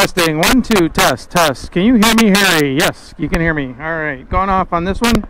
Testing. 1, 2, test, test. Can you hear me, Harry? Yes, you can hear me. All right, going off on this one.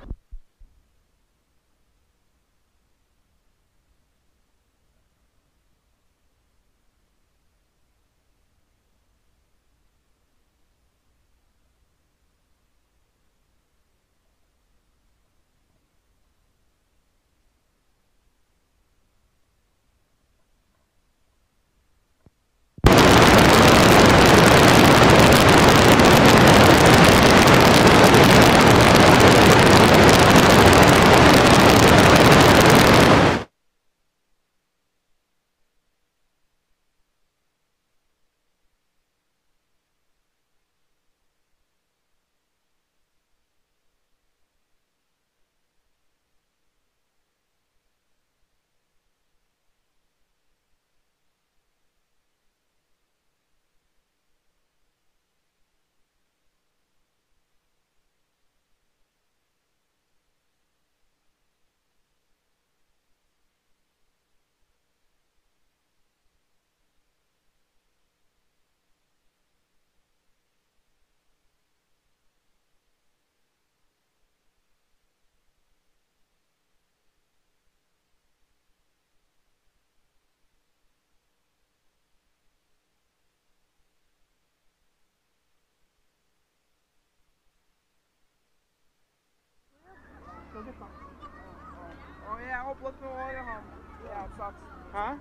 Oh yeah, I hope look no water home. Yeah, it sucks. Huh?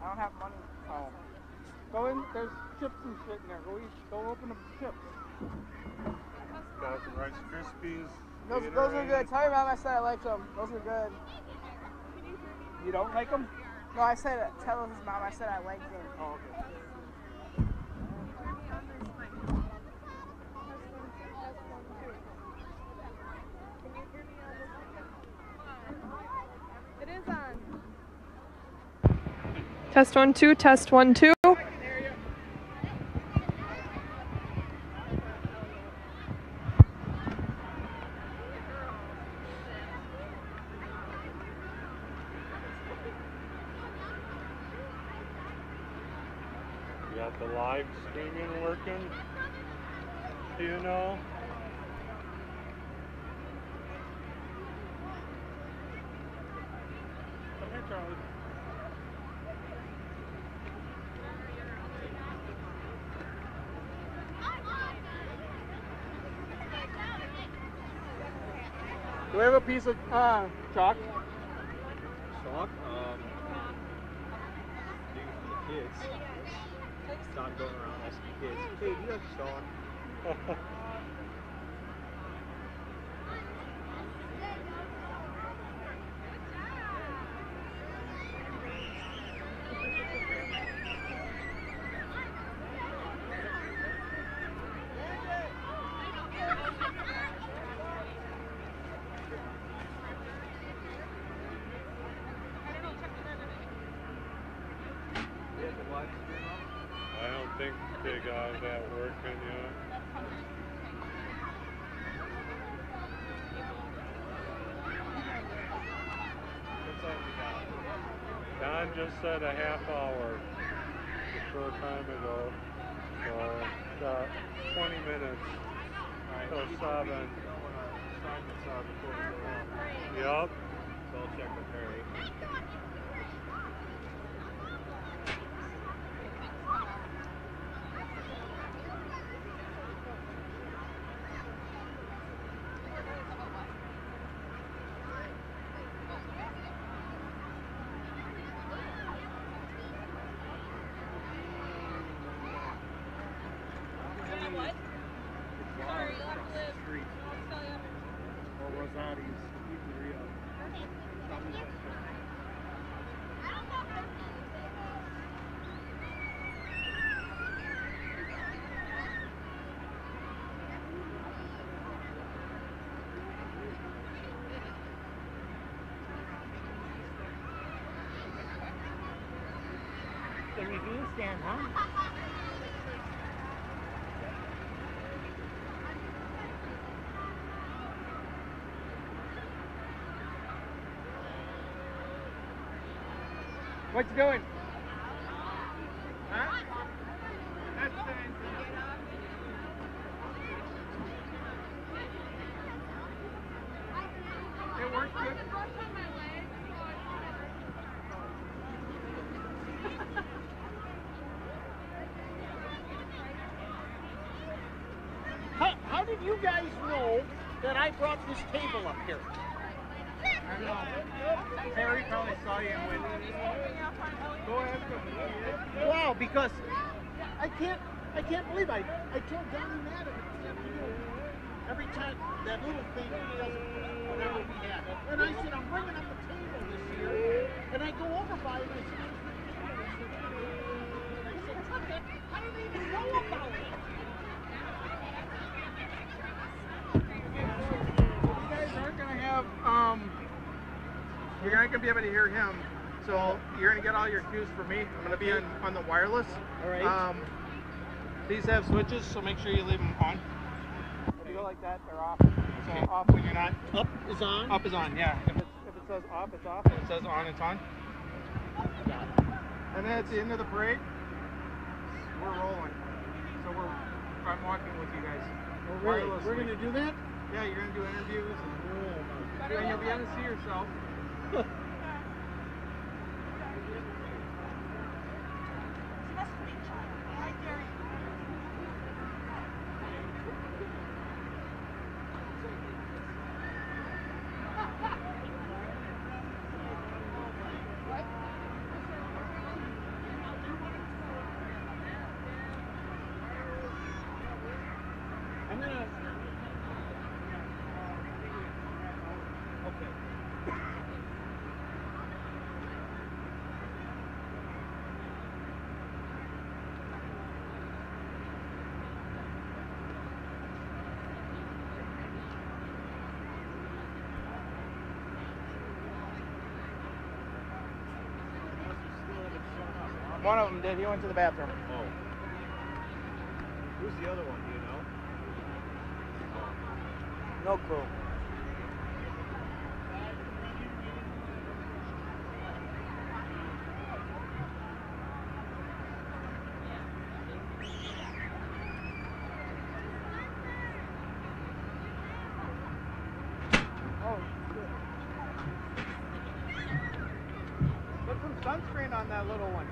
I don't have money. Oh. Go in. There's chips and shit in there. Go eat. Go open the chips. Got some Rice Krispies. Those are good. Tell your mom I said I like them. Those are good. You don't like them? No, I said tell his mom I said I like them. Oh, okay. It is on. Test 1, 2, test 1, 2. You got the live streaming working? Do you know? Come here, Charlie. Do we have a piece of chalk? Chalk? These for the kids. Stop going around asking kids, hey, do you have chalk? I don't think they got that working yet. Don just said a half hour a short time ago. So got 20 minutes till 7. Yep. So I'll check with Harry. The review stand, huh? What you doing? Huh? That's the you guys know that I brought this table up here? I don't know. Harry probably saw you and went, go ahead. Wow, because I can't believe I told Donnie Madden this afternoon. Every time that little thing does whatever we had. And I said, I'm bringing up the table this year. And I go over by it and I said, I don't even know about it. You guys aren't going to have, you're not going to be able to hear him. So you're going to get all your cues from me. I'm going to be on the wireless. All right. These have switches, so make sure you leave them on. If you go like that, they're off. So off when you're not. Up is on? Up is on, yeah. If it says off, it's off. If it says on, it's on. And then at the end of the parade, we're rolling. So I'm walking with you guys. Oh, really? We're going to do that? Yeah, you're going to do interviews and you'll be able to see yourself. I'm going to... Okay. One of them did. He went to the bathroom. Oh. Who's the other one, do you know? No clue. Oh, shit. Put some sunscreen on that little one.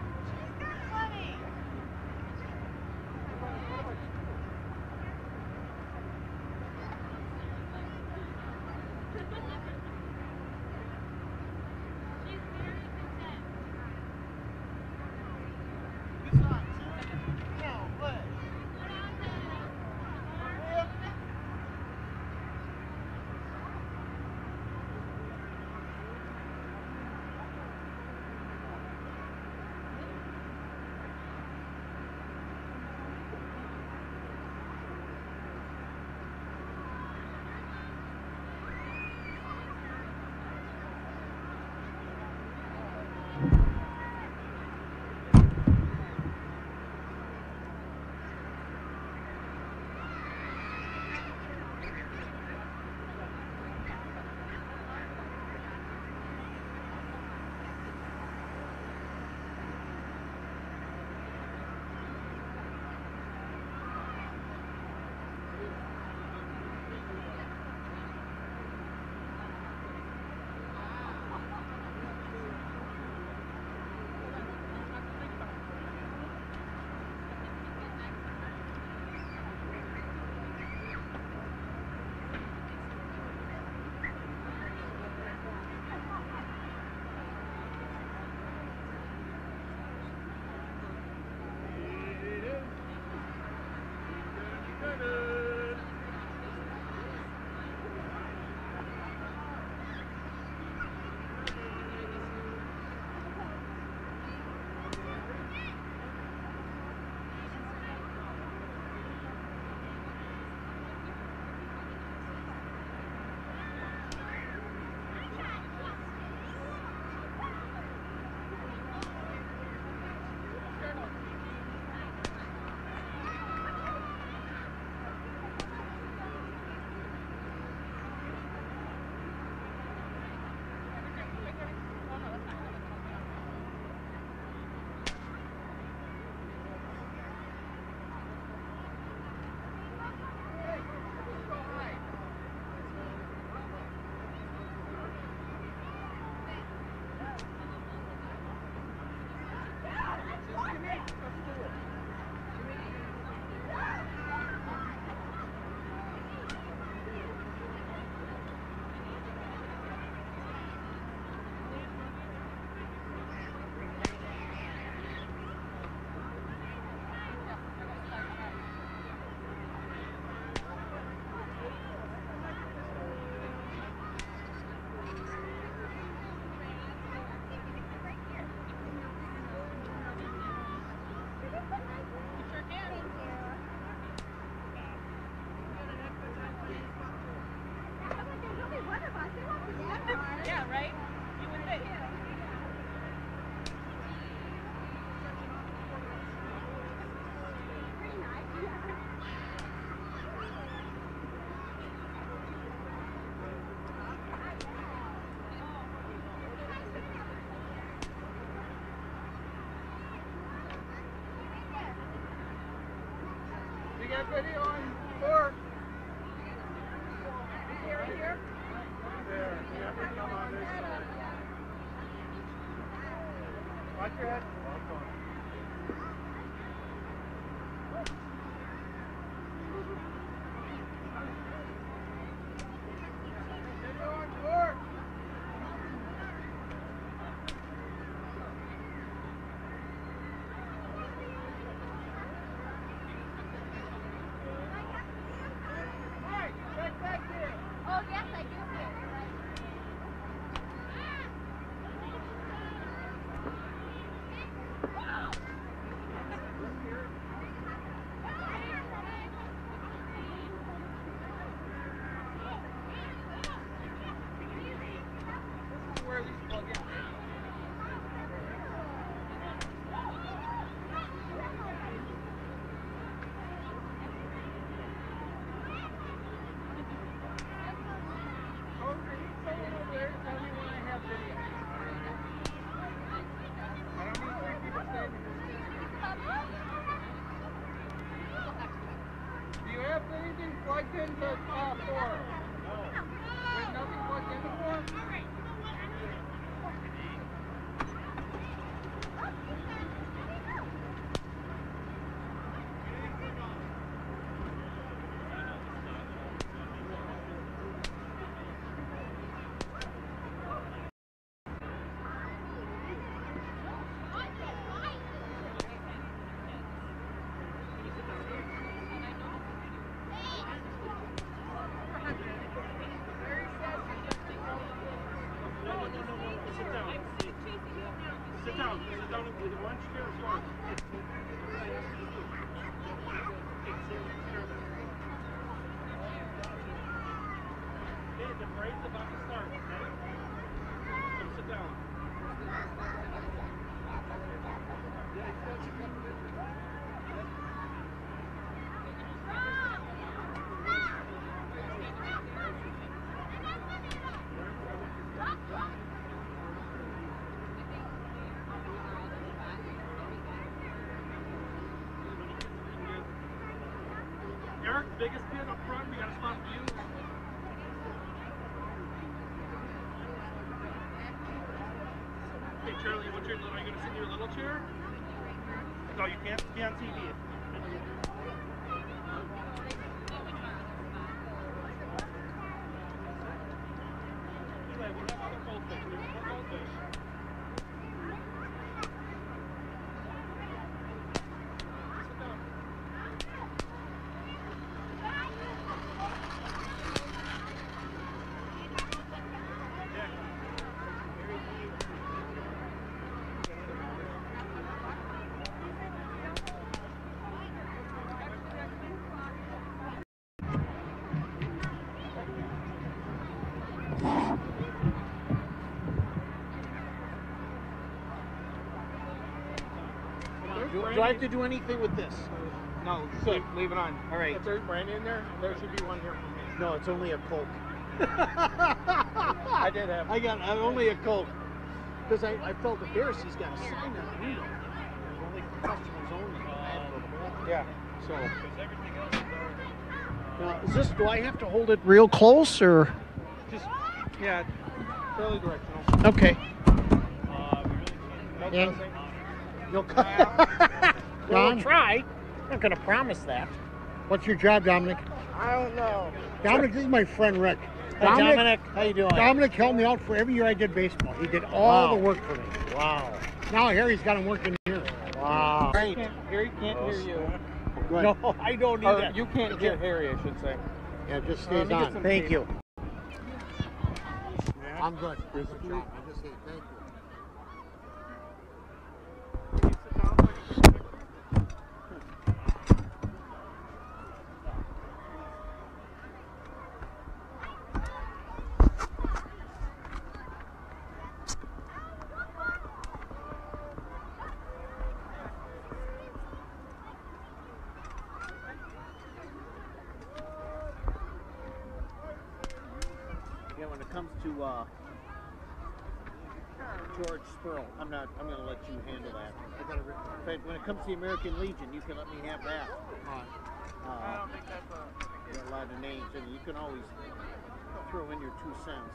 got video on 4. There, you have to come on this side. Watch your head. Video on 4. Oh, yes, I do. Where these plug in. Do you have anything plugged into 4? No. There's nothing plugged into 4? Sit down. Sit down. One chair is yours. Okay, the parade's about to start. Okay? Come sit down. Eric, biggest kid up front, we got a spot for you. Hey Charlie, are you going to sit in your little chair? No, you can't be on TV. Eli, we have other goldfish. There's more goldfish. Sit down. Do I have to do anything with this? No, Good. leave it on. All right. If there's brand in there, there should be one here for me. No, it's only a Coke. I did have. I'm only a Coke. Because I felt embarrassed. He's got a sign on the window. Only for customers only. Yeah. So. Now, is this? Do I have to hold it real close or? Just, yeah, fairly directional. Okay. No And- pressing. You'll Don? We'll try. I'm not going to promise that. What's your job, Dominic? I don't know. Dominic, this is my friend Rick. Dominic, how you doing? Dominic helped me out for every year I did baseball. He did all Wow. the work for me. Wow. Now Harry's got him working here. Wow. Harry can't hear you. Good. No, I don't need Or that. you can't hear Harry, I should say. Yeah, it just Let stays me get on. some Thank cable. you. I'm good. Good job. I just say thank you. Yeah, when it comes to George Spurl. I'm going to let you handle that. When it comes to the American Legion, you can let me have that. I don't think that's There are a lot of names, and you can always throw in your 2 cents.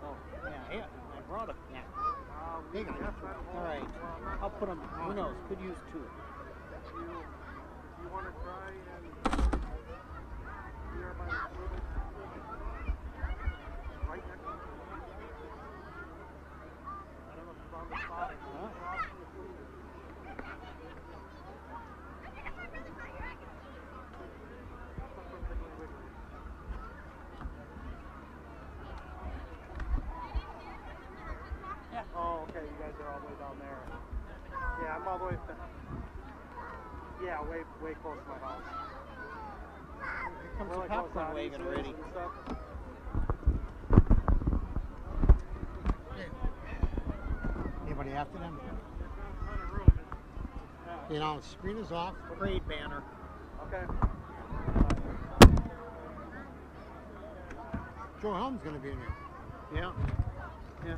Oh, yeah, I brought a cat. Hang on. All right, I'll put them. Who knows? Could use 2. You want to try and here by the right next to me? I don't know if it's on the spot. Oh, okay, you guys are all the way down there. Yeah, I'm all the way way close to my house. Here comes the Really popcorn close wagon audiences already. and stuff. Anybody after them? On a room. You know, screen is off. Parade banner. Okay. Joe Helm's going to be in here. Yeah. Yeah.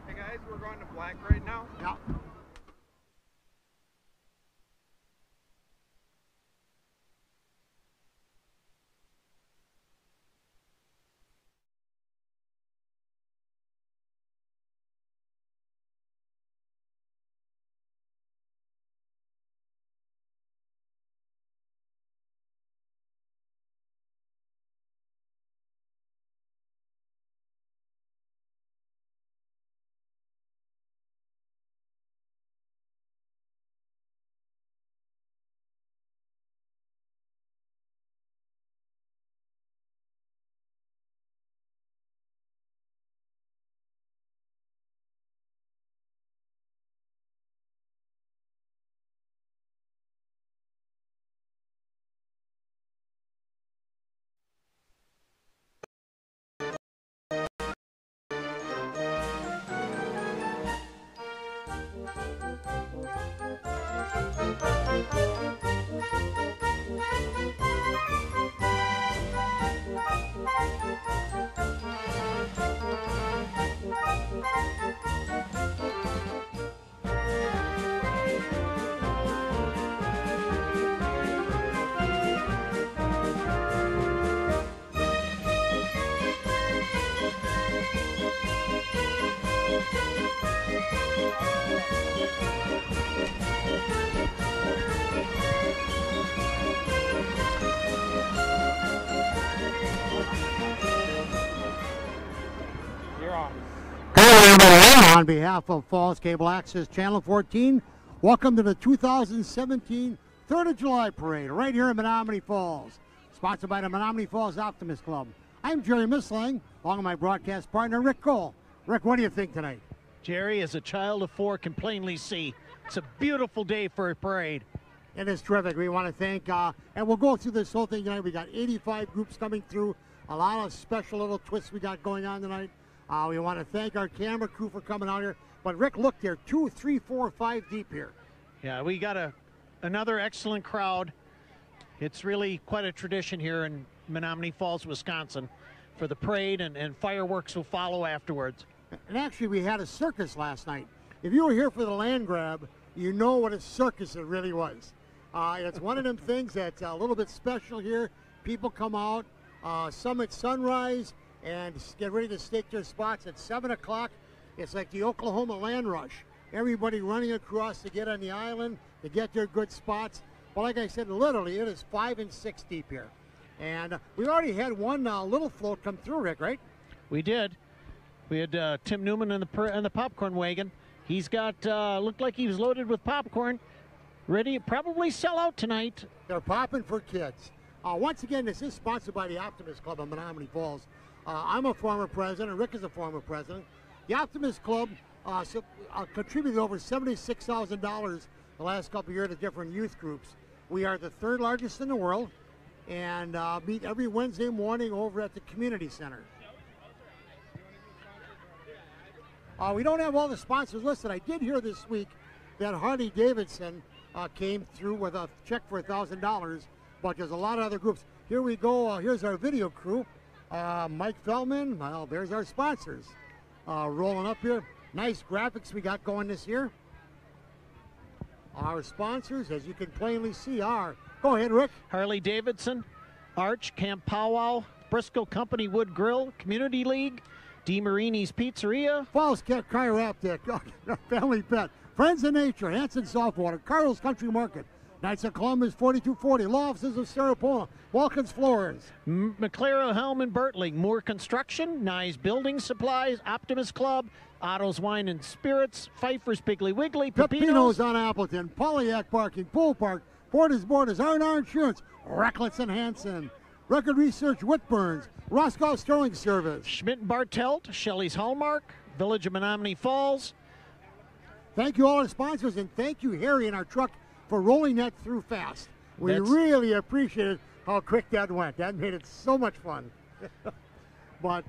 Hey guys, we're going to black right now. Yeah. On behalf of Falls Cable Access Channel 14, welcome to the 2017 3rd of July Parade right here in Menominee Falls, sponsored by the Menominee Falls Optimist Club. I'm Jerry Missling, along with my broadcast partner, Rick Cole. Rick, what do you think tonight? Jerry, as a child of 4, can plainly see it's a beautiful day for a parade. It is terrific. We want to thank, and we'll go through this whole thing tonight. We got 85 groups coming through, a lot of special little twists we got going on tonight. We want to thank our camera crew for coming out here. But Rick, look there, 2, 3, 4, 5 deep here. Yeah, we got another excellent crowd. It's really quite a tradition here in Menominee Falls, Wisconsin, for the parade, and fireworks will follow afterwards. And actually, we had a circus last night. If you were here for the land grab, you know what a circus it really was. It's one of them things that's a little bit special here. People come out, some at sunrise, and get ready to stake their spots at 7 o'clock. It's like the Oklahoma land rush. Everybody running across to get on the island, to get their good spots. Well, like I said, literally, it is 5 and 6 deep here. And we already had one little float come through, Rick, right? We did. We had Tim Newman in the popcorn wagon. He's got, looked like he was loaded with popcorn, ready to probably sell out tonight. They're popping for kids. Once again, this is sponsored by the Optimist Club of Menominee Falls. I'm a former president. Rick is a former president. The Optimist Club contributed over $76,000 the last couple of years to different youth groups. We are the 3rd largest in the world, and meet every Wednesday morning over at the community center. We don't have all the sponsors listed. I did hear this week that Harley-Davidson came through with a check for $1,000, but there's a lot of other groups. Here we go. Here's our video crew. Mike Feldman. Well, there's our sponsors rolling up here. Nice graphics we got going this year. Our sponsors, as you can plainly see, are, go ahead, Rick. Harley-Davidson, Arch, Camp Powwow, Briscoe Company Wood Grill, Community League, DeMarini's Pizzeria, Falls Cat Chiropractic, Family Pet, Friends of Nature, Hanson Saltwater, Carl's Country Market, Knights of Columbus 4240, Law Offices of Sarapona, Walkins Floors, McLaren Helm and Bertling, Moore Construction, Nye's Building Supplies, Optimus Club, Otto's Wine and Spirits, Pfeiffer's Piggly Wiggly, Pepino's on Appleton, Polyak Parking, Pool Park, Borders, R&R Insurance, Reckless and Hanson, Record Research Whitburns, Roscoe Sterling Service, Schmidt and Bartelt, Shelley's Hallmark, Village of Menominee Falls. Thank you all our sponsors, and thank you, Harry, and our truck for rolling that through fast. We really appreciated how quick that went. That made it so much fun. But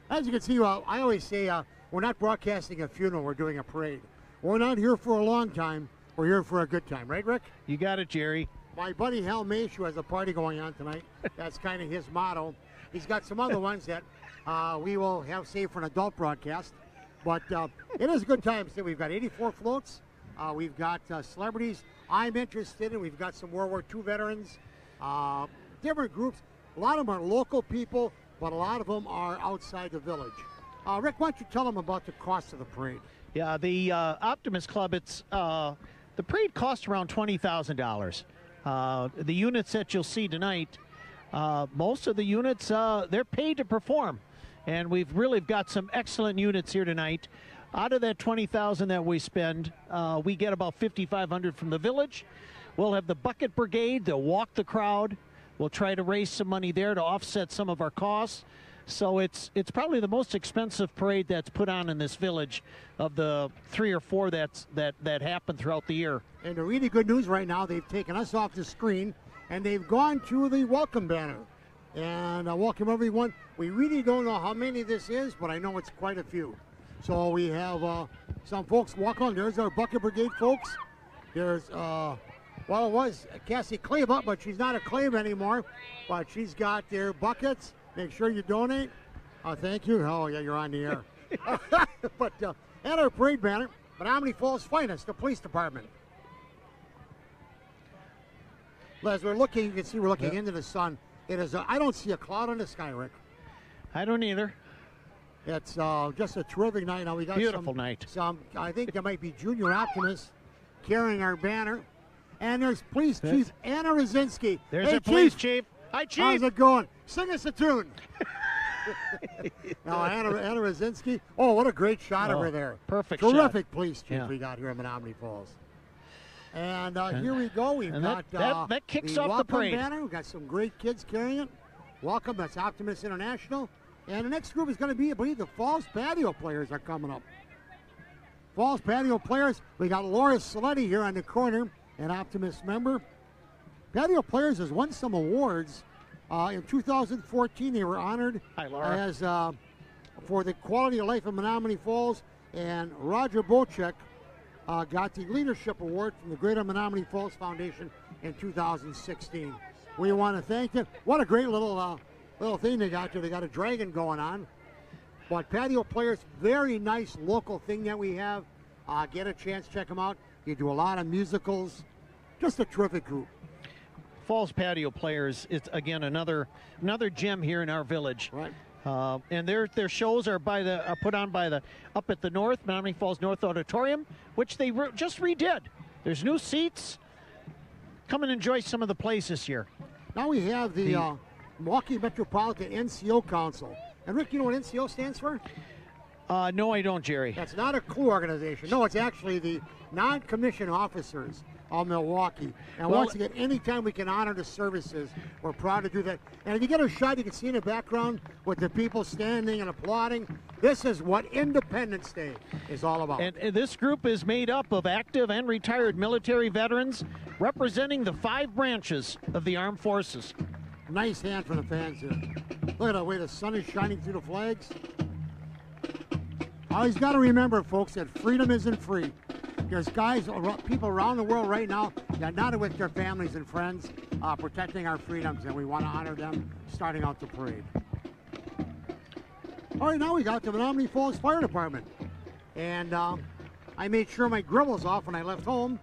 as you can see, I always say we're not broadcasting a funeral, we're doing a parade. We're not here for a long time, we're here for a good time. Right, Rick? You got it, Jerry. My buddy Hal Mayshu has a party going on tonight. That's kind of his motto. He's got some other ones that we will have saved for an adult broadcast. But it is a good time. So we've got 84 floats. We've got celebrities I'm interested in. We've got some World War II veterans, different groups. A lot of them are local people, but a lot of them are outside the village. Rick, why don't you tell them about the cost of the parade? Yeah, the Optimus Club, it's the parade costs around $20,000. The units that you'll see tonight, most of the units, they're paid to perform. And we've really got some excellent units here tonight. Out of that $20,000 that we spend, we get about $5,500 from the village. We'll have the Bucket Brigade. They'll walk the crowd. We'll try to raise some money there to offset some of our costs. So it's probably the most expensive parade that's put on in this village of the 3 or 4 that happen throughout the year. And the really good news right now, they've taken us off the screen and they've gone to the welcome banner. And welcome everyone. We really don't know how many this is, but I know it's quite a few. So we have some folks walk on. There's our Bucket Brigade folks. There's, well, it was Cassie Clave, but she's not a Clave anymore. But she's got their buckets. Make sure you donate. Thank you. Oh, yeah, you're on the air. But at our parade banner, Menominee Falls Finest, the police department. As we're looking, you can see we're looking into the sun. It is. I don't see a cloud on the sky, Rick. I don't either. It's just a terrific night. Now we got beautiful night. I think there might be Junior Optimists carrying our banner, and there's Police Chief Anna Rosinski. There's hey, a Police Chief. Hi, Chief. How's it going? Sing us a tune. Now Anna Rosinski. Oh, what a great shot over there. Perfect. Terrific shot. Police Chief we got here in Menominee Falls. And here we go. We've got that kicks off the parade. Banner. We've got some great kids carrying it. Welcome. That's Optimist International. And the next group is going to be, I believe, the Falls Patio Players are coming up. Falls Patio Players. We got Laura Saletti here on the corner, an Optimist member. Patio Players has won some awards. In 2014, they were honored as for the quality of life in Menominee Falls. And Roger Bocek got the Leadership Award from the Greater Menominee Falls Foundation in 2016. We want to thank them. What a great little thing they got there. They got a dragon going on. But Patio Players, very nice local thing that we have. Get a chance, check them out. You do a lot of musicals. Just a terrific group. Falls Patio Players, it's again another gem here in our village. Right. And their shows are put on by the up at the North Menominee Falls North Auditorium, which they just redid. There's new seats. Come and enjoy some of the plays this year. Now we have the Milwaukee Metropolitan NCO Council. And Rick, you know what NCO stands for? No, I don't, Jerry. That's not a clue organization. No, it's actually the non-commissioned officers of Milwaukee. And once again, anytime we can honor the services, we're proud to do that. And if you get a shot, you can see in the background with the people standing and applauding. This is what Independence Day is all about. And this group is made up of active and retired military veterans representing the 5 branches of the armed forces. Nice hand from the fans here. Look at the way the sun is shining through the flags. Always got to remember, folks, that freedom isn't free. There's people around the world right now that not with their families and friends protecting our freedoms, and we want to honor them starting out the parade. All right, now we got the Menominee Falls Fire Department. And I made sure my grill was off when I left home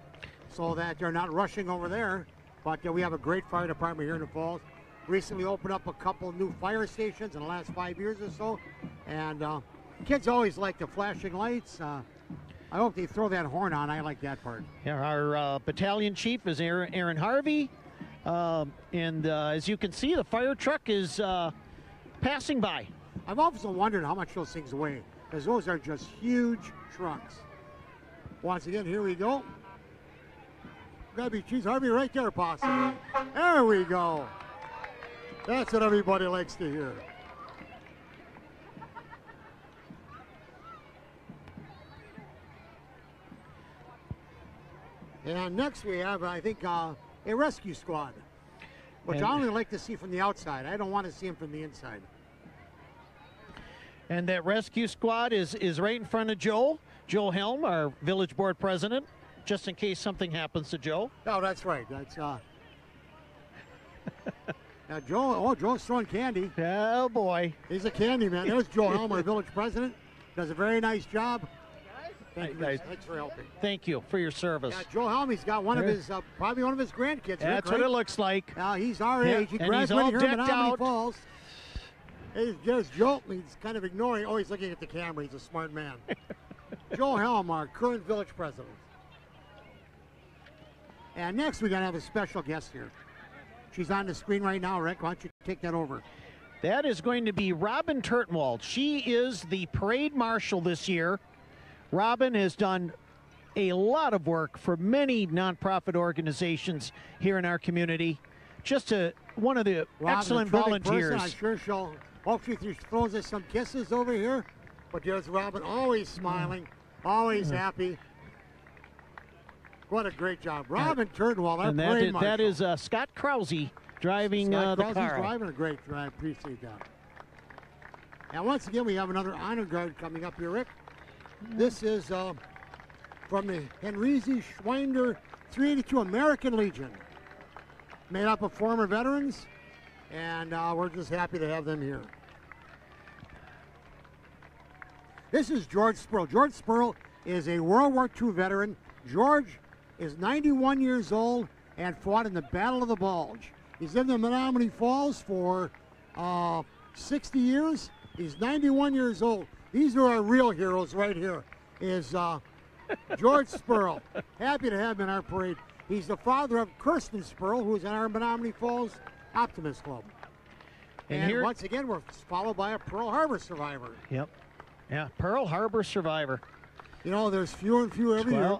so that they're not rushing over there. But we have a great fire department here in the Falls. Recently opened up a couple new fire stations in the last 5 years or so. And kids always like the flashing lights. I hope they throw that horn on. I like that part. Yeah, our battalion chief is Aaron Harvey. And as you can see, the fire truck is passing by. I've also wondered how much those things weigh, because those are just huge trucks. Once again, here we go. Gotta be Chief Harvey right there, possibly. There we go. That's what everybody likes to hear. And next we have, I think, a rescue squad, which I only like to see from the outside. I don't want to see them from the inside. And that rescue squad is right in front of Joe Helm, our village board president, just in case something happens to Joe. Oh, that's right. That's Joe's throwing candy. Oh boy, he's a candy man. There's Joe Helm, our village president. Does a very nice job. Thanks for helping. Thank you for your service. Yeah, Joe Helm, he's got one of his, probably one of his grandkids. That's what it looks like. He's our age. He graduated here in Menominee Falls. There's Joe. He's kind of ignoring. Oh, he's looking at the camera. He's a smart man. Joe Helm, our current village president. And next, we're going to have a special guest here. She's on the screen right now, Rick. Why don't you take that over? That is going to be Robin Turtenwald. She is the parade marshal this year. Robin has done a lot of work for many nonprofit organizations here in our community. Just one of the excellent volunteers. I'm sure she'll, hopefully she throws us some kisses over here. But there's Robin, always smiling, always happy. What a great job. Robin Turtenwald, our parade marshal. That is Scott Krause driving the car. Scott Krause's driving a great drive. I appreciate that. And once again, we have another honor guard coming up here, Rick. This is from the Henrizi Schwinder 382 American Legion, made up of former veterans, and we're just happy to have them here. This is George Spurl. George Spurl is a World War II veteran. George is 91 years old and fought in the Battle of the Bulge. He's lived in Menominee Falls for 60 years. He's 91 years old. These are our real heroes right here, is George Spurl. Happy to have him in our parade. He's the father of Kirsten Spurl, who is in our Menominee Falls Optimist Club. And here, once again, we're followed by a Pearl Harbor survivor. Yep. Yeah, Pearl Harbor survivor. You know, there's fewer and fewer every year.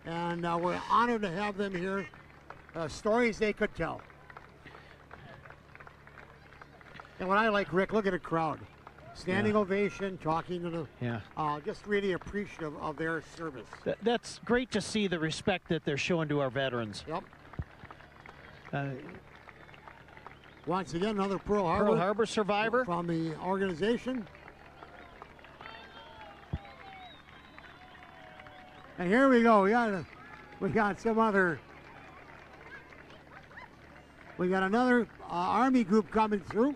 And we're honored to have them here. Stories they could tell. And what I like, Rick, look at the crowd. Standing ovation, talking to the, just really appreciative of their service. That's great to see the respect that they're showing to our veterans. Yep. Once again, another Pearl Harbor survivor from the organization. And here we go. We got some other. We got another Army group coming through.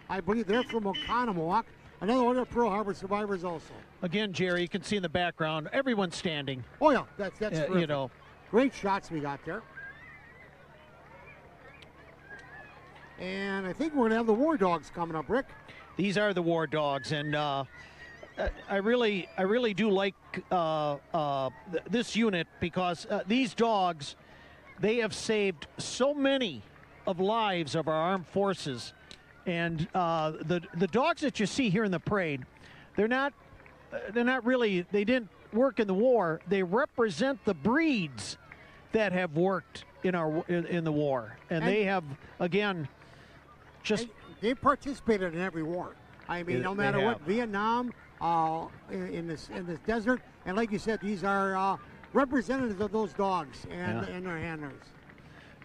I believe they're from Oconomowoc. Another one of Pearl Harbor survivors also. Again, Jerry, you can see in the background, everyone's standing. Oh yeah, that's terrific. You know, great shots we got there. And I think we're gonna have the War Dogs coming up, Rick. These are the War Dogs, and I really do like this unit because these dogs, they have saved so many of lives of our armed forces. And the dogs that you see here in the parade, they're not really, they didn't work in the war. They represent the breeds that have worked in the war, and they have, again, just they participated in every war. I mean, no matter what, Vietnam, in this desert, and like you said, these are representatives of those dogs and their handlers.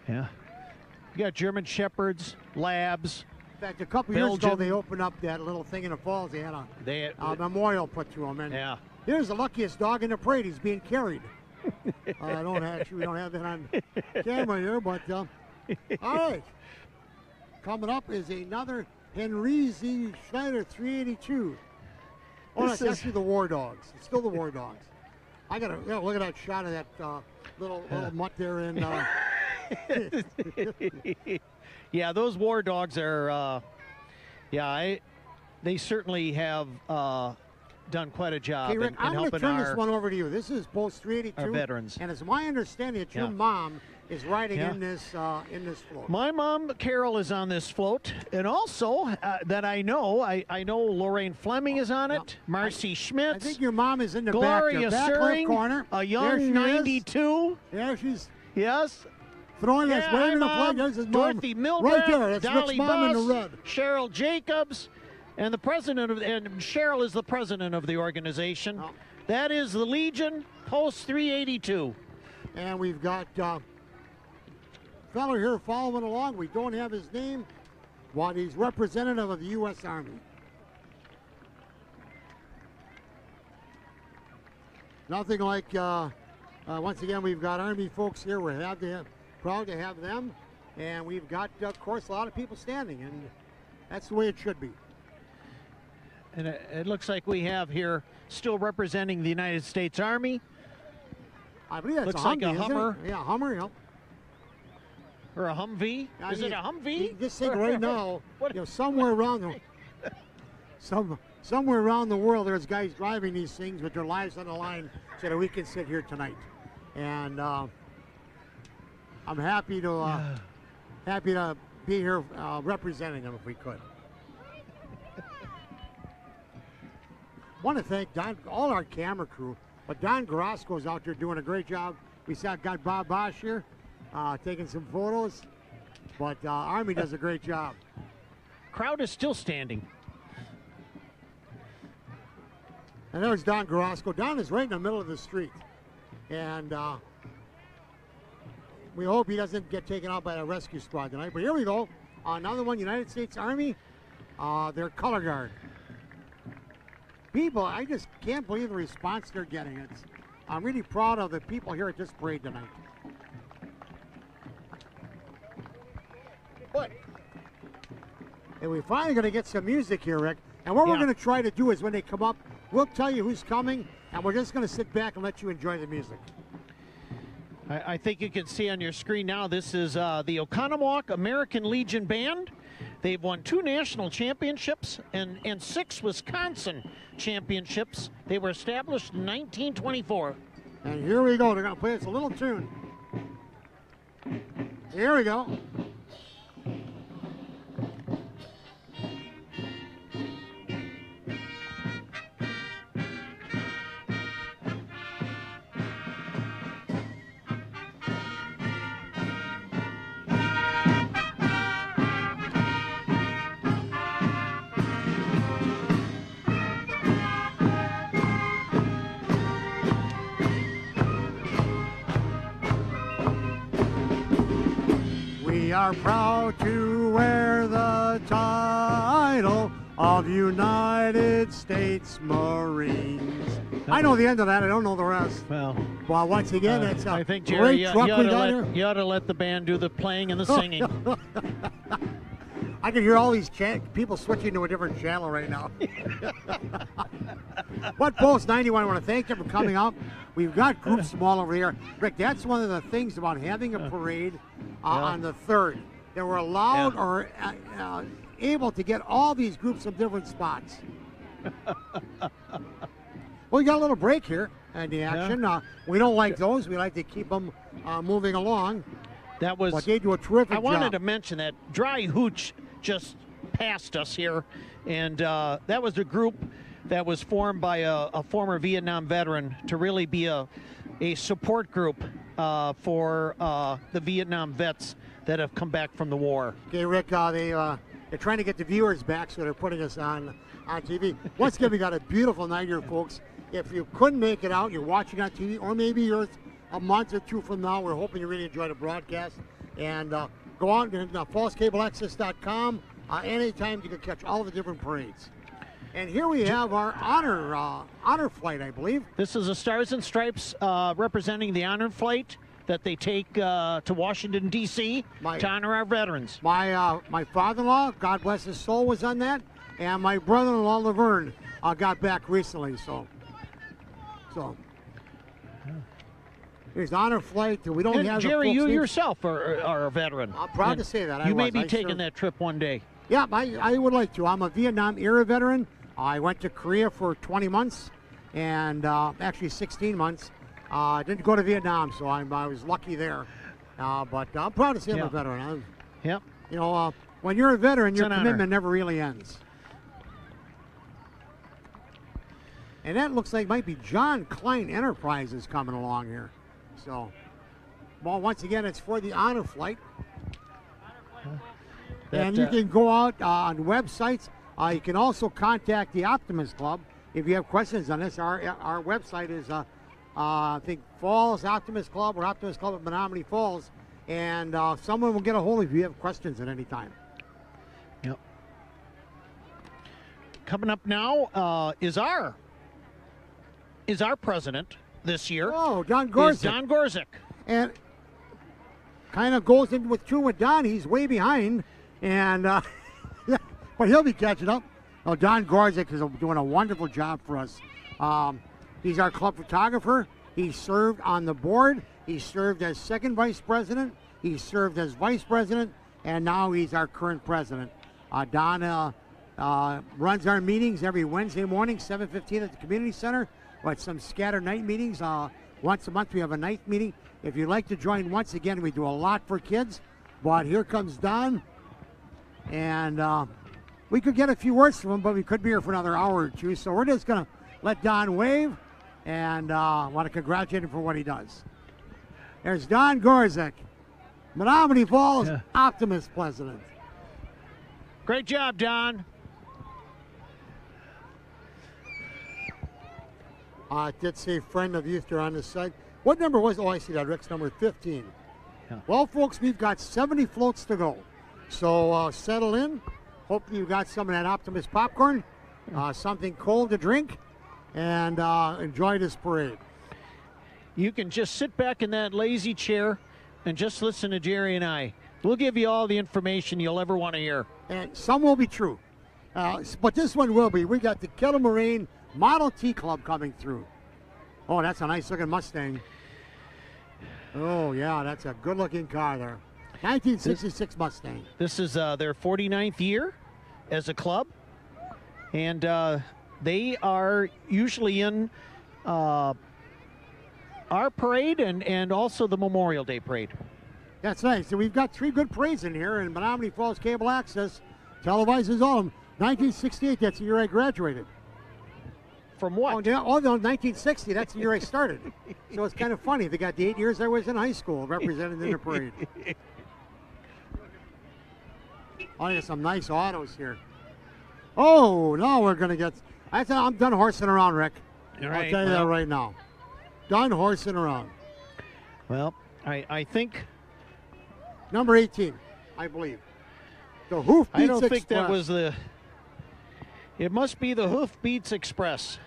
Yeah, you got German Shepherds, Labs. fact, a couple years ago, Belgium. they opened up that little thing in the falls. They had They, a memorial put to him. And yeah. here's the luckiest dog in the parade. He's being carried. We don't have that on camera here, but all right. Coming up is another Henry Z. Schneider 382. Oh, that's actually the War Dogs. It's still the War Dogs. I gotta look at that shot of that little mutt there in. Yeah, those War Dogs are. They certainly have done quite a job Okay, Rick, in I'm going to helping turn this one over to you. This is Post 382. our veterans. And it's my understanding that your mom is riding in this float. My mom, Carol, is on this float, and also that I know Lorraine Fleming is on it. Marcy Schmitz. I think your mom is in the Gloria back left Suring, corner. a young 92. Yeah, she's Yes. throwing this, Yeah, waving the hi, flag. Mom. There's his mom. Dorothy Milgram, right there. That's Dolly Rick's mom in Buss, the red. Cheryl Jacobs, and the president and Cheryl is the president of the organization. Oh. That is the Legion Post 382. And we've got fellow here following along. We don't have his name, but he's representative of the U.S. Army. Nothing like, once again, we've got Army folks here. We're proud to have them. And we've got, of course, a lot of people standing, and that's the way it should be. And it looks like we have here still representing the United States Army. I believe that's Looks a like Humvee, a isn't it? Hummer. Yeah, Hummer, yeah. Or a Humvee? Is it a Humvee? Just think right now, What- somewhere around somewhere around the world, there's guys driving these things with their lives on the line so that we can sit here tonight. And I'm happy to be here representing them if we could. Want to thank all our camera crew, but Don Garosco's out there doing a great job. We got Bob Bosch here taking some photos, but Army does a great job. Crowd is still standing. And there's Don Garosco. Don is right in the middle of the street, and we hope he doesn't get taken out by a rescue squad tonight. But here we go, another one, United States Army, their color guard. People, I just can't believe the response they're getting. I'm really proud of the people here at this parade tonight. But, and we're finally going to get some music here, Rick. And what we're going to try to do is when they come up, we'll tell you who's coming, and we're just going to sit back and let you enjoy the music. I think you can see on your screen now, this is the Oconomowoc American Legion Band. They've won 2 national championships and 6 Wisconsin championships. They were established in 1924. And here we go. They're going to play us a little tune. Here we go. We are proud to wear the title of United States Marines. I know the end of that. I don't know the rest. Well, once again, it's a I think, Jerry, you truck we got here. ought to let the band do the playing and the singing. I can hear all these people switching to a different channel right now. But Post 91, I want to thank them for coming out. We've got groups from all over here. Rick, that's one of the things about having a parade on the 3rd. That we're allowed or able to get all these groups from different spots. Well, we got a little break here in the action. We don't like those. We like to keep them moving along. That was. But they do a terrific job. I wanted to mention that Dry Hooch just passed us here, and that was a group that was formed by a former Vietnam veteran to really be a support group for the Vietnam vets that have come back from the war. Okay, Rick, they're trying to get the viewers back, so they're putting us on TV. Once again, we got a beautiful night here, folks. If you couldn't make it out, you're watching on TV, or maybe you're a month or 2 from now, we're hoping you really enjoy the broadcast. And go out and fallscableaccess.com. anytime you can catch all the different parades. And here we have our honor flight, I believe. This is a Stars and Stripes representing the honor flight that they take to Washington, D.C. to honor our veterans. My father-in-law, God bless his soul, was on that, and my brother-in-law, Laverne, got back recently. So here's honor flight. We don't have Jerry, you yourself are a veteran. I'm proud to say that. You may be taking that trip one day. Yeah, I would like to. I'm a Vietnam-era veteran. I went to Korea for 20 months, and actually 16 months. I didn't go to Vietnam, so I was lucky there. But I'm proud to say I'm a veteran. Yep. You know, when you're a veteran, your an commitment honor. never really ends. And that looks like might be John Klein Enterprises coming along here. So, well, once again, it's for the honor flight. And you can go out on websites. You can also contact the Optimist Club if you have questions on this. Our website is, I think, Falls Optimist Club or Optimist Club at Menominee Falls. And someone will get a hold of you if you have questions at any time. Yep. Coming up now is our president this year. Oh, Don Gorzik. Is Don Gorzik. And kind of goes in with Don. He's way behind. And but he'll be catching up. Oh, Don Gorzik is doing a wonderful job for us. He's our club photographer. He served on the board. He served as second vice president. He served as vice president, and now he's our current president. Don runs our meetings every Wednesday morning, 7:15 at the community center. But some scattered night meetings. Once a month we have a night meeting. If you'd like to join, once again, we do a lot for kids. But here comes Don. And we could get a few words from him, but we could be here for another hour or two. So we're just going to let Don wave and want to congratulate him for what he does. There's Don Gorzik, Menominee Falls Optimist president. Great job, Don. It did say friend of youth on this side. What number was it? Oh, I see that. Rick's number 15. Yeah. Well, folks, we've got 70 floats to go. So settle in. Hopefully you got some of that Optimist popcorn, something cold to drink, and enjoy this parade. You can just sit back in that lazy chair and just listen to Jerry and I. We'll give you all the information you'll ever want to hear. And some will be true. But this one will be. We got the Kettle Moraine Model T Club coming through. Oh, that's a nice looking Mustang. Oh, yeah, that's a good looking car there. 1966 Mustang. This is their 49th year as a club. And they are usually in our parade and also the Memorial Day parade. That's nice. So we've got 3 good parades in here, and Menominee Falls Cable Access televises all of them. 1968, that's the year I graduated. From what? Oh, yeah, no, 1960, that's the year I started. So it's kind of funny. They got the 8 years I was in high school represented in the parade. Oh, I got some nice autos here. Oh, now we're going to get... I'm done horsing around, Rick. All right, I'll tell you that right now. Done horsing around. Well, I think... Number 18, I believe. The Hoof Beats I don't think Express. that was the... It must be the Hoof Beats Express.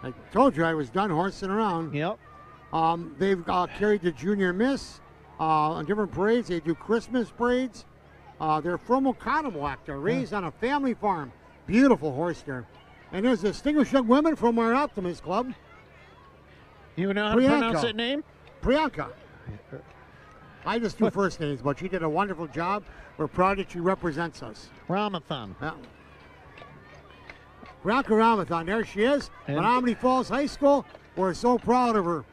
I told you I was done horsing around. Yep. They've carried the Junior Miss on different parades. They do Christmas parades. They're from Oconomowoc. They're raised on a family farm. Beautiful horse there. And there's distinguished young women from our Optimist Club. You know how to pronounce that name? Priyanka. I just do first names, but she did a wonderful job. We're proud that she represents us. Ramathon. Yeah. Priyanka Ramathon, there she is. Menominee Falls High School. We're so proud of her.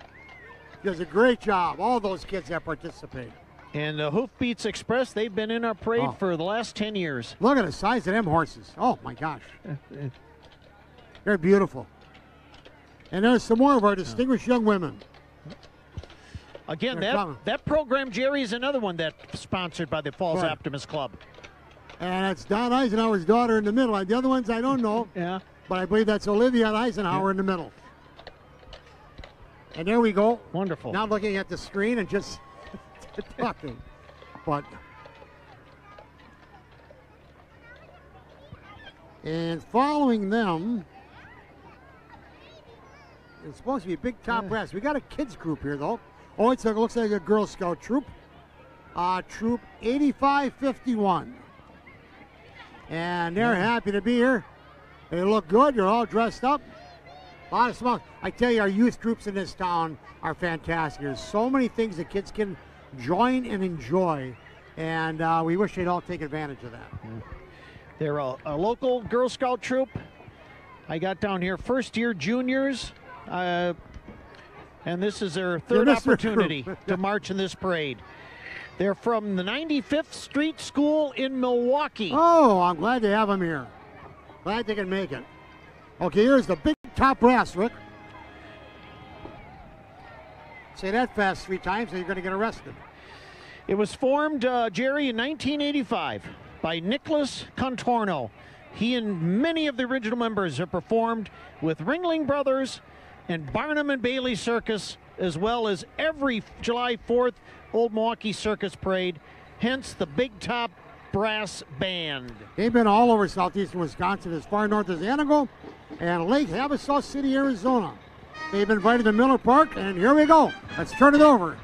She does a great job. All those kids that participate. And the Hoof Beats Express, they've been in our parade for the last 10 years. Look at the size of them horses. Oh, my gosh. They're beautiful. And there's some more of our distinguished young women. Again, that program, Jerry, is another one that's sponsored by the Falls Optimist Club. And it's Don Eisenhower's daughter in the middle. The other ones I don't know. Yeah. But I believe that's Olivia Eisenhower in the middle. And there we go. Wonderful. Now looking at the screen and just talking. But And following them, it's supposed to be a big top brass. We got a kids group here, though. Oh, it looks like a Girl Scout troop. Troop 8551. And they're happy to be here. They look good. They're all dressed up. A lot of smoke. I tell you, our youth groups in this town are fantastic. There's so many things that kids can join and enjoy. And we wish they'd all take advantage of that. They're a local Girl Scout troop. I got down here first-year juniors. And this is their third opportunity to march in this parade. They're from the 95th Street School in Milwaukee. Oh, I'm glad to have them here. Glad they can make it. Okay, here's the big top brass, Rick. Say that fast 3 times and you're going to get arrested. It was formed, Jerry, in 1985 by Nicholas Contorno. He and many of the original members have performed with Ringling Brothers and Barnum and Bailey Circus, as well as every July 4th Old Milwaukee Circus Parade, hence the Big Top Brass Band. They've been all over southeastern Wisconsin, as far north as Anago and Lake Havasu City, Arizona. They've been invited to Miller Park, and here we go. Let's turn it over.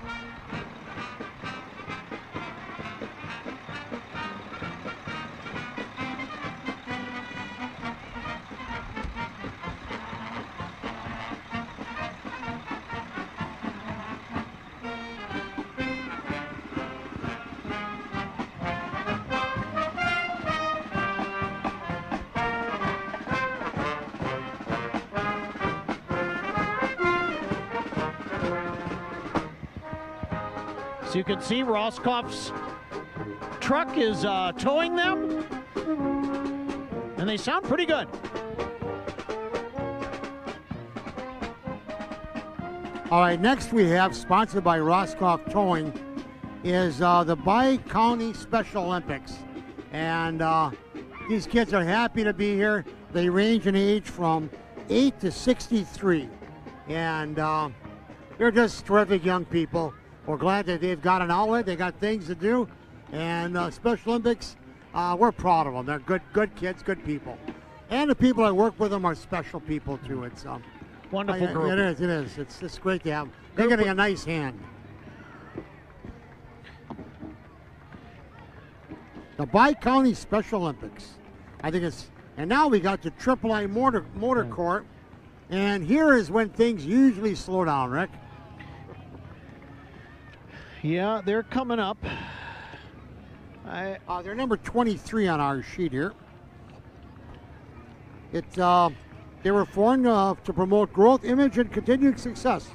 So you can see Roscoff's truck is towing them, and they sound pretty good. All right, next we have, sponsored by Roscoff Towing, is the Bi-County Special Olympics. And these kids are happy to be here. They range in age from 8 to 63. And they're just terrific young people. We're glad that they've got an outlet. They got things to do. And Special Olympics, we're proud of them. They're good kids, good people. And the people that work with them are special people, too. It's wonderful group. It is. It's great to have them. They're getting a nice hand. The Bi-County Special Olympics. I think it's, and now we got the III Motor Court. And here is when things usually slow down, Rick. Yeah, they're coming up. They're number 23 on our sheet here. They were formed to promote growth, image, and continued success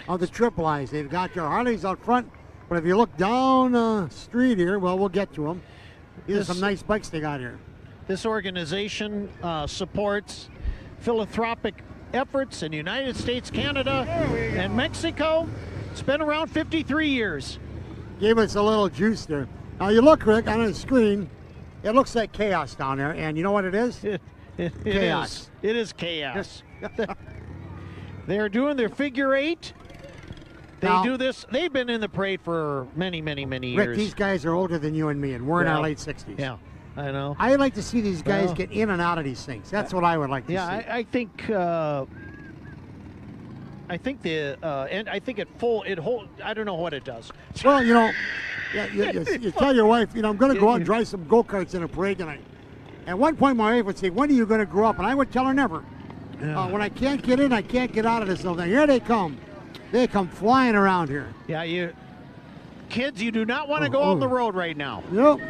of the Triple I's. They've got their Harleys out front, but if you look down the street here, well, we'll get to them. These are some nice bikes they got here. This organization supports philanthropic efforts in the United States, Canada, and Mexico. It's been around 53 years. Gave us a little juice there. Now you look, Rick, on the screen, it looks like chaos down there, and you know what it is? Chaos. It is chaos. They're doing their figure 8. They do this. They've been in the parade for many, many, many years. Rick, these guys are older than you and me, and we're in our late 60s. Yeah, I know. I'd like to see these guys get in and out of these things. That's what I would like to see. Yeah, I think. I think it holds. I don't know what it does. Well, you know, you tell your wife, you know, I'm going to go out and drive some go-karts in a parade tonight. At one point, my wife would say, "When are you going to grow up?" And I would tell her never. Yeah. When I can't get in, I can't get out of this little thing. Here they come. They come flying around here. Yeah, kids, you do not want to go on the road right now. Nope.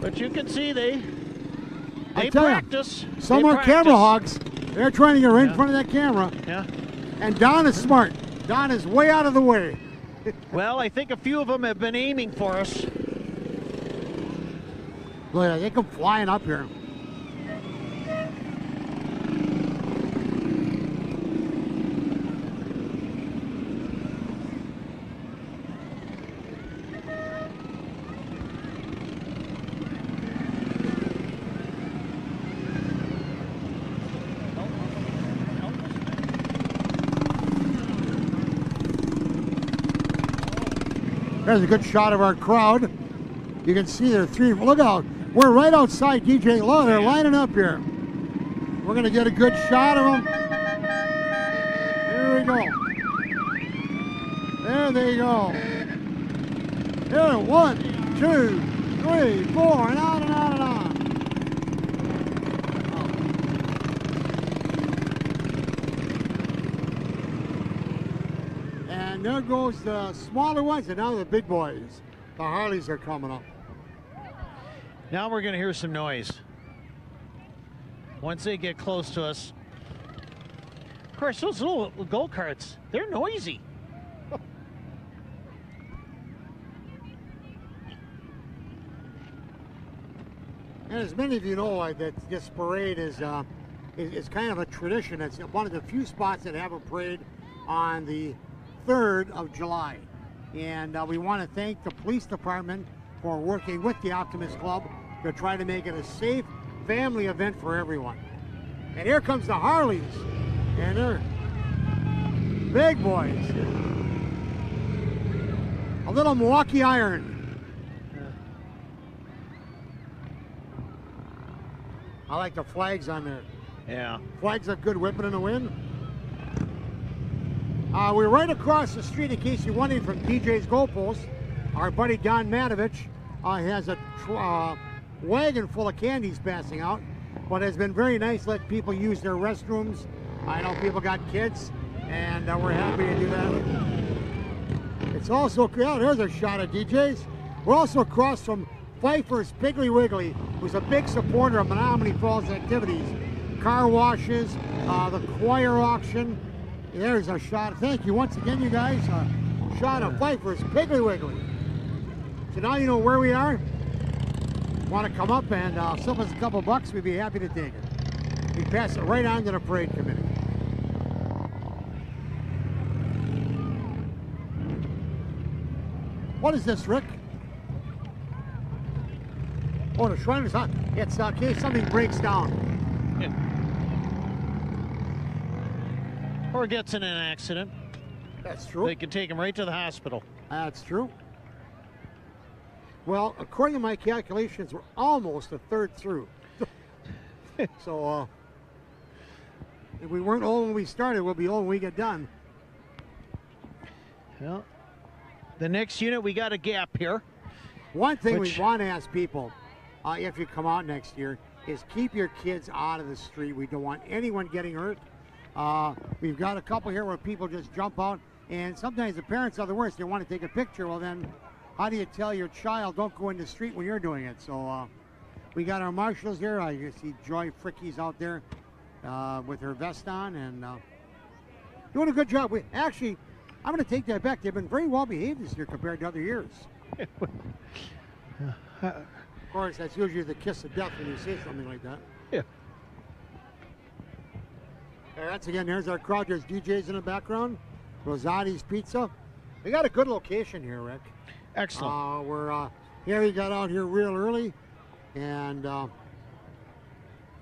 But you can see they practice. Some are camera hogs. They're trying to get right in front of that camera. Yeah. And Don is smart. Don is way out of the way. Well, I think a few of them have been aiming for us. Look, they come flying up here. There's a good shot of our crowd. You can see there three. Look out. We're right outside DJ. Look, they're lining up here. We're going to get a good shot of them. Here we go. There they go. Here, 1, 2, 3, 4, and on and on and on. And there goes the smaller ones, and now the big boys. The Harleys are coming up. Now we're going to hear some noise. Once they get close to us. Of course, those little go-karts, they're noisy. And as many of you know, that this parade is kind of a tradition. It's one of the few spots that have a parade on the 3rd of July. And we want to thank the police department for working with the Optimist Club to try to make it a safe family event for everyone. And here comes the Harleys. And they're big boys. A little Milwaukee iron. I like the flags on there. Yeah. Flags look good whipping in the wind. We're right across the street, in case you're wondering, from DJ's Goalpost. Our buddy Don Matovich has a wagon full of candies passing out, but it's been very nice to let people use their restrooms. I know people got kids, and we're happy to do that. It's also, yeah, there's a shot of DJ's. We're also across from Pfeiffer's Piggly Wiggly, who's a big supporter of Menominee Falls activities. Car washes, the choir auction. There's a shot. Thank you once again, you guys. A shot of Pfeiffer's Piggly Wiggly. So now you know where we are. Want to come up and slip us a couple bucks, we'd be happy to take it. We pass it right on to the parade committee. What is this, Rick? Oh, the Shriners, huh? It's in case something breaks down. Yeah. Or gets in an accident. That's true. They can take him right to the hospital. That's true. Well, according to my calculations, we're almost a third through. So, if we weren't old when we started, we'll be old when we get done. Well, the next unit, we got a gap here. One thing we want to ask people, if you come out next year, is keep your kids out of the street. We don't want anyone getting hurt. We've got a couple here where people just jump out, and sometimes the parents are the worst. They want to take a picture. Well, then, how do you tell your child don't go in the street when you're doing it? So we got our marshals here. You see Joy Fricky's out there with her vest on and doing a good job. Actually, I'm going to take that back. They've been very well behaved this year compared to other years. Of course, that's usually the kiss of death when you say something like that. Yeah. That's again, there's our crowd. There's DJs in the background. Rosati's Pizza. We got a good location here, Rick. Excellent. We got out here real early and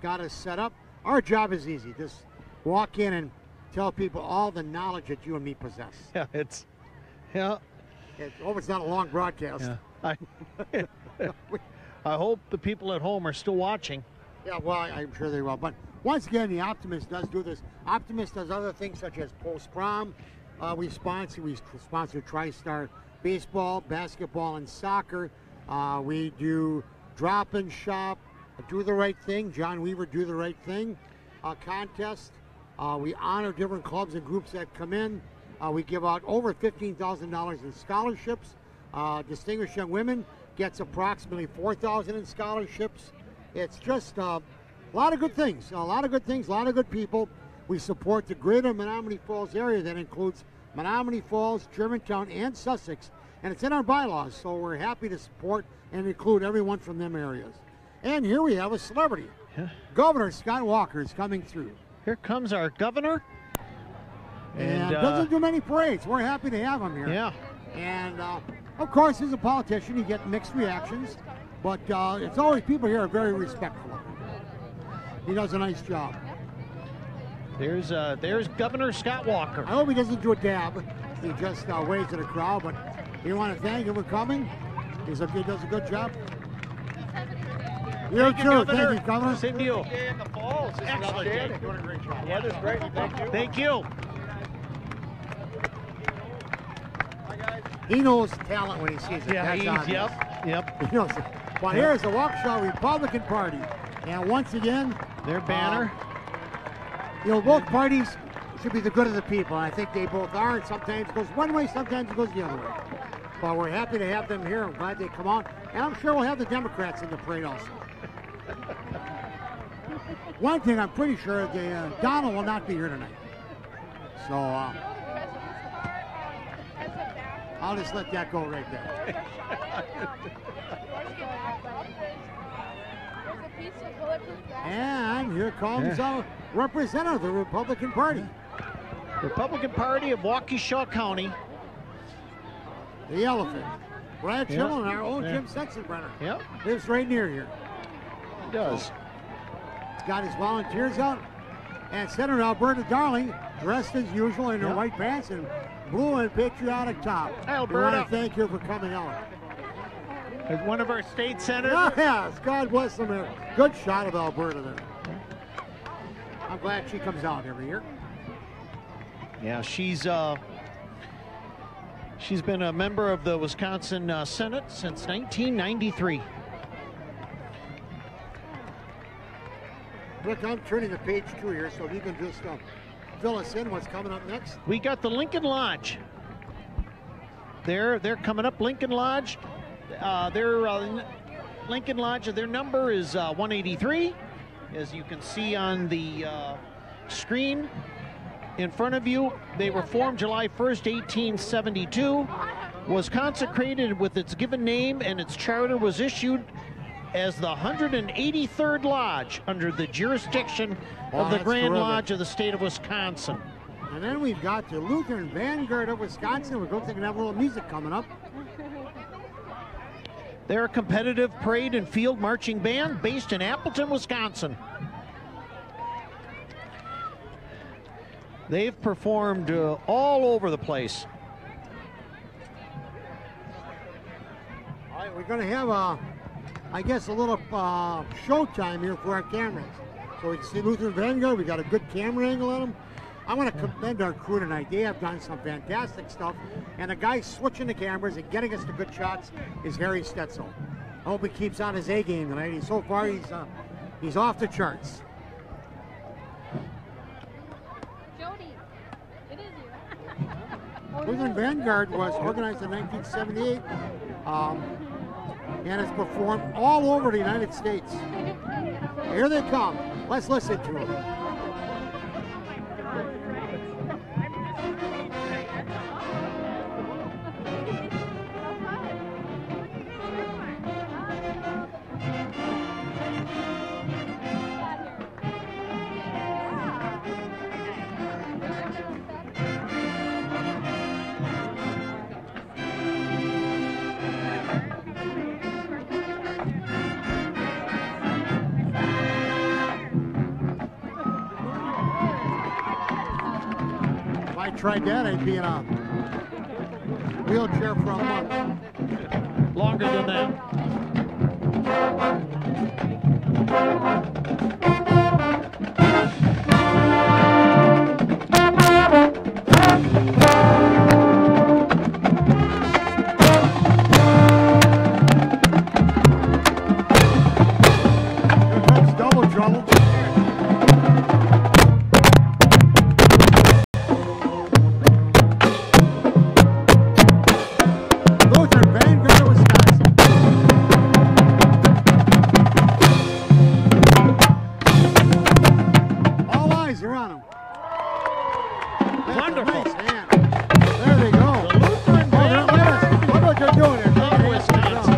got us set up. Our job is easy. Just walk in and tell people all the knowledge that you and me possess. Yeah, Hope it's not a long broadcast. Yeah. I hope the people at home are still watching. Yeah, well, I'm sure they will. But once again, the Optimist does do this. Optimist does other things such as post-prom. We sponsor TriStar baseball, basketball, and soccer. We do drop and shop, do the right thing. John Weaver, do the right thing. Contest. We honor different clubs and groups that come in. We give out over $15,000 in scholarships. Distinguished Young Women gets approximately $4,000 in scholarships. It's just a lot of good things. A lot of good things, a lot of good people. We support the greater Menominee Falls area that includes Menominee Falls, Germantown, and Sussex. And it's in our bylaws, so we're happy to support and include everyone from them areas. And here we have a celebrity. Yeah. Governor Scott Walker is coming through. Here comes our governor. And doesn't do many parades. We're happy to have him here. Yeah. And of course, as a politician, you get mixed reactions. But it's always, people here are very respectful of him. He does a nice job. There's Governor Scott Walker. I hope he doesn't do a dab. He just waves at the crowd. But we want to thank him for coming. He does a good job. You Thank you, too. Governor. Thank you, Governor. Same to you. In the falls. This is Excellent. outstanding. Doing a great job. Weather's great. Thank you. Thank you. He knows talent when he sees it. Yeah, That's obvious. yep. He knows it. Well, here's the Waukesha Republican Party. And once again, Their banner. both parties should be the good of the people. And I think they both are. And sometimes it goes one way, sometimes it goes the other way. But we're happy to have them here. I'm glad they come on. And I'm sure we'll have the Democrats in the parade also. One thing I'm pretty sure, Donald will not be here tonight. So I'll just let that go right there. And here comes a representative of the Republican Party. Republican Party of Waukesha County. The elephant. Brad Yeah. Schimmel and our own Yeah. Jim Sensenbrenner. Yep, Lives right near here. he does. He's got his volunteers out. And Senator Alberta Darling, dressed as usual in her Yep. white pants and blue and patriotic top. Alberta. We want to thank you for coming out. As one of our state senators. Yes, God bless them. Good shot of Alberta there. I'm glad she comes out every year. Yeah, she's been a member of the Wisconsin Senate since 1993. Rick, I'm turning the page 2 here, so if you can just fill us in what's coming up next. We got the Lincoln Lodge. They're coming up. Lincoln Lodge. Lincoln Lodge. Their number is 183, as you can see on the screen in front of you. They were formed July 1st, 1872. Was consecrated with its given name, and its charter was issued as the 183rd Lodge under the jurisdiction of the that's Grand terrific. Lodge of the state of Wisconsin. And then we've got the Lutheran Vanguard of Wisconsin. We're going to have a little music coming up. They're a competitive parade and field marching band based in Appleton, Wisconsin. They've performed all over the place. All right, we're going to have I guess a little showtime here for our cameras. So we can see Lutheran Vanguard. We got a good camera angle on them. I want to commend our crew tonight. They have done some fantastic stuff. And the guy switching the cameras and getting us the good shots is Harry Stetzel. I hope he keeps on his A game tonight. So far, he's off the charts. Jody, it is you. Lutheran Vanguard was organized in 1978 and has performed all over the United States. Here they come. Let's listen to them. If I tried that, I'd be in a wheelchair for a month. Longer than that. Here comes Double Trouble. Lutheran Vanguard of Wisconsin. All eyes are on them. That's Wonderful. a nice hand. There they go. The Lutheran Vanguard Look what they're doing here. of Wisconsin.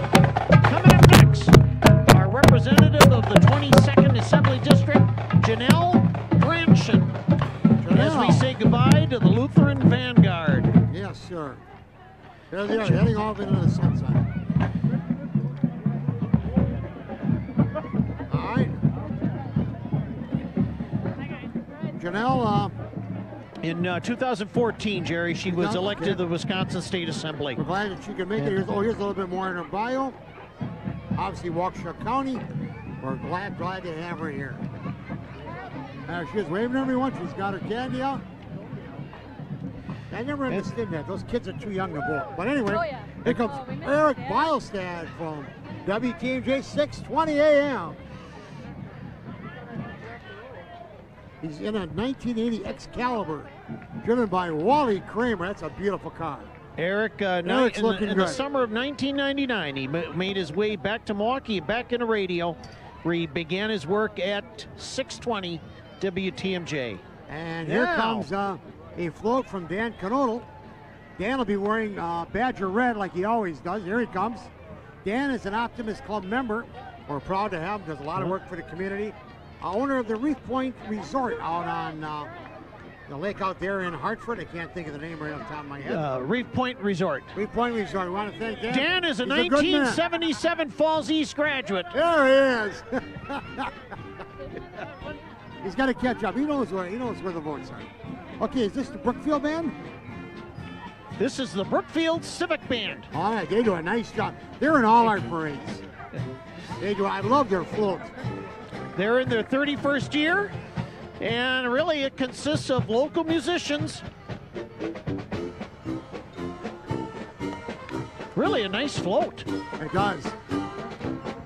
Coming up next, our representative of the 22nd Assembly District, Janelle Branson, as we say goodbye to the Lutheran Vanguard. Yes, sir. There they are, heading off into the sunset. All right. Janelle In 2014, Jerry, she was elected to the Wisconsin State Assembly. We're glad that she could make it. Here's a little bit more in her bio. Obviously, Waukesha County. We're glad to have her here. She is waving everyone. She's got her candy out. I never understood that. Those kids are too young to vote. But anyway, here comes Eric Bilestad from WTMJ 620 AM. He's in a 1980 Excalibur, driven by Wally Kramer. That's a beautiful car. Eric, in the summer of 1999, he made his way back to Milwaukee, back into radio, where he began his work at 620 WTMJ. And here comes a float from Dan Canodal. Dan will be wearing Badger red like he always does. Here he comes. Dan is an Optimist Club member. We're proud to have him. Does a lot of work for the community. Owner of the Reef Point Resort out on the lake out there in Hartford. I can't think of the name right off the top of my head. Reef Point Resort. Reef Point Resort. We want to thank Dan. Dan is a 1977 Falls East graduate. There he is. He's got to catch up. He knows where the votes are. Okay, is this the Brookfield Band? This is the Brookfield Civic Band. All right, they do a nice job. They're in all our parades. They do. I love their float. They're in their 31st year, and really it consists of local musicians. Really a nice float. It does.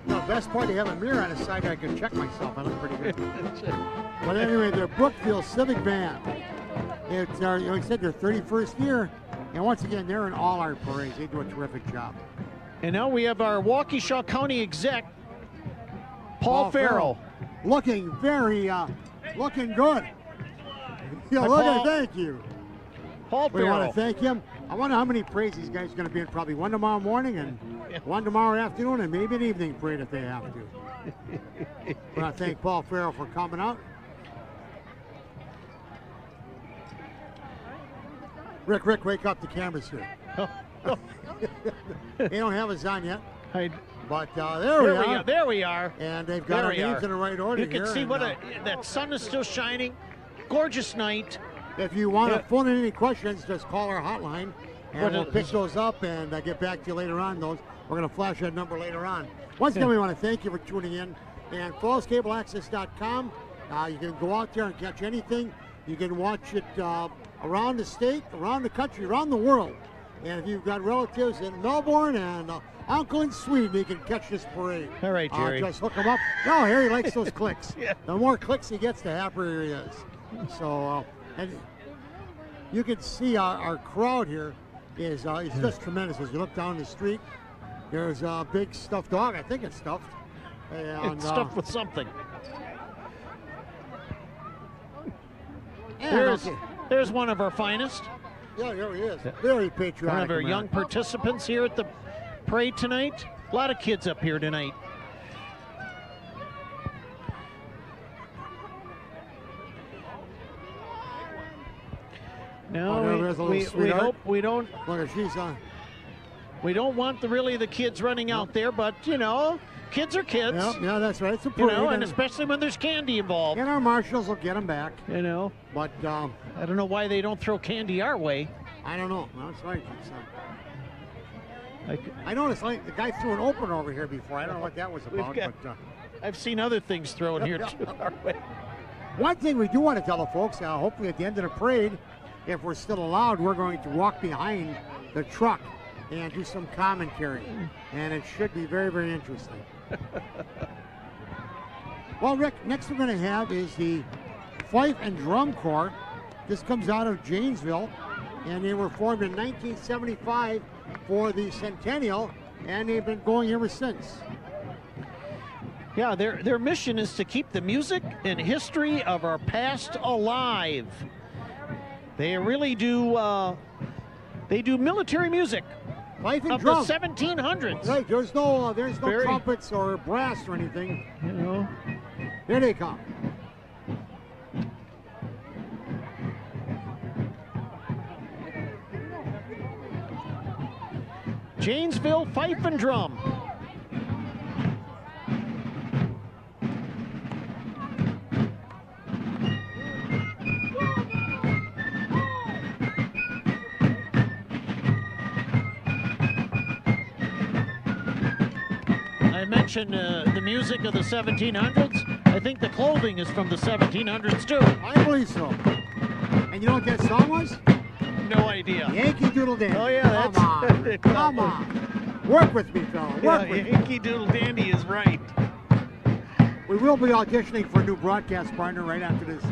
The best part, they have a mirror on the side I can check myself. I look pretty good. But anyway, they're Brookfield Civic Band. It's like I said, their 31st year. And once again, they're in all our parades. They do a terrific job. And now we have our Waukesha County exec, Paul Farrell. Looking very, looking good. Thank you. Paul Farrell. We want to thank him. I wonder how many parades these guys are going to be in. Probably one tomorrow morning and one tomorrow afternoon and maybe an evening parade if they have to. We want to thank Paul Farrell for coming out. Rick, wake up, the camera's here. They don't have us on yet. But there we are. And they've got our names in the right order. You can see that sun is still shining. Gorgeous night. If you want to phone in any questions, just call our hotline, and we'll pick those up and get back to you later on. We're going to flash that number later on. Once again, we want to thank you for tuning in. And fallscableaccess.com. You can go out there and catch anything. You can watch it around the state, around the country, around the world. And if you've got relatives in Melbourne and uncle in Sweden, you can catch this parade. All right, Jerry. Just hook him up. No, Harry likes those clicks. The more clicks he gets, the happier he is. So, and you can see our crowd here is just tremendous. As you look down the street, there's a big stuffed dog. I think it's stuffed. And, it's stuffed with something. There's one of our finest. Yeah, there he is. Very patriotic. One of our young participants here at the parade tonight. A lot of kids up here tonight. No, we hope we don't. Look, she's on. We don't want the kids running out there, but kids are kids. Yeah, that's right. It's a parade, and especially when there's candy involved. And our marshals will get them back. But I don't know why they don't throw candy our way. I don't know. That's right. I noticed the guy threw an opener over here before. I don't know what that was about. I've seen other things thrown here too our way. One thing we do want to tell the folks, hopefully at the end of the parade, if we're still allowed, we're going to walk behind the truck and do some commentary. And it should be very, very interesting. Well, Rick, next we're going to have is the Fife and Drum Corps. This comes out of Janesville, and they were formed in 1975 for the centennial, and they've been going ever since. Yeah, their mission is to keep the music and history of our past alive. They really do. They do military music Fife and of drum. the 1700s. Right. There's no trumpets or brass or anything. Here they come. Janesville Fife and Drum. mention the music of the 1700s. I think the clothing is from the 1700s too. I believe so. And you know what that song was? No idea. Yankee Doodle Dandy. Oh yeah, Come on. Come on. Work with me, fella. Work with me. Yankee Doodle Dandy is right. We will be auditioning for a new broadcast partner right after this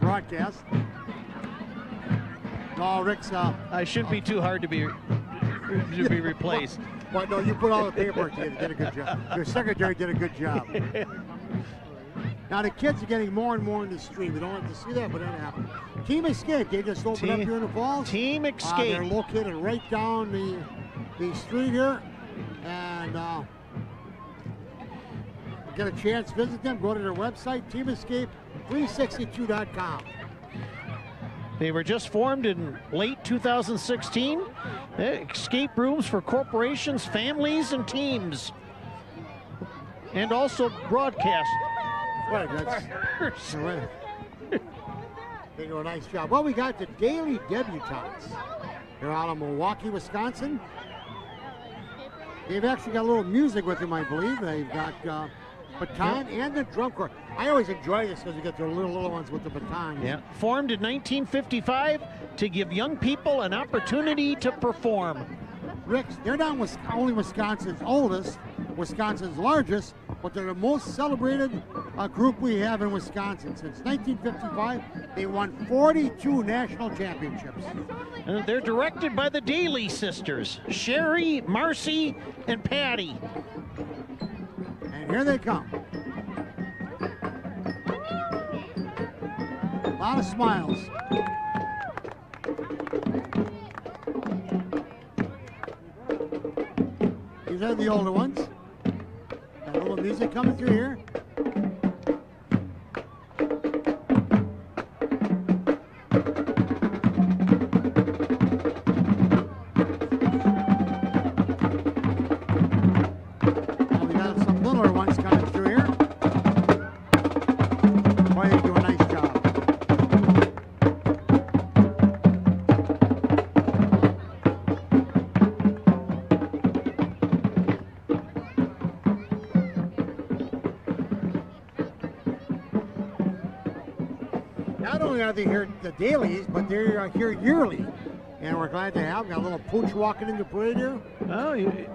broadcast. No, Rick's I shouldn't be too hard to be replaced. Well, no, you put all the paperwork together. Did a good job. Your secretary did a good job. Now the kids are getting more and more in the stream. We don't have to see that, but that happened. Team Escape, they just opened up here in the Falls. Team Escape. They're located right down the street here, and get a chance, visit them. Go to their website, TeamEscape362.com. They were just formed in late 2016. Escape rooms for corporations, families, and teams, and also broadcast. Right, they do a nice job. Well, we got the Daily Debutantes. They're out of Milwaukee, Wisconsin. They've actually got a little music with them, I believe. They've got baton and the drum corps. I always enjoy this because you get the little ones with the batons. Yeah. Formed in 1955 to give young people an opportunity to perform. Rick, they're not only Wisconsin's oldest, Wisconsin's largest, but they're the most celebrated group we have in Wisconsin. Since 1955, they won 42 national championships. And they're directed by the Daly sisters, Sherry, Marcy, and Patty. And here they come. A lot of smiles. These are the older ones. Got a little music coming through here. Now we got some littler ones coming through here. Boy, they do a nice job. Not only are they here the dailies, but they're here yearly. And we're glad to have. Got a little pooch walking in the parade here. Oh, you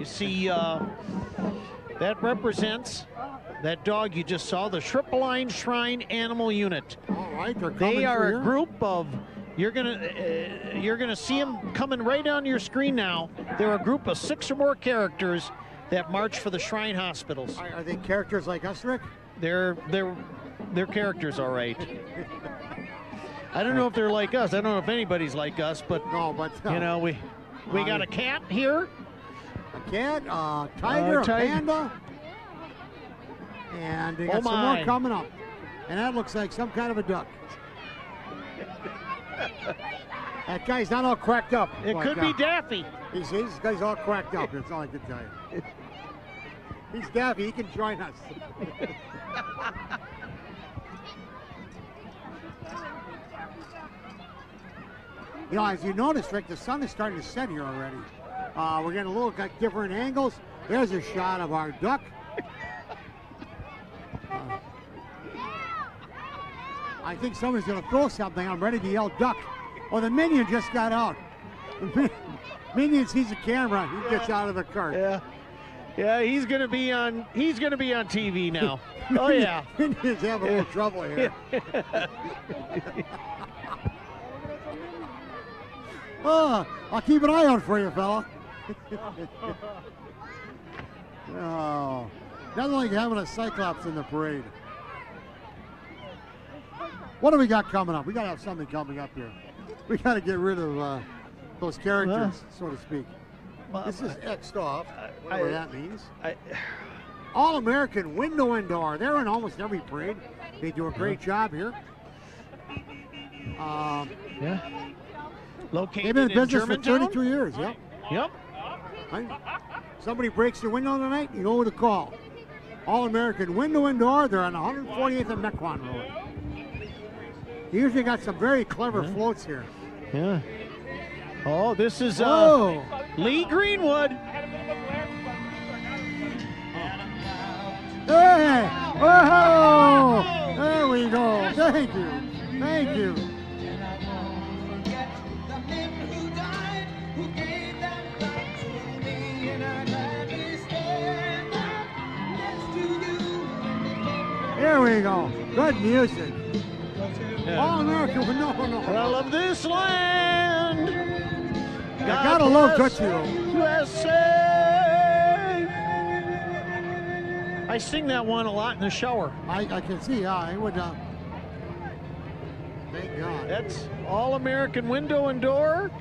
see, that represents that dog you just saw, the Tripline Shrine Animal Unit. All right, they're coming They are through a here. group of, you're gonna see them coming right on your screen now. They're a group of 6 or more characters that march for the Shrine Hospitals. Are they characters like us, Rick? They're characters, all right. I don't know if they're like us. I don't know if anybody's like us, but No, but you know, we got a cat here. a cat, tiger, a tiger. panda, and they got Oh some my. more coming up. And that looks like some kind of a duck. That guy's not all cracked up. It like, could be Daffy. This guy's all cracked up. That's all I can tell you. He's Daffy. He can join us. You know, as you notice, Rick, the sun is starting to set here already. We're getting a little different angles. There's a shot of our duck. I think somebody's going to throw something. I'm ready to yell duck. Oh, the minion just got out. The minion sees the camera. He gets out of the cart. Yeah, he's gonna be on TV now. Oh yeah. Minion's having a little trouble here. Oh, I'll keep an eye out for you, fella. Oh, nothing like having a Cyclops in the parade. What do we got coming up? We got to have something coming up here. We got to get rid of those characters, so to speak. This is X'd off, whatever that means. All-American Window and Door. They're in almost every parade. They do a great job here. Yeah. Located They've been in business for Germantown? 32 years. Yep. Yep. Right? Somebody breaks your window tonight, you know who to call. All-American Window and Door. They're on 148th and Mequon Road. They usually got some very clever floats here. Yeah. Oh, this is Whoa. Lee Greenwood. Hey! Oh! There we go. Thank you. Thank you. Here we go. Good music. All American. No. I love this land. I gotta love Tootsie Roll. USA. I sing that one a lot in the shower. I can see. I would. Thank God. That's All American Window and Door.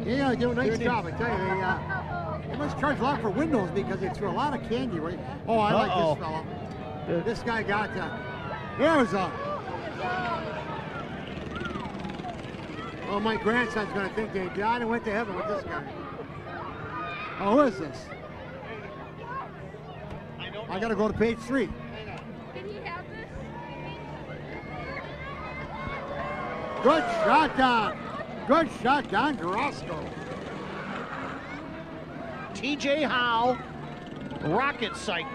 Yeah, they do a nice job. I tell you, they must charge a lot for windows because they threw a lot of candy, right? Oh, I like this fella. This guy got there's a. Oh, my grandson's going to think they died and went to heaven with this guy. Oh, who is this? I got to go to page 3. Did he have this? Good shot, Don. Good shot, Don Carrasco. TJ Howe, Rocket Cycle.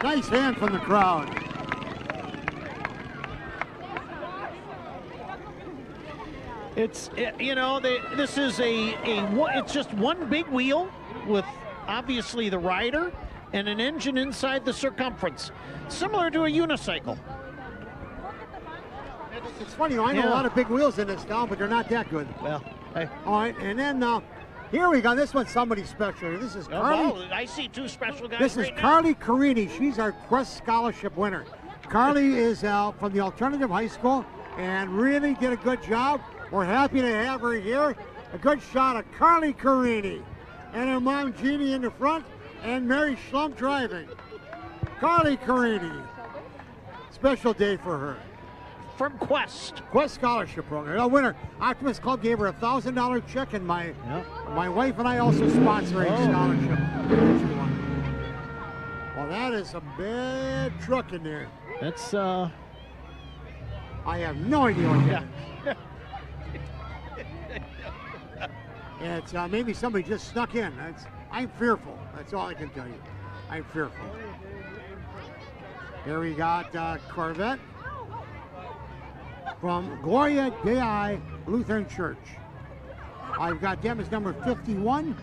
Nice hand from the crowd. It's this is it's just one big wheel with obviously the rider and an engine inside the circumference, similar to a unicycle. It's funny, I know a lot of big wheels in this town, but they're not that good. Well, hey. All right, and then here we go. This one's somebody special. This is Carly. I see two special guys. This is Carly Carini. She's our Quest Scholarship winner. Carly is from the Alternative High School and really did a good job. We're happy to have her here. A good shot of Carly Carini and her mom Jeannie in the front and Mary Schlump driving. Carly Carini. Special day for her. From Quest Scholarship Program. A winner. Optimist Club gave her a $1,000 check, and my wife and I also sponsor a scholarship. Well, that is a bad truck in there. That's I have no idea what that is. It's maybe somebody just snuck in. I'm fearful. That's all I can tell you. I'm fearful. Here we got Corvette from Gloria Dei Lutheran Church. I've got them as number 51.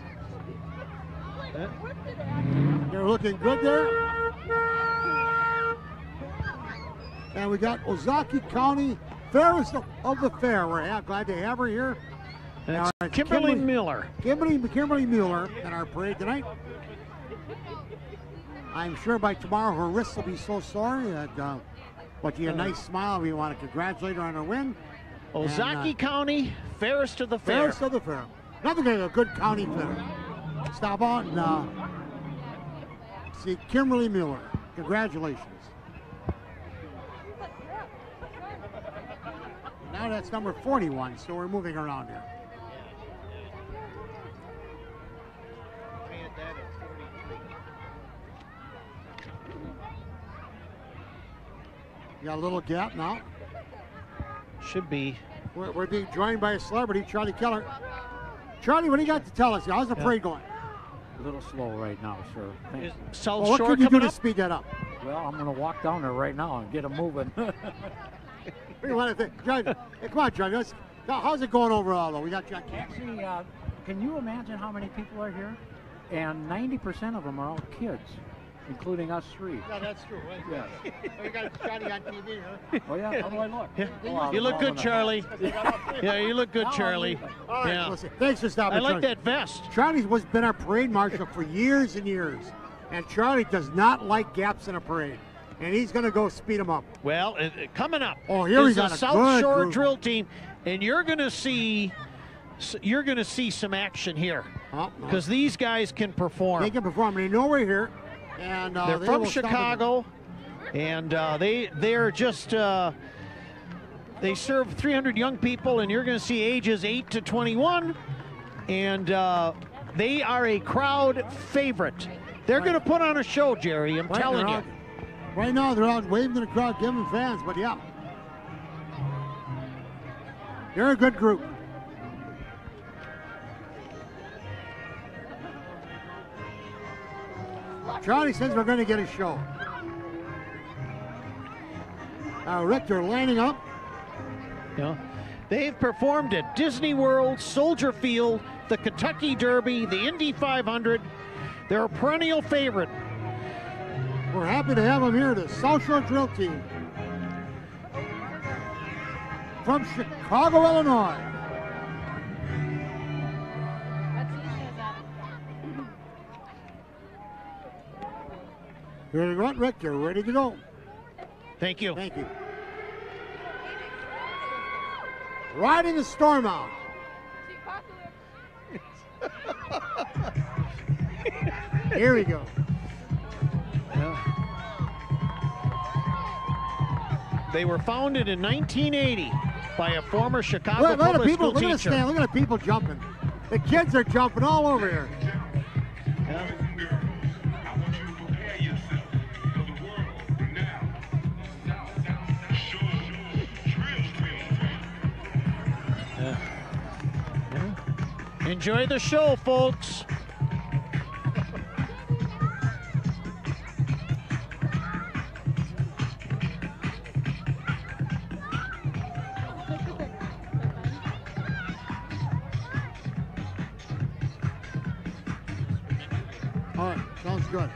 They're looking good there. And we got Ozaki County Fairest of the Fair. We're glad to have her here. That's Kimberly Mueller. Kimberly Mueller in our parade tonight. I'm sure by tomorrow her wrists will be so sore that, but you have a nice smile. We want to congratulate her on her win. Ozaki County Fairest of the Fair. Fairest of the Fair. Nothing like a good county fair. Stop out and see Kimberly Mueller. Congratulations. Now that's number 41, so we're moving around here. You got a little gap now. Should be. We're being joined by a celebrity, Charlie Keller. Charlie, what do you got to tell us? How's the parade going? A little slow right now, sir. Is South what Shore can you do coming to up? speed that up? Well, I'm going to walk down there right now and get them moving. What do you want to think? John, hey, come on, John. How's it going overall, though? We got John. Actually, can you imagine how many people are here? And 90% of them are all kids, including us three. Yeah, that's true. Yes. We got Johnny on TV, huh? Oh, yeah. How do I look? Yeah. Oh, You look good, Charlie. Yeah, you look good, Charlie. All right, Yeah. listen, thanks for stopping. I like Charlie. that vest. Charlie's been our parade marshal for years and years, and Charlie does not like gaps in a parade, and he's going to go speed them up. Well, coming up here we is got the a South good Shore group. drill team, and you're going to see some action here because these guys can perform. They can perform. They know we're here, and they're from Chicago, and they're just they serve 300 young people, and you're going to see ages 8 to 21, and they are a crowd favorite. They're going to put on a show, Jerry. I'm telling you. Right now, they're out waving to the crowd, giving fans, but yeah. They're a good group. Charlie says we're going to get a show. Rick, they're lining up. Yeah. They've performed at Disney World, Soldier Field, the Kentucky Derby, the Indy 500. They're a perennial favorite. We're happy to have them here, the South Shore Drill Team. From Chicago, Illinois. Here you go, Rick. You're ready to go. Thank you. Thank you. Riding the storm out. Here we go. They were founded in 1980 by a former Chicago Look at the public people. school Look at the teacher. stand. Look at the people jumping. The kids are jumping all over here. Yeah. Enjoy the show, folks. All right, sounds good.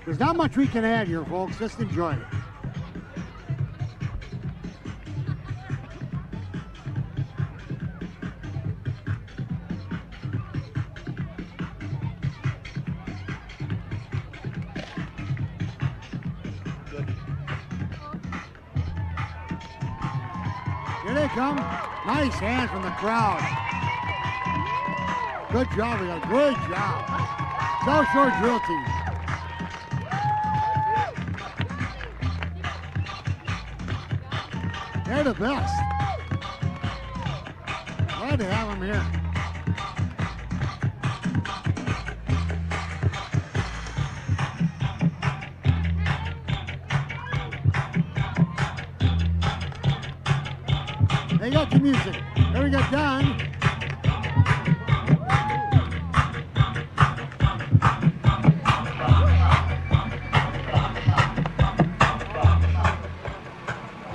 There's not much we can add here, folks. Just enjoy it. Here they come. Nice hands from the crowd. Good job, we got a great job. South Shore Drill Team. They're the best. Glad to have them here. They got the music. There we got Don.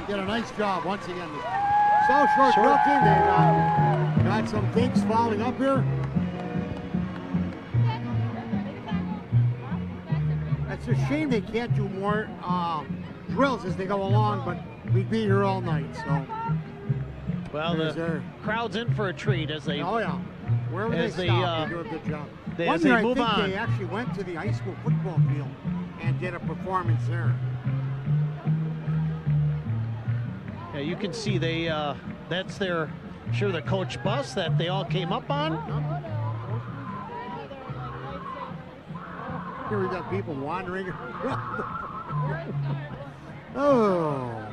Did a nice job once again. South Shore Drill Team, they got some things falling up here. It's a shame they can't do more drills as they go along, but we'd be here all night. So, well, the crowd's in for a treat as they. Oh yeah, wherever they stop, they do a good job. As they move on, they actually went to the high school football field and did a performance there. Yeah, you can see they. That's their, sure, the coach bus that they all came up on. Here we got people wandering. Oh.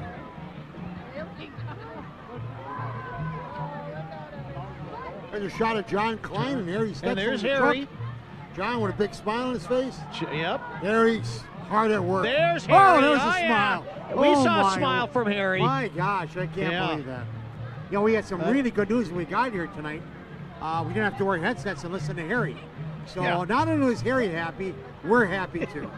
There's a shot of John Klein, and Harry steps. And there's from the Harry. truck. John with a big smile on his face. Yep. Harry's hard at work. There's Harry. Oh, there's a smile. Yeah. We saw a smile from Harry. My gosh, I can't believe that. You know, we had some really good news when we got here tonight. We didn't have to wear headsets and listen to Harry. So not only is Harry happy, we're happy too.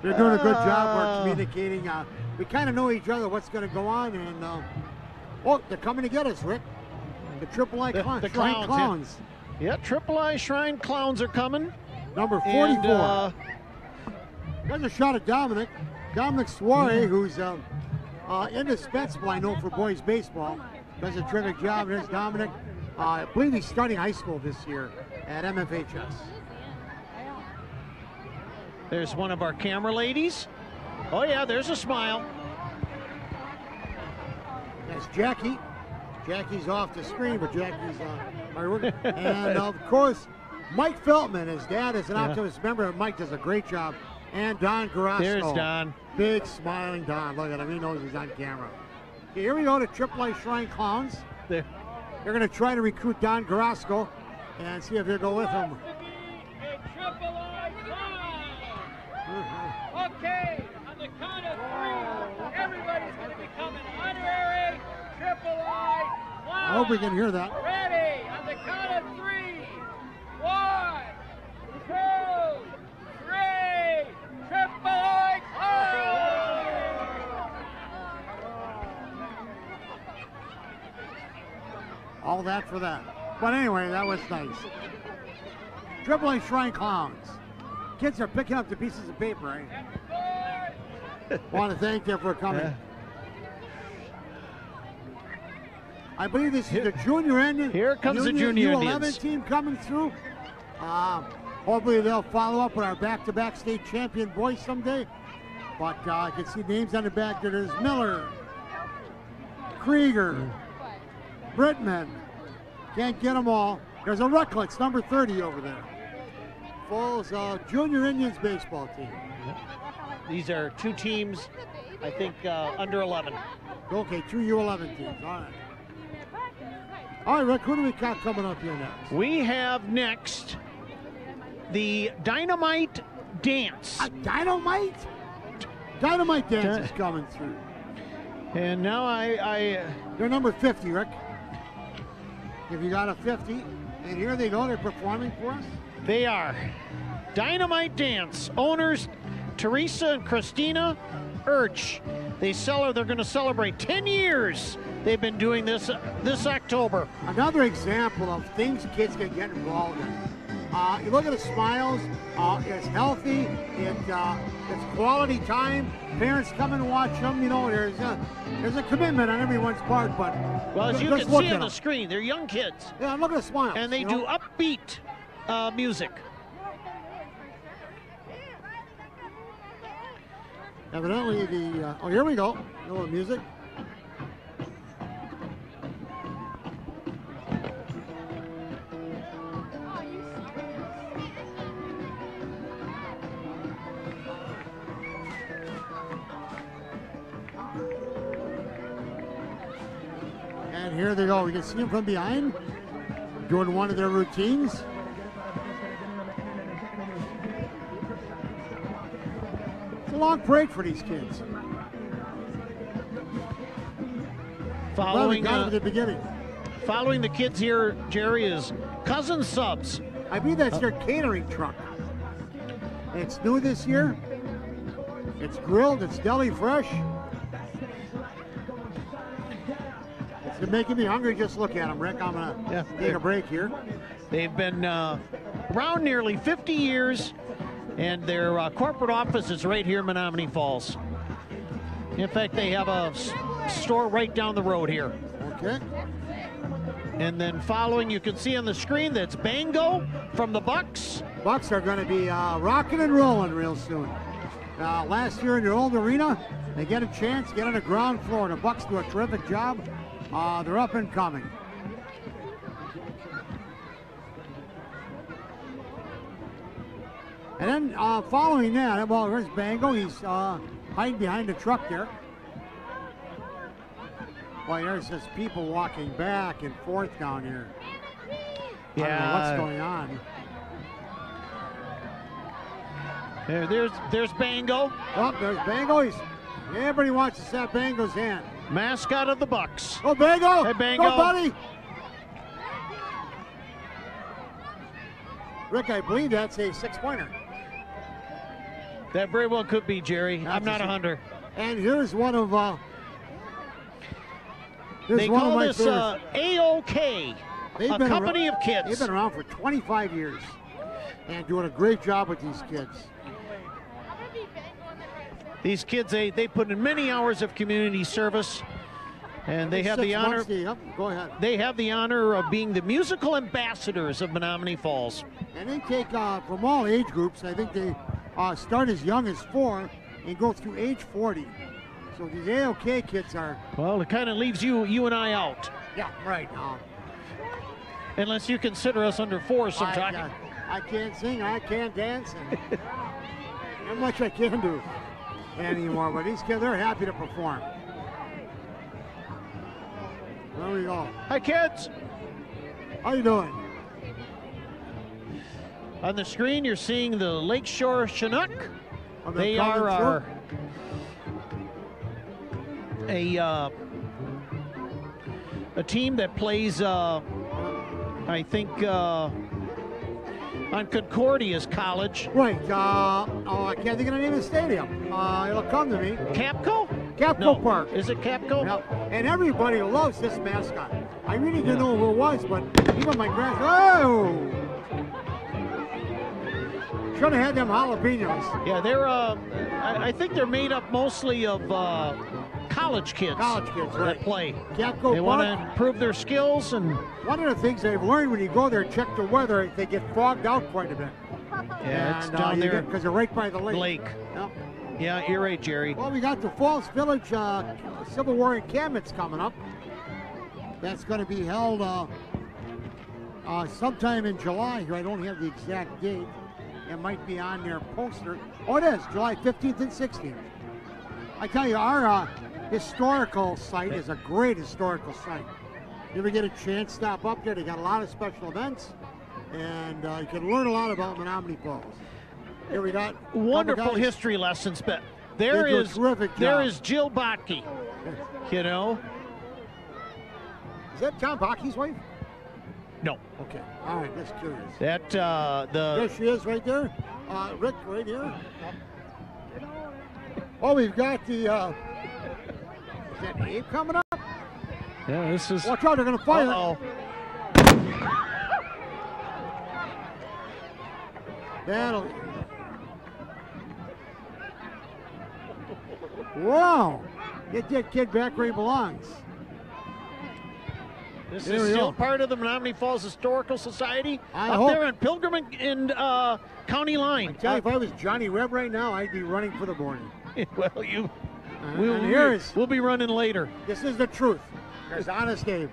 They're doing a good job. We're communicating. We kind of know each other, what's going to go on. And oh, they're coming to get us, Rick. The Triple I Shrine Clowns. Yeah, Triple I Shrine Clowns are coming. Number 44. There's a shot of Dominic. Dominic Soare, who's indispensable, I know, for boys baseball. Does a terrific job. There's Dominic. I believe he's starting high school this year at MFHS. There's one of our camera ladies. Oh yeah, there's a smile. That's Jackie. Jackie's off the screen, but Jackie's and of course, Mike Feltman. His dad is an Optimist member. Mike does a great job. And Don Carrasco. There's Don. Big smiling Don. Look at him. He knows he's on camera. Okay, here we go to Triple I Shrine Clowns. There. They're going to try to recruit Don Carrasco and see if they'll go with him. Okay, on the count of 3, everybody's going to become an honorary Triple I Clown. I hope we can hear that. Ready, on the count of 3. 1, 2, 3, triple close! All that for that. But anyway, that was nice. Triple A Shrine Clowns. Kids are picking up the pieces of paper, eh? Want to thank them for coming. Yeah. I believe this is the junior end. Here comes the junior U11 Indians. team coming through. Hopefully they'll follow up with our back-to-back state champion boys someday. But I can see names on the back there. There's Miller, Krieger, Brittman. Can't get them all. There's a Rucklitz, number 30 over there. Falls Junior Indians baseball team. These are two teams, I think, under 11. Okay, two U11 teams. All right. All right, Rick, who do we got coming up here next? We have next the Dynamite Dance. A Dynamite? Dynamite Dance is coming through. And now They're number 50, Rick. If you got a 50, and here they go, they're performing for us. They are. Dynamite Dance. Owners Teresa and Christina Urch. They're going to celebrate 10 years. They've been doing this October. Another example of things kids can get involved in. You look at the smiles. It's healthy. It's quality time. Parents come and watch them. You know, there's a commitment on everyone's part. But well, as you can see on the screen, they're young kids. Yeah, look at the smiles. And they do upbeat music. Evidently, oh, here we go. A little music. And here they go. You can see them from behind doing one of their routines. It's a long break for these kids. Following at the beginning. Following the kids here, Jerry, is Cousin Subs. I believe that's their catering truck. It's new this year. It's grilled. It's deli fresh. It's making me hungry just look at them, Rick. I'm going to take a break here. They've been around nearly 50 years, and their corporate office is right here in Menominee Falls. In fact, they have a store right down the road here. Okay. And then following, you can see on the screen, that's Bango from the Bucks. Bucks are going to be rocking and rolling real soon. Last year in their old arena, they get a chance, get on the ground floor. The Bucks do a terrific job. They're up and coming. And then following that, well, there's Bango. He's hiding behind the truck there. Boy, there's just people walking back and forth down here. I don't know what's going on. There's Bango. Oh, there's Bango. Everybody wants to set Bango's hand. Mascot of the Bucks. Oh, Bango! Hey, Bango. Go, buddy! Rick, I believe that's a 6-pointer. That very well could be, Jerry. I'm not a hunter. And here's one of they call this AOK, a company of kids. They've been around for 25 years and doing a great job with these kids. These kids, they put in many hours of community service, and they have the honor. Go ahead. They have the honor of being the musical ambassadors of Menominee Falls. And they take from all age groups. I think they start as young as 4 and go through age 40. So these AOK kids are. Well, it kind of leaves you and I out. Yeah, right. Unless you consider us under 4 sometime. I can't sing, I can't dance, and not much I can do anymore. But these kids, they're happy to perform. There we go. Hi, kids. How you doing? On the screen, you're seeing the Lakeshore Chinook. They are a team that plays, I think, on Concordia's college. Right. I can't think of the name of the stadium. It'll come to me. Capco? Capco No. Park. Is it Capco? Yep. And everybody loves this mascot. I really didn't know who it was, but even my oh! Should have had them jalapenos. Yeah, they're. I think they're made up mostly of college kids. College kids, right? That play. Capco They want to improve their skills, and one of the things they've learned when you go there, check the weather. They get fogged out quite a bit. yeah, it's down there because they're right by the lake. Lake. Yep. Yeah, you're right, Jerry. Well, we got the Falls Village Civil War encampments coming up. That's going to be held sometime in July here. I don't have the exact date. It might be on their poster. Oh, it is, July 15th and 16th. I tell you, our historical site is a great historical site. You ever get a chance, stop up there. They got a lot of special events, and you can learn a lot about Menominee Falls. Here we got wonderful history lessons, but there is Jill Botke. You know, is that Tom Botke's wife? No. Okay. All right. Just curious. That There she is, right there. Rick, right here. Oh, we've got the. Is that Abe coming up? Yeah, this is. Watch out! They're going to fire. Uh-oh. That'll. Wow! Get that kid back where he belongs. This is still part of the Menominee Falls Historical Society. I up hope. there on Pilgrim and County Line. I tell you, if I was Johnny Reb right now, I'd be running for the board. Well, we'll be running later. This is the truth. There's Honest Abe.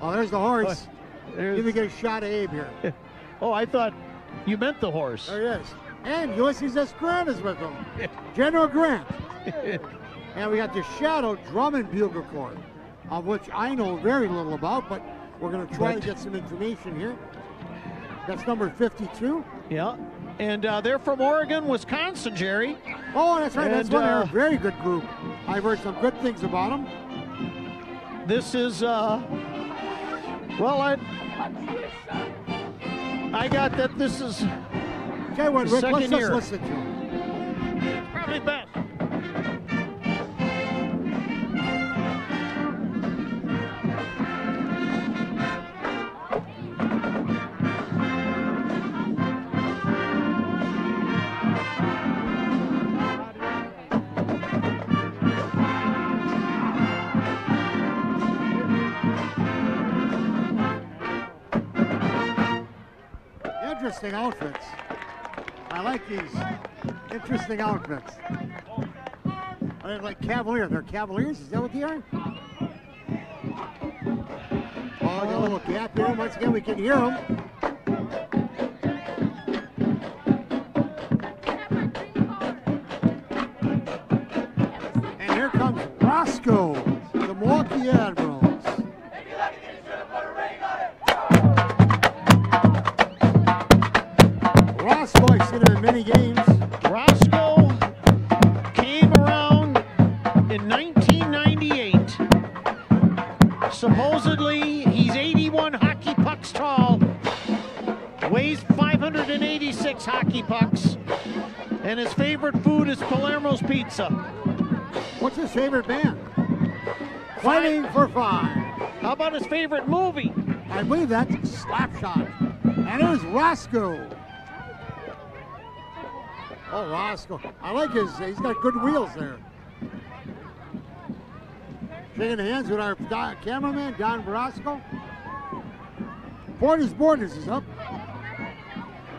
Oh, there's the horse. Let me get a shot of Abe here. Oh, I thought you meant the horse. There he is. And Ulysses S. Grant is with him. General Grant. And we got the Shadow Drum and Bugle Corps, of which I know very little about, but we're going to try to get some information here. That's number 52. Yeah, and they're from Oregon, Wisconsin, Jerry. Oh, that's right. And, that's one. They're a very good group. I've heard some good things about them. This is, well, I got that this is Tell you what, Rick, let's second year. just listen to him. Probably best. Interesting outfits. I like these interesting outfits. Are they like Cavalier? They're Cavaliers? Is that what they are? Oh, got a little gap here. Once again, we can hear them. And here comes Roscoe, the Milwaukee Admirals. Roscoe, I've seen him in many games. Roscoe came around in 1998. Supposedly, he's 81 hockey pucks tall, weighs 586 hockey pucks, and his favorite food is Palermo's Pizza. What's his favorite band? Fighting for Five. How about his favorite movie? I believe that's Slapshot. And here's Roscoe. Oh, Roscoe. I like he's got good wheels there. Shaking hands with our cameraman, Don Roscoe. Borders is up.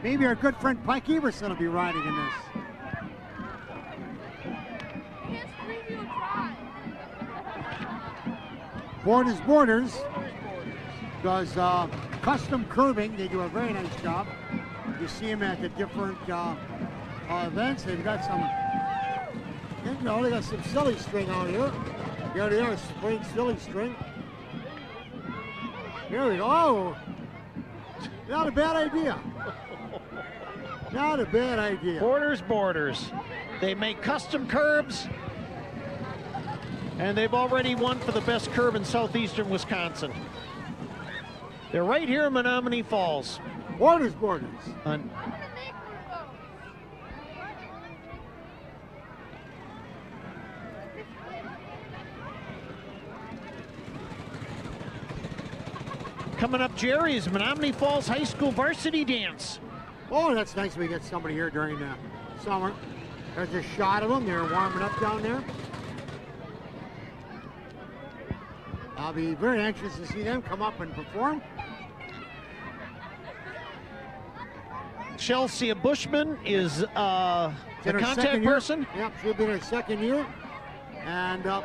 Maybe our good friend Pike Everson will be riding in this. Borders does custom curbing. They do a very nice job. You see them at the different events. They've got some, they got some silly string out here. Here they are, spring silly string. Here we go. Oh, not a bad idea. Not a bad idea. Borders. They make custom curbs, and they've already won for the best curb in southeastern Wisconsin. They're right here in Menominee Falls. Borders. Coming up, Jerry, is Menominee Falls High School varsity dance. Oh, that's nice we get somebody here during the summer. There's a shot of them. They're warming up down there. I'll be very anxious to see them come up and perform. Chelsea Bushman is the contact person. Yep, she'll be in her second year. And, oh,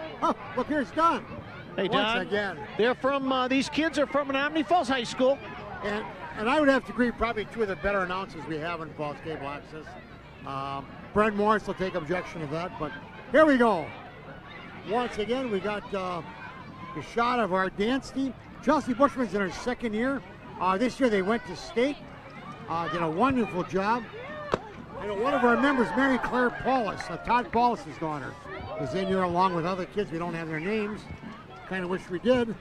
look, here's Don. Hey, Don. Once again. They're from, these kids are from Menominee Falls High School. And I would have to agree, probably two of the better announcers we have in Falls Cable Access. Brent Morris will take objection to that, but here we go. Once again, we got the shot of our dance team. Chelsea Bushman's in her second year. This year they went to state, did a wonderful job. And one of our members, Mary Claire Paulus, Todd Paulus's daughter, is in here along with other kids. We don't have their names. Kind of wish we did.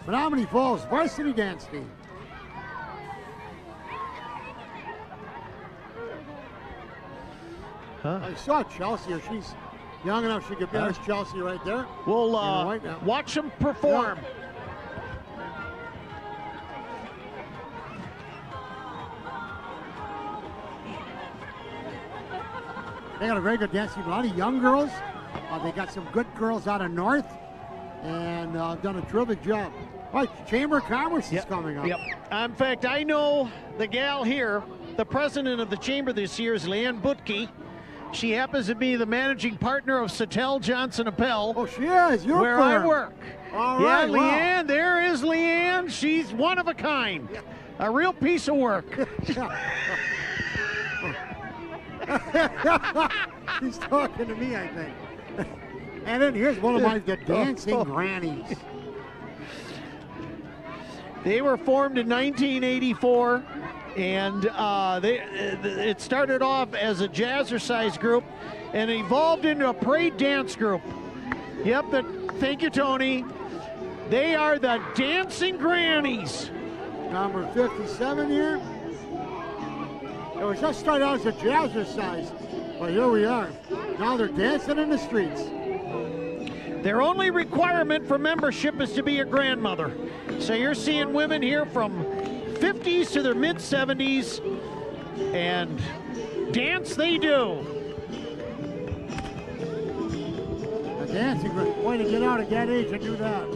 Menominee Falls varsity dance team. I saw Chelsea. She's young enough she could be as Chelsea right there. We'll watch them perform. Yeah. They got a very good dance team. A lot of young girls. They got some good girls out of North, and done a terrific job. All right, Chamber of Commerce is coming up. Yep. In fact, I know the gal here, the president of the Chamber this year is Leanne Butke. She happens to be the managing partner of Sattel Johnson Appel. Oh, she is. Your where firm. I work. All yeah, right, Leanne. wow. There is Leanne. She's one of a kind. A real piece of work. She's talking to me, I think. And then here's one of my dancing grannies. They were formed in 1984, and it started off as a jazzercise group and evolved into a parade dance group. Yep, thank you, Tony. They are the Dancing Grannies. Number 57 here. It was just started out as a jazzercise, but here we are. Now they're dancing in the streets. Their only requirement for membership is to be a grandmother. So you're seeing women here from 50s to their mid-70s, and dance they do. A dancing, way to get out at that age and do that.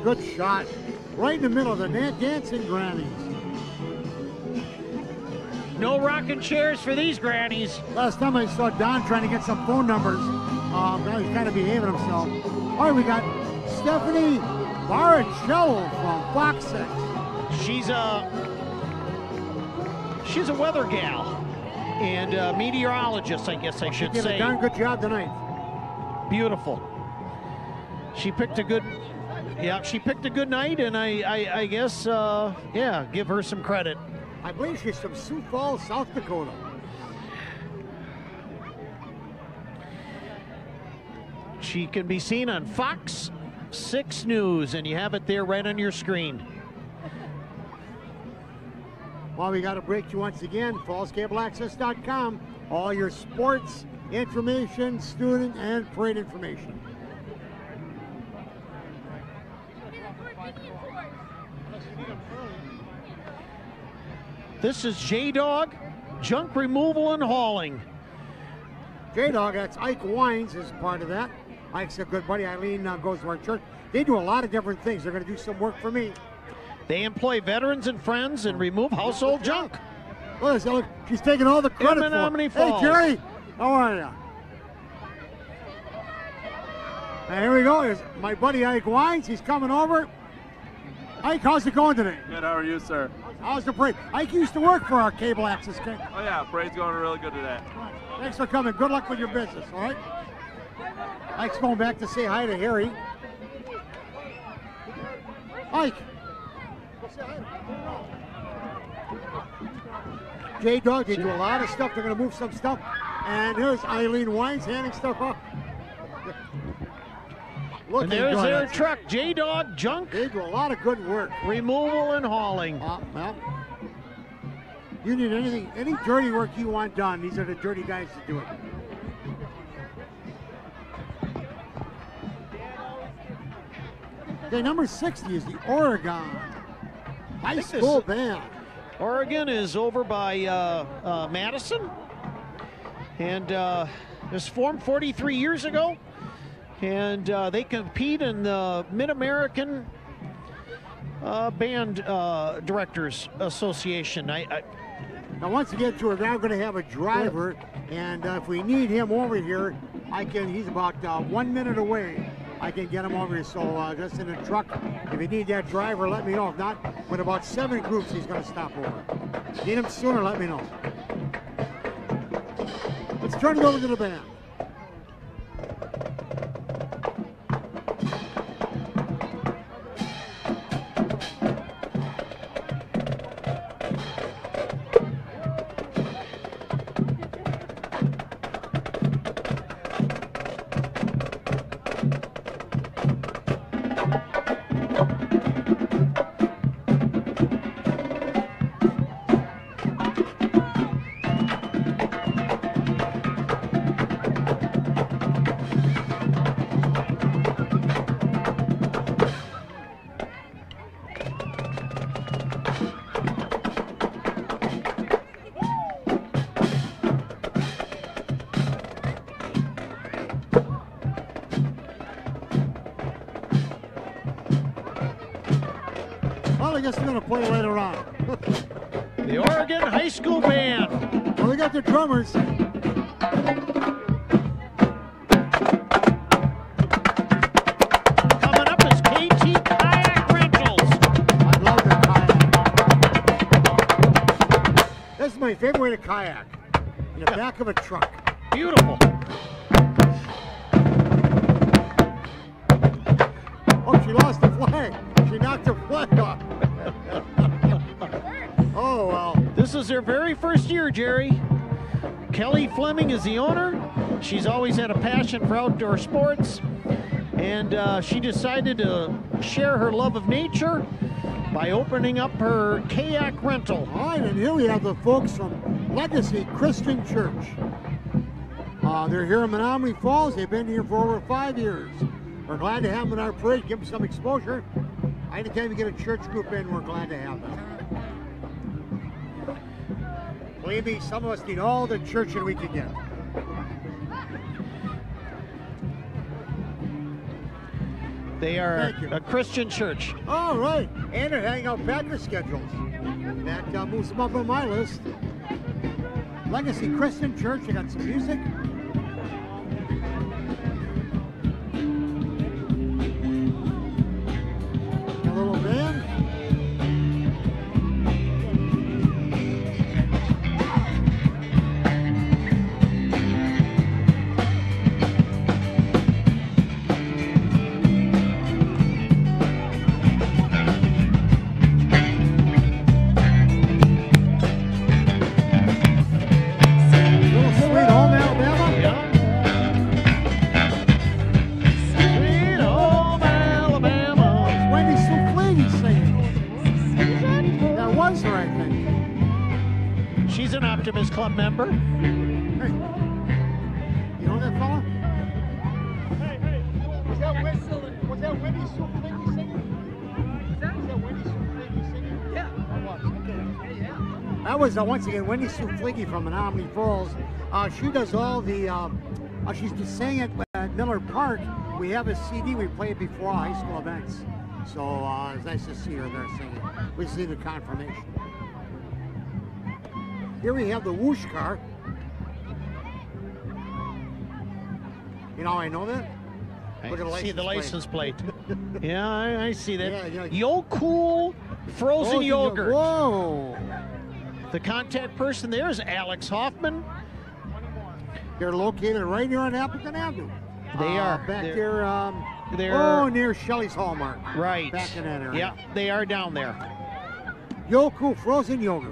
Good shot. Right in the middle of the dancing grannies. No rocking chairs for these grannies. Last time I saw Don trying to get some phone numbers. Now he's kind of behaving himself. All right, we got Stephanie Baricello from Fox 6. She's a weather gal and a meteorologist, I guess I should say. She did a darn good job tonight. Beautiful. She picked a good, she picked a good night, and I guess, give her some credit. I believe she's from Sioux Falls, South Dakota. She can be seen on Fox 6 News, and you have it there right on your screen. Well, we got to break you once again. FallsCableAccess.com. All your sports information, student and parade information. This is J-Dog, junk removal and hauling. J-Dog, that's Ike Wines is part of that. Ike's a good buddy. Eileen goes to our church. They do a lot of different things. They're going to do some work for me. They employ veterans and friends and remove household junk. Look, she's taking all the credit for it. Hey, Jerry, how are you? And here we go. Here's my buddy Ike Wines. He's coming over. Ike, how's it going today? Good, how are you, sir? How's the parade? Ike used to work for our cable access. Oh yeah, parade's going really good today. Thanks for coming. Good luck with your business, all right? Ike's going back to say hi to Harry. Ike. J-Dog, they do a lot of stuff. They're going to move some stuff. And here's Eileen Wines handing stuff up. And there's their truck, J-Dog Junk. They do a lot of good work. Removal and hauling. Well, you need any dirty work you want done, these are the dirty guys to do it. Okay, number 60 is the Oregon High School Band. Oregon is over by Madison, and it was formed 43 years ago, and they compete in the Mid-American Band Directors Association. Now, once again, we're now going to have a driver, and if we need him over here, he's about 1 minute away. I can get him over here, so just in the truck. If you need that driver, let me know. If not, with about 7 groups, he's going to stop over. Need him sooner, let me know. Let's turn it over to the band. I guess we're going to play later on. The Oregon High School Band. Well, we got the drummers. Coming up is KT Kayak Rentals. I love the kayak. This is my favorite way to kayak. In the back of a truck. Beautiful. Oh, she lost the flag. She knocked the flag off. Oh, well. This is their very first year, Jerry. Kelly Fleming is the owner. She's always had a passion for outdoor sports. And she decided to share her love of nature by opening up her kayak rental. All right, and here we have the folks from Legacy Christian Church. They're here in Menominee Falls. They've been here for over 5 years. We're glad to have them in our parade, give them some exposure. Anytime we get a church group in, we're glad to have them. Believe me, some of us need all the church that we can get. They are a Christian church. All right, and they're hanging out Packer schedules. That moves them up on my list. Legacy Christian Church, they got some music. A little band. Optimist Club member. Hey, you know that fella? Hey, was that Wendy Sue Fliggy singing? Was that Wendy Sue Fliggy singing? Yeah. That was, okay. Yeah. That was, once again, Wendy Sue Fliggy from Menominee Falls. She does all the, she's just sang at Miller Park. We have a CD, we play it before high school events. So it's nice to see her there singing. We see the confirmation. Here we have the whoosh car. You know, I know that. Look at the see the license plate. plate. Yeah, I see that. Yeah. Yo-Cool frozen yogurt. Whoa. The contact person there is Alex Hoffman. They're located right here on Appleton Avenue. They are. Back there, near Shelley's Hallmark. Right. Back in that area. Yeah, they are down there. Yo-Cool frozen yogurt.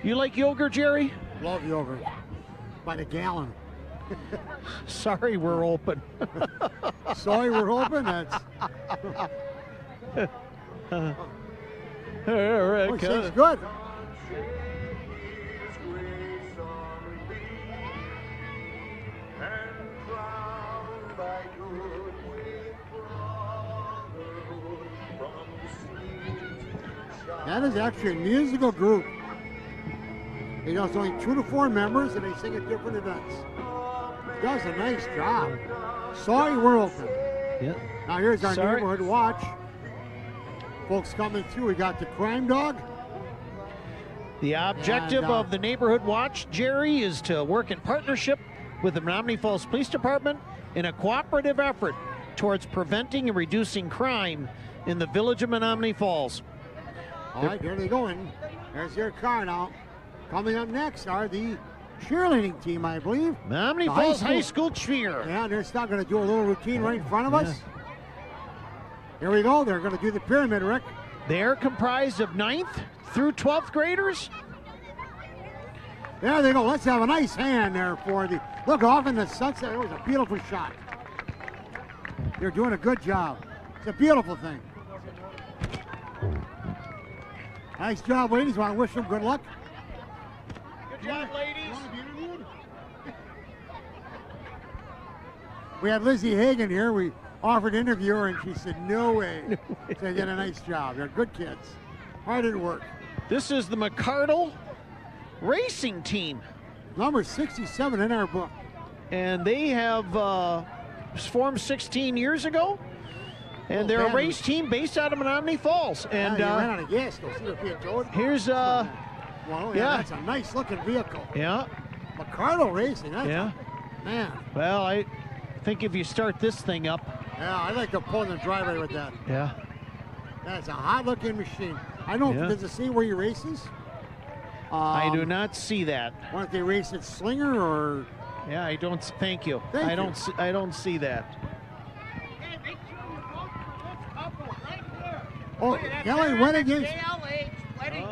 You like yogurt, Jerry? Love yogurt. By the gallon. Sorry, we're open. Sorry, we're open? That's... Oh, tastes good. That is actually a musical group. You know, it's only 2 to 4 members, and they sing at different events. Does a nice job. Sorry, we're open. Yeah. Now here's our neighborhood watch. Folks coming through. We got the crime dog. The objective of the neighborhood watch, Jerry, is to work in partnership with the Menominee Falls Police Department in a cooperative effort towards preventing and reducing crime in the village of Menominee Falls. All right, here they go. And there's your car now. Coming up next are the cheerleading team, I believe. Menominee Falls High School cheer. Yeah, they're still going to do a little routine right in front of us. Here we go. They're going to do the pyramid, Rick. They're comprised of 9th through 12th graders. There they go. Let's have a nice hand there for the... Look, off in the sunset. It was a beautiful shot. You're doing a good job. It's a beautiful thing. Nice job, ladies. Want to wish them good luck? Good job, ladies. We had Lizzie Hagan here. We offered to interview her, and she said, no way. So they did a nice job. They're good kids. Hard at work. This is the McCardle racing team. Number 67 in our book. And they have formed 16 years ago. And they're a race team based out of Menominee Falls. And you ran out of gas, though. See, they're being towed. Here's well, yeah, that's a nice looking vehicle. Yeah. McCardle Racing. That's man. Well, I think if you start this thing up. Yeah, I like to pull in the driveway with that. Yeah. That's a hot looking machine. I know. Does it say where he races? I do not see that. Why don't they race at Slinger or? Yeah, I don't. Thank you. I don't see that. Oh, Kelly went against.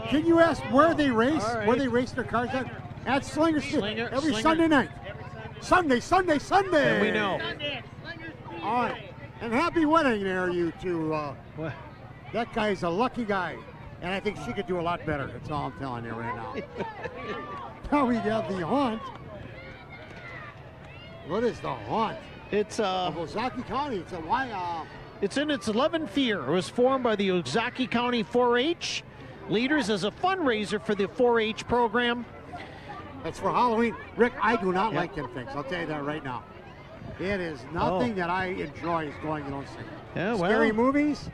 Can you ask where they race? Right. Where they race their cars at? At Slinger Street. Every Slinger. Sunday night. Sunday. And we know. All right. And happy wedding there, you two. That guy's a lucky guy. And I think she could do a lot better. That's all I'm telling you right now. Now we got the haunt. What is the haunt? It's of Ozaki County. It's a It's in its 11th year. It was formed by the Ozaki County 4-H leaders as a fundraiser for the 4-H program. That's for Halloween. Rick, I do not like them things. I'll tell you that right now. It is nothing that I enjoy is going to those things. Yeah, scary movies,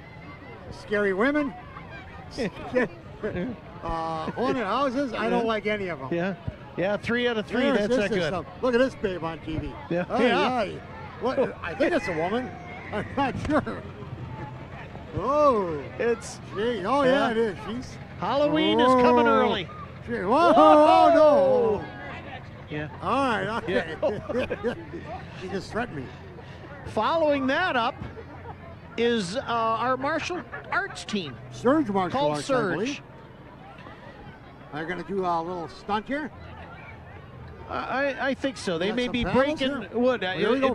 scary women, haunted houses. I don't like any of them. Yeah, 3 out of 3. That's not good. Look at this babe on TV. Yeah. What? I think it's a woman. I'm not sure. Oh, it's. Gee, oh yeah, it is. She's Halloween is coming early. Whoa, oh no. Yeah. All right. Okay. Yeah. You just threatened me. Following that up is our martial arts team. Surge martial called arts, Surge. I believe. They're going to do a little stunt here. I think so. They may be panels breaking here? wood.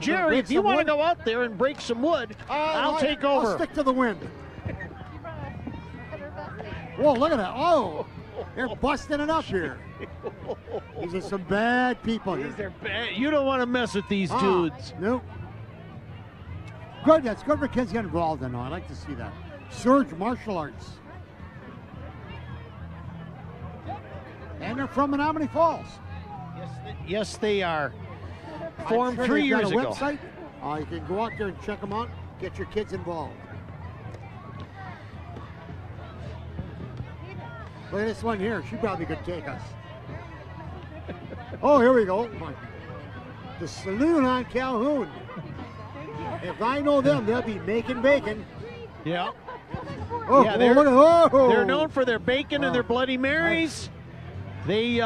Jerry, if you want to go out there and break some wood, I'll take over. I'll stick to the wind. Whoa, look at that. Oh, they're busting it up here. These are some bad people here. These are bad. You don't want to mess with these dudes. Nope. Good. That's good for kids getting involved in. I like to see that. Surge martial arts. And they're from Menominee Falls. Yes, they are. Formed 3 years ago. Website. You can go out there and check them out. Get your kids involved. Look at this one here. She probably could take us. Oh, here we go. The saloon on Calhoun. If I know them, they'll be making bacon. Yeah. Oh, yeah, they're known for their bacon and their Bloody Marys. They,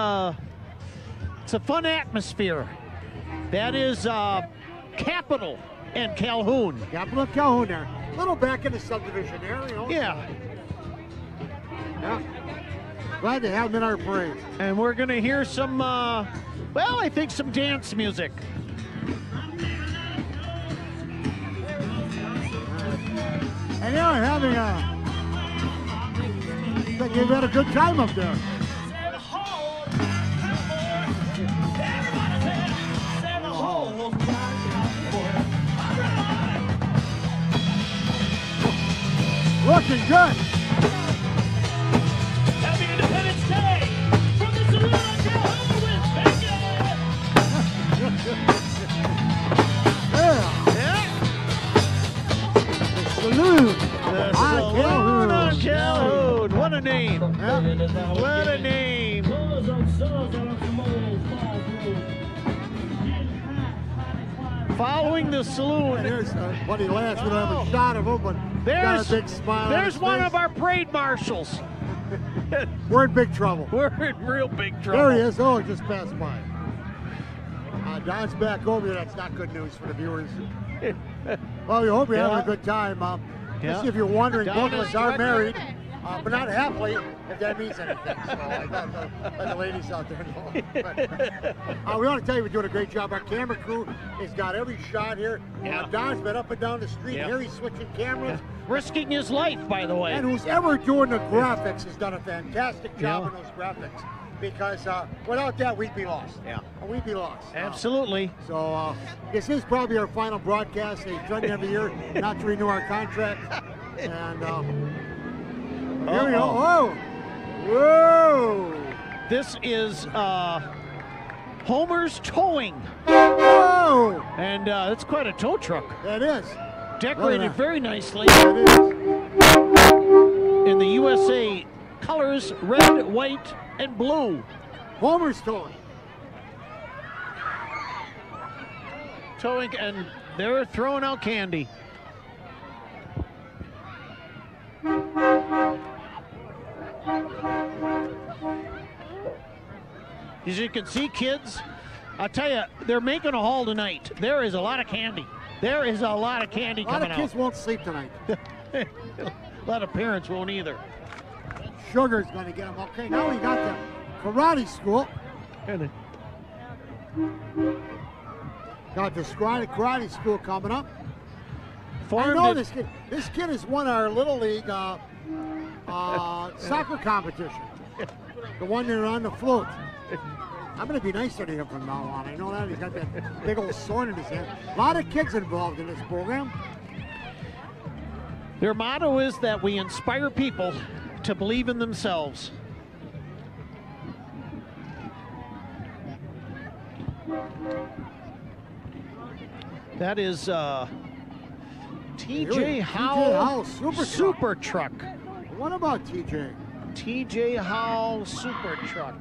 it's a fun atmosphere. That is Capital and Calhoun. Capital and Calhoun there. A little back in the subdivision there, you know. Yeah. Yeah. Glad to have them in our parade. And we're going to hear some, well, I think some dance music. And they're having I think they've had a good time up there. Looking good. Happy Independence Day from the Saloon on Calhoun with The Saloon. The Saloon on Calhoun. What a name. What a name. Following the saloon. There's Buddy Lance. We don't have a shot of him, but got a big smile. There's one of our parade marshals. We're in big trouble. We're in real big trouble. There he is. Oh, just passed by. Don's back over here. That's not good news for the viewers. Well, we hope you're having a good time. Just if you're wondering, both of us are married, but not happily, if that means anything. So let the ladies out there know. But, we want to tell you we're doing a great job. Our camera crew has got every shot here. Don's been up and down the street. Here he's switching cameras. Risking his life, by the way. And who's ever doing the graphics has done a fantastic job on those graphics. Because without that, we'd be lost. We'd be lost. Absolutely. So this is probably our final broadcast. They try every year not to renew our contract. And here we go. Whoa! Whoa! This is Homer's Towing. Whoa! And it's quite a tow truck. That is. Decorated very nicely. That is. In the USA colors, red, white, and blue. Homer's Towing. Towing, and they're throwing out candy. As you can see, kids, I'll tell you, they're making a haul tonight. There is a lot of candy. There is a lot of candy coming out. A lot of kids won't sleep tonight. A lot of parents won't either. Sugar's going to get them. Okay, now we got the karate school. Got the karate school coming up. I know this kid. This kid has won our Little League soccer competition. The one there on the float. I'm going to be nicer to him from now on. I know that. He's got that big old sword in his hand. A lot of kids involved in this program. Their motto is that we inspire people to believe in themselves. That is TJ Howell Super Truck. What about TJ? TJ Howell Super Truck.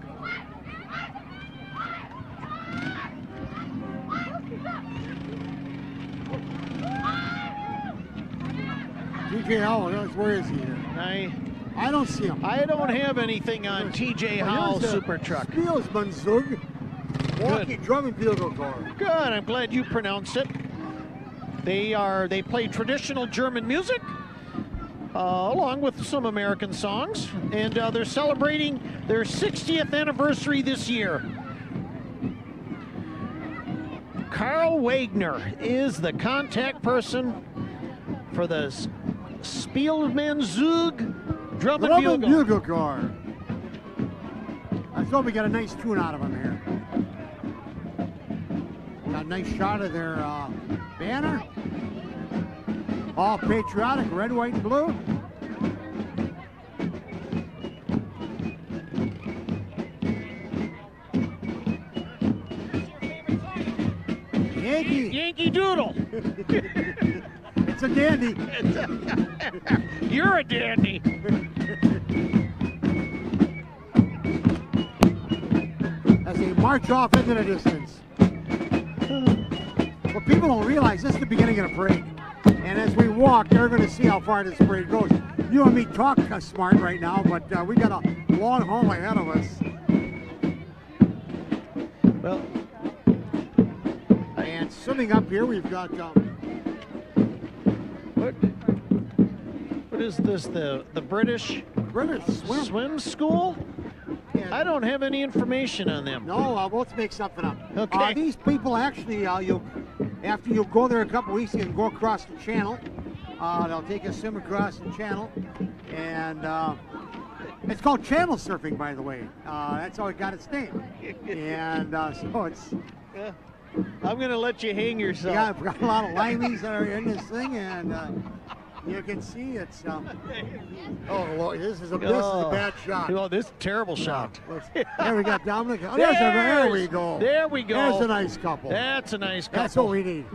TJ Howell, where is he here? I don't see him. I don't have anything on TJ Howell Super Truck. Spielsmanzug, Milwaukee Drum and Bugle Corps. Good, I'm glad you pronounced it. They play traditional German music, along with some American songs, and they're celebrating their 60th anniversary this year. Carl Wagner is the contact person for the Spielsmanzug Drum and Bugle Corps. Let's hope we get a nice tune out of them here. Got a nice shot of their banner. All patriotic, red, white, and blue. Yankee Doodle. It's a dandy. You're a dandy. As they march off into the distance. What people don't realize, this is the beginning of the parade. And as we walk, they're going to see how far this parade goes. You and me talk smart right now, but we got a long haul ahead of us. Well, and swimming up here, we've got what is this? The British swim school? I don't have any information on them. No, let's make something up. Okay. These people actually, after you go there a couple weeks, you can go across the channel. They'll take a swim across the channel, and it's called channel surfing, by the way. That's how it got its name. And so it's. Yeah. I'm going to let you hang yourself. Yeah, I've got a lot of limeys that are in this thing, and you can see it's. Oh, well, this is a bad shot. Oh, this is a terrible shot. There we got Dominic. Oh, there we go. There we go. There's a nice couple. That's a nice couple. That's what we need.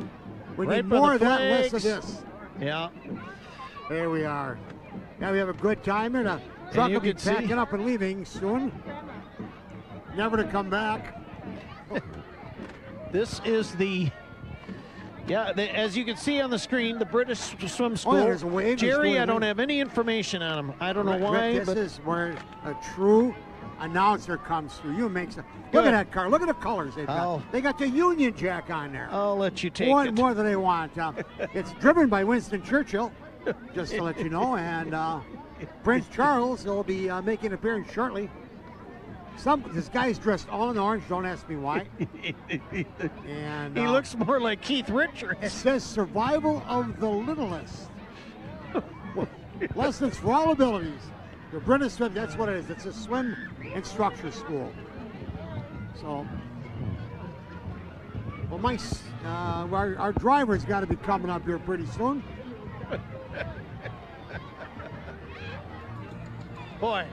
We Right need by more the of that, less of flags. this. Yeah. There we are. Now we have a good time here. The truck will be packing up and leaving soon. Never to come back. This is as you can see on the screen, the British Swim School. Oh, yeah, there's a wave. Jerry, I don't have any information on him. I don't know why. This is where a true announcer comes through. You make some. Look at that car. Look at the colors they've got. They got the Union Jack on there. I'll let you take it. More than they want. It's driven by Winston Churchill, just to let you know. And Prince Charles will be making an appearance shortly. This guy's dressed all in orange. Don't ask me why. And he looks more like Keith Richards. It says survival of the littlest. Lessons for all abilities. The British swim. That's what it is. It's a swim instructor school. So, well, our driver's got to be coming up here pretty soon. Boy,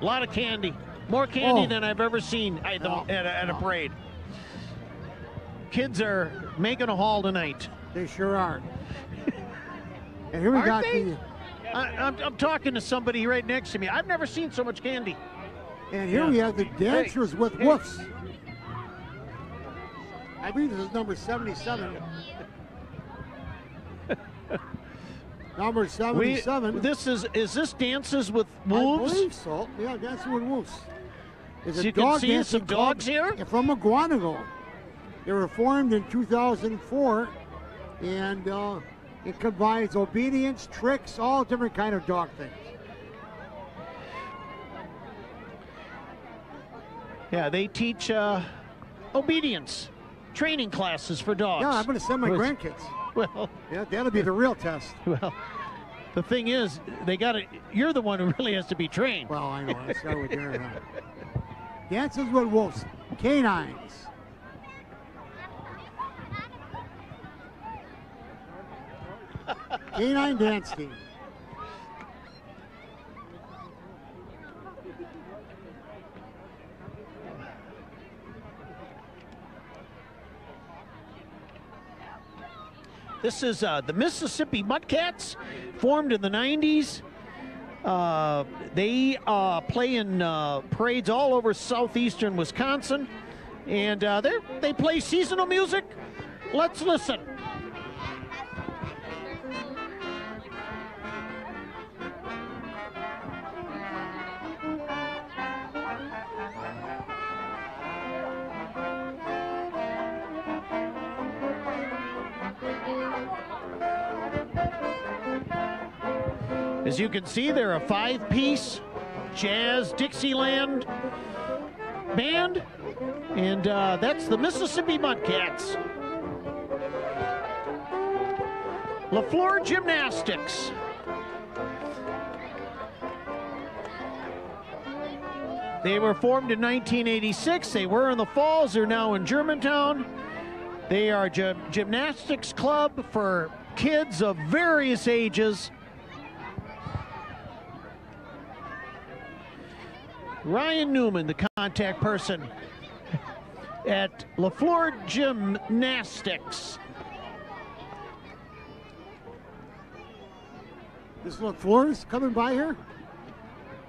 a lot of candy. More candy than I've ever seen at a parade. Kids are making a haul tonight. They sure are. And here we got the. I'm talking to somebody right next to me. I've never seen so much candy. And here we have the dancers with woofs. I believe this is number 77. Number 77. Is this Dances with Wolves? I believe so. Yeah, Dances with Wolves. So you can see some dogs here? From McGuanago. They were formed in 2004, and it combines obedience, tricks, all different kind of dog things. Yeah, they teach obedience training classes for dogs. Yeah, I'm going to send my grandkids. Well, yeah, that'll be the real test. Well, the thing is, you're the one who really has to be trained. Well, I know. Let's start with your Dances with Wolves, canines. Canine dance team. This is the Mississippi Mudcats, formed in the 90s. They play in parades all over southeastern Wisconsin, and they play seasonal music. Let's listen. As you can see, they're a 5-piece jazz Dixieland band, and that's the Mississippi Mudcats. LaFleur Gymnastics. They were formed in 1986. They were in the Falls. They're now in Germantown. They are a gymnastics club for kids of various ages. Ryan Newman, the contact person at LaFleur Gymnastics. This LaFleur's coming by here?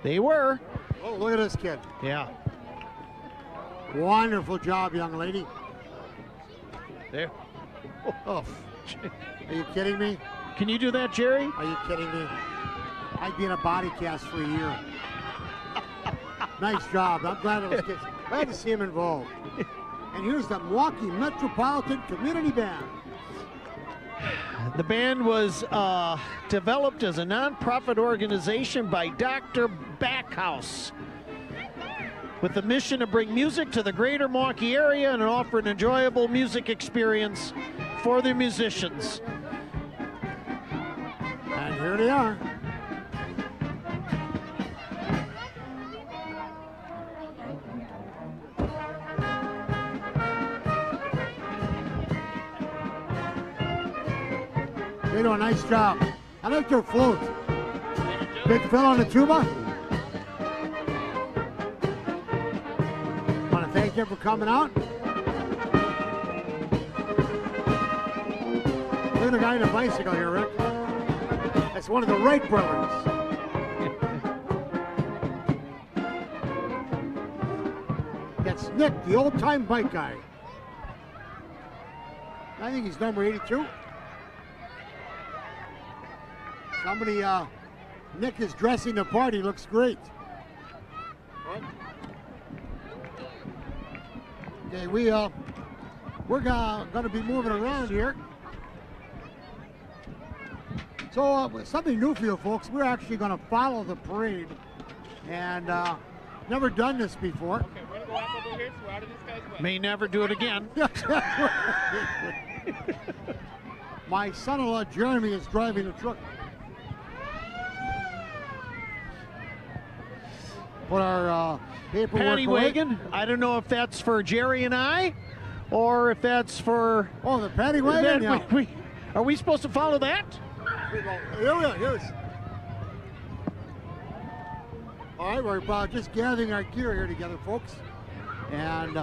They were. Oh, look at this kid. Yeah. Wonderful job, young lady. There. Oh, are you kidding me? Can you do that, Jerry? Are you kidding me? I'd be in a body cast for a year. Nice job. I'm glad it was kids. Glad to see him involved. And here's the Milwaukee Metropolitan Community Band. The band was developed as a non-profit organization by Dr. Backhouse. with the mission to bring music to the greater Milwaukee area and offer an enjoyable music experience for the musicians. And here they are. They do a nice job. I like their float. Big Phil on the tuba. Want to thank you for coming out. Look at the guy on the bicycle here, Rick. That's one of the Wright brothers. That's Nick, the old-time bike guy. I think he's number 82. Somebody, Nick is dressing the part. He looks great. Okay, we're gonna be moving around here. So something new for you folks. We're actually gonna follow the parade, and never done this before. Okay, we're gonna go up over here so we're out of this guy's way. May never do it again. My son-in-law Jeremy is driving the truck. Put our paperwork Paddy away. wagon. I don't know if that's for Jerry and I, or if that's for. Oh, the paddy wagon. Yeah. Are we supposed to follow that? Here we are. Here's. All right, we're just gathering our gear here together, folks, and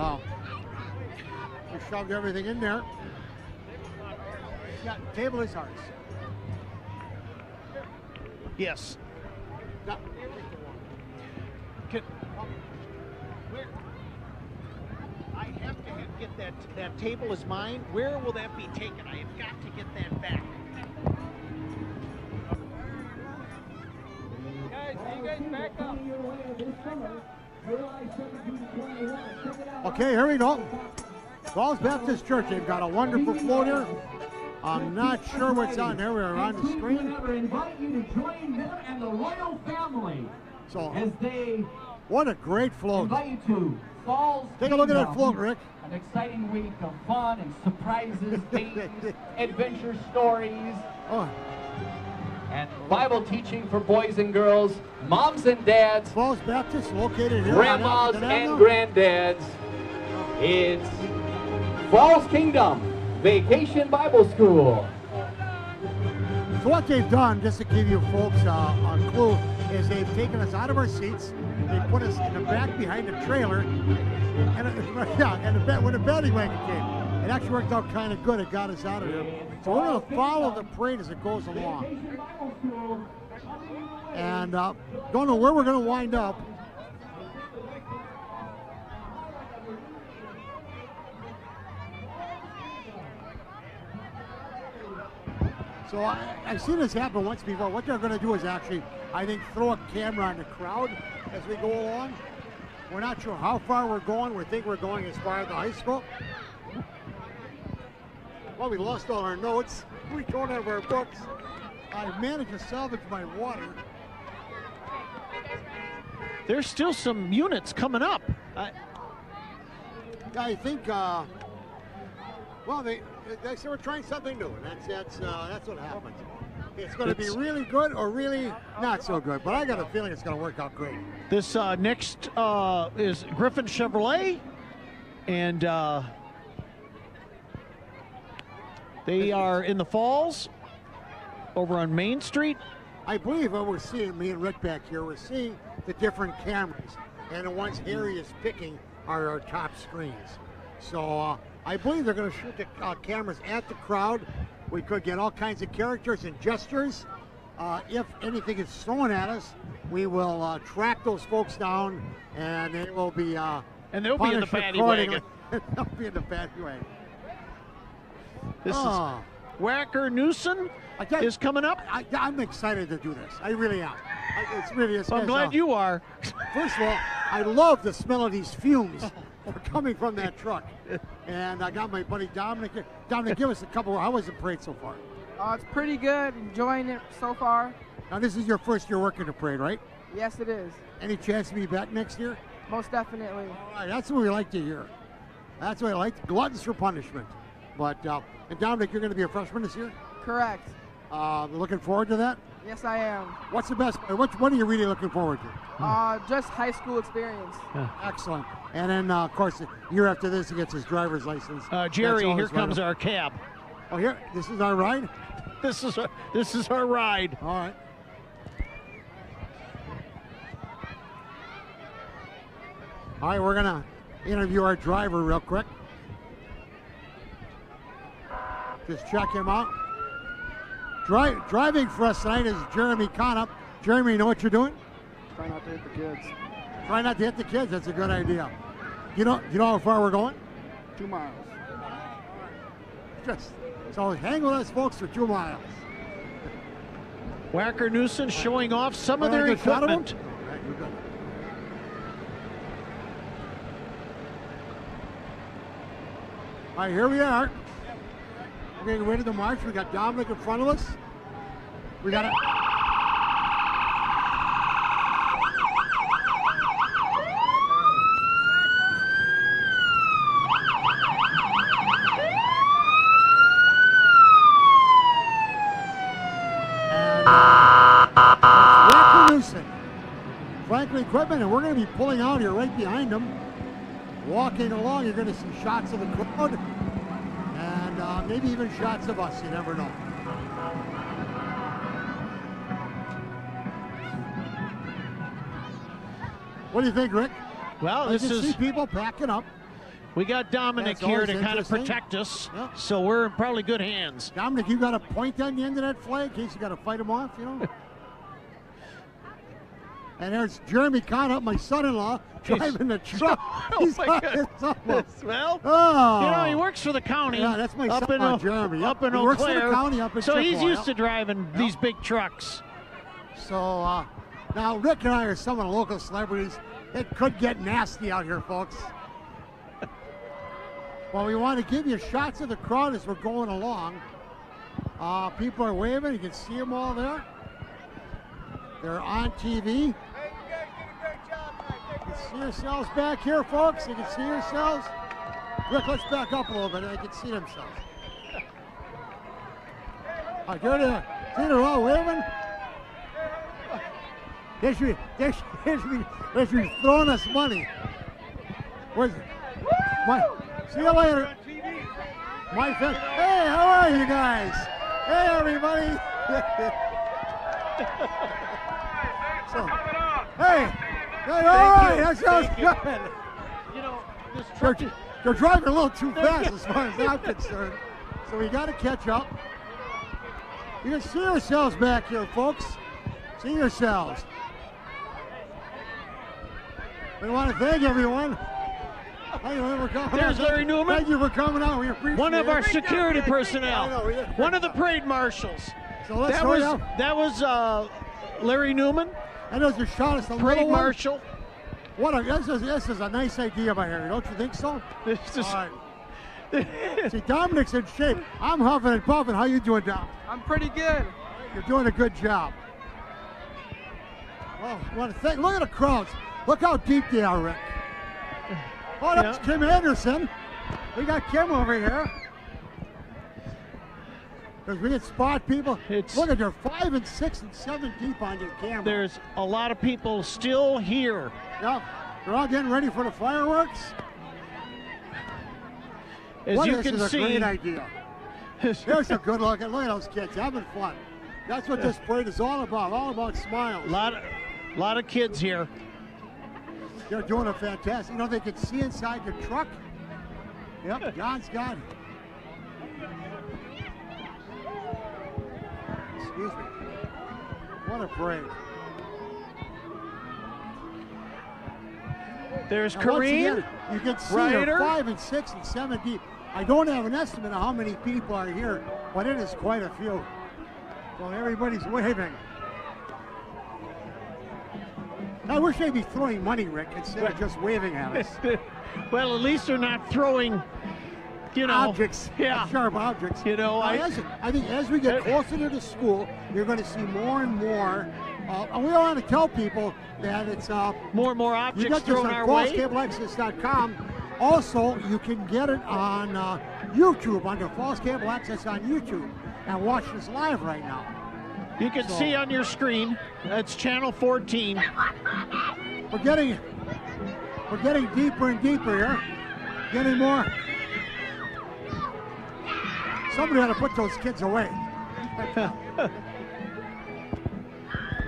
we shoved everything in there. Yeah, table is ours. Yes. Yeah. I have to get that table is mine. Where will that be taken? I have got to get that back. Guys, you guys back up. Okay, here we go. Falls Baptist Church. They've got a wonderful float here. I'm not sure what's on there. We're on the screen. We invite you to join them and the royal family So, as they what a great float. invite you to Falls Take a look at that Kingdom. float, Rick. An exciting week of fun and surprises, games, adventure stories, Oh, and Bible teaching for boys and girls, moms and dads, Falls Baptist located here. grandmas on and Avenue. granddads. It's Falls Kingdom Vacation Bible School. So what they've done, just to give you folks a clue, is they've taken us out of our seats. They put us in the back behind the trailer, and when the paddy wagon came, it actually worked out kind of good. It got us out of there. So we're going to follow the parade as it goes along, and don't know where we're going to wind up. So I've seen this happen once before. What they're going to do is actually, I think, throw a camera on the crowd as we go along. We're not sure how far we're going. We think we're going as far as the high school. Well, we lost all our notes. We don't have our books. I managed to salvage my water. There's still some units coming up. I think, well, they say we're trying something new, and that's what happens. It's going to be really good or really not so good, but I got a feeling it's going to work out great. This next is Griffin Chevrolet, and they are in the Falls over on Main Street. I believe what we're seeing, me and Rick back here, we're seeing the different cameras, and the ones Harry is picking are our top screens. So I believe they're going to shoot the cameras at the crowd. We could get all kinds of characters and gestures. If anything is thrown at us, we will track those folks down, and they will be and they'll be in the paddy wagon. They'll be in the paddy wagon. This is Whacker Newsom is coming up. I'm excited to do this. I really am. I'm glad you are. First of all, I love the smell of these fumes coming from that truck. And I got my buddy Dominic here. Dominic, give us a couple. How was the parade so far? It's pretty good. Enjoying it so far. Now, this is your first year working the parade, right? Yes, it is. Any chance to be back next year? Most definitely. All right, that's what we like to hear. That's what I like. Gluttons for punishment. But and Dominic, you're going to be a freshman this year. Correct. Looking forward to that. Yes, I am. What's the best? What are you really looking forward to? Just high school experience. Excellent. And then, of course, a year after this, he gets his driver's license. Jerry, here comes our cab. Oh, here, this is our ride. This is our ride. All right. All right, we're gonna interview our driver real quick. Just check him out. Driving for us tonight is Jeremy Conop. Jeremy, you know what you're doing? Try not to hit the kids. Try not to hit the kids. That's a good idea. You know how far we're going? 2 miles. So hang with us, folks, for 2 miles. Wacker Newson showing off some of their equipment. Right, you're good. All right, here we are. We're getting ready to march. We got Dominic in front of us. We got it. Franklin Equipment, and we're going to be pulling out here right behind them. Walking along, you're going to see shots of the crowd and maybe even shots of us. You never know. What do you think, Rick? Well, this is. See people packing up. We got Dominic here to kind of protect us, so we're in probably good hands. Dominic, you got a point on the end of that flag in case you got to fight him off, you know? And there's Jeremy Conop, my son-in-law, driving the truck. He's my goodness. Well, you know, he works for the county. Yeah, that's my son-in-law, Jeremy. Up in he Eau works Claire. for the county up in so he's Chippewa, used to driving these big trucks. So now Rick and I are some of the local celebrities. It could get nasty out here, folks. Well, we want to give you shots of the crowd as we're going along. People are waving. You can see them all there. They're on TV. You can see yourselves back here, folks. You can see yourselves. Rick, let's back up a little bit. They can see themselves. All right, see, they're all waving. They should be throwing us money. Where's it? See you later. My friend. Hey, how are you guys? Hey, everybody. Hey, all right, that sounds good. You know, this truck, they're driving a little too fast as far as I'm concerned. So we got to catch up. You can see yourselves back here, folks. See yourselves. We want to thank everyone. There's Larry Newman. Thank you for coming out. We appreciate it. One of our security personnel. One of the parade marshals. So let's that was Larry Newman. I know you shot us a parade marshal. This is a nice idea by here. Don't you think so? This is. All right. See, Dominic's in shape. I'm huffing and puffing. How you doing, Dom? I'm pretty good. You're doing a good job. Well, I want to thank. Look at the crowds. Look how deep they are, Rick. Oh, that's Kim Anderson. We got Kim over here. Because we can spot people. Look at, they're 5 and 6 and 7 deep on your camera. There's a lot of people still here. Yeah, they're all getting ready for the fireworks. As you can see, this is a great idea. There's a good looking. Look at those kids having fun. That's what this parade is all about smiles. A lot of kids here. They're doing a fantastic. You know, they can see inside the truck. Yep, John's got it. Excuse me. What a parade. There's Kareem. You can see they're 5 and 6 and 7 deep. I don't have an estimate of how many people are here, but it is quite a few. So everybody's waving. I wish they'd be throwing money, Rick, instead of just waving at us. Well, at least they're not throwing, you know, objects, sharp objects. You know, I think as we get closer to the school, you're going to see more and more we want to tell people that it's more and more objects thrown our way. FallsCableAccess.com. Also, you can get it on YouTube under Falls Cable Access on YouTube and watch this live right now. You can see on your screen. That's channel 14. We're getting deeper and deeper here. Getting more. Somebody ought to put those kids away.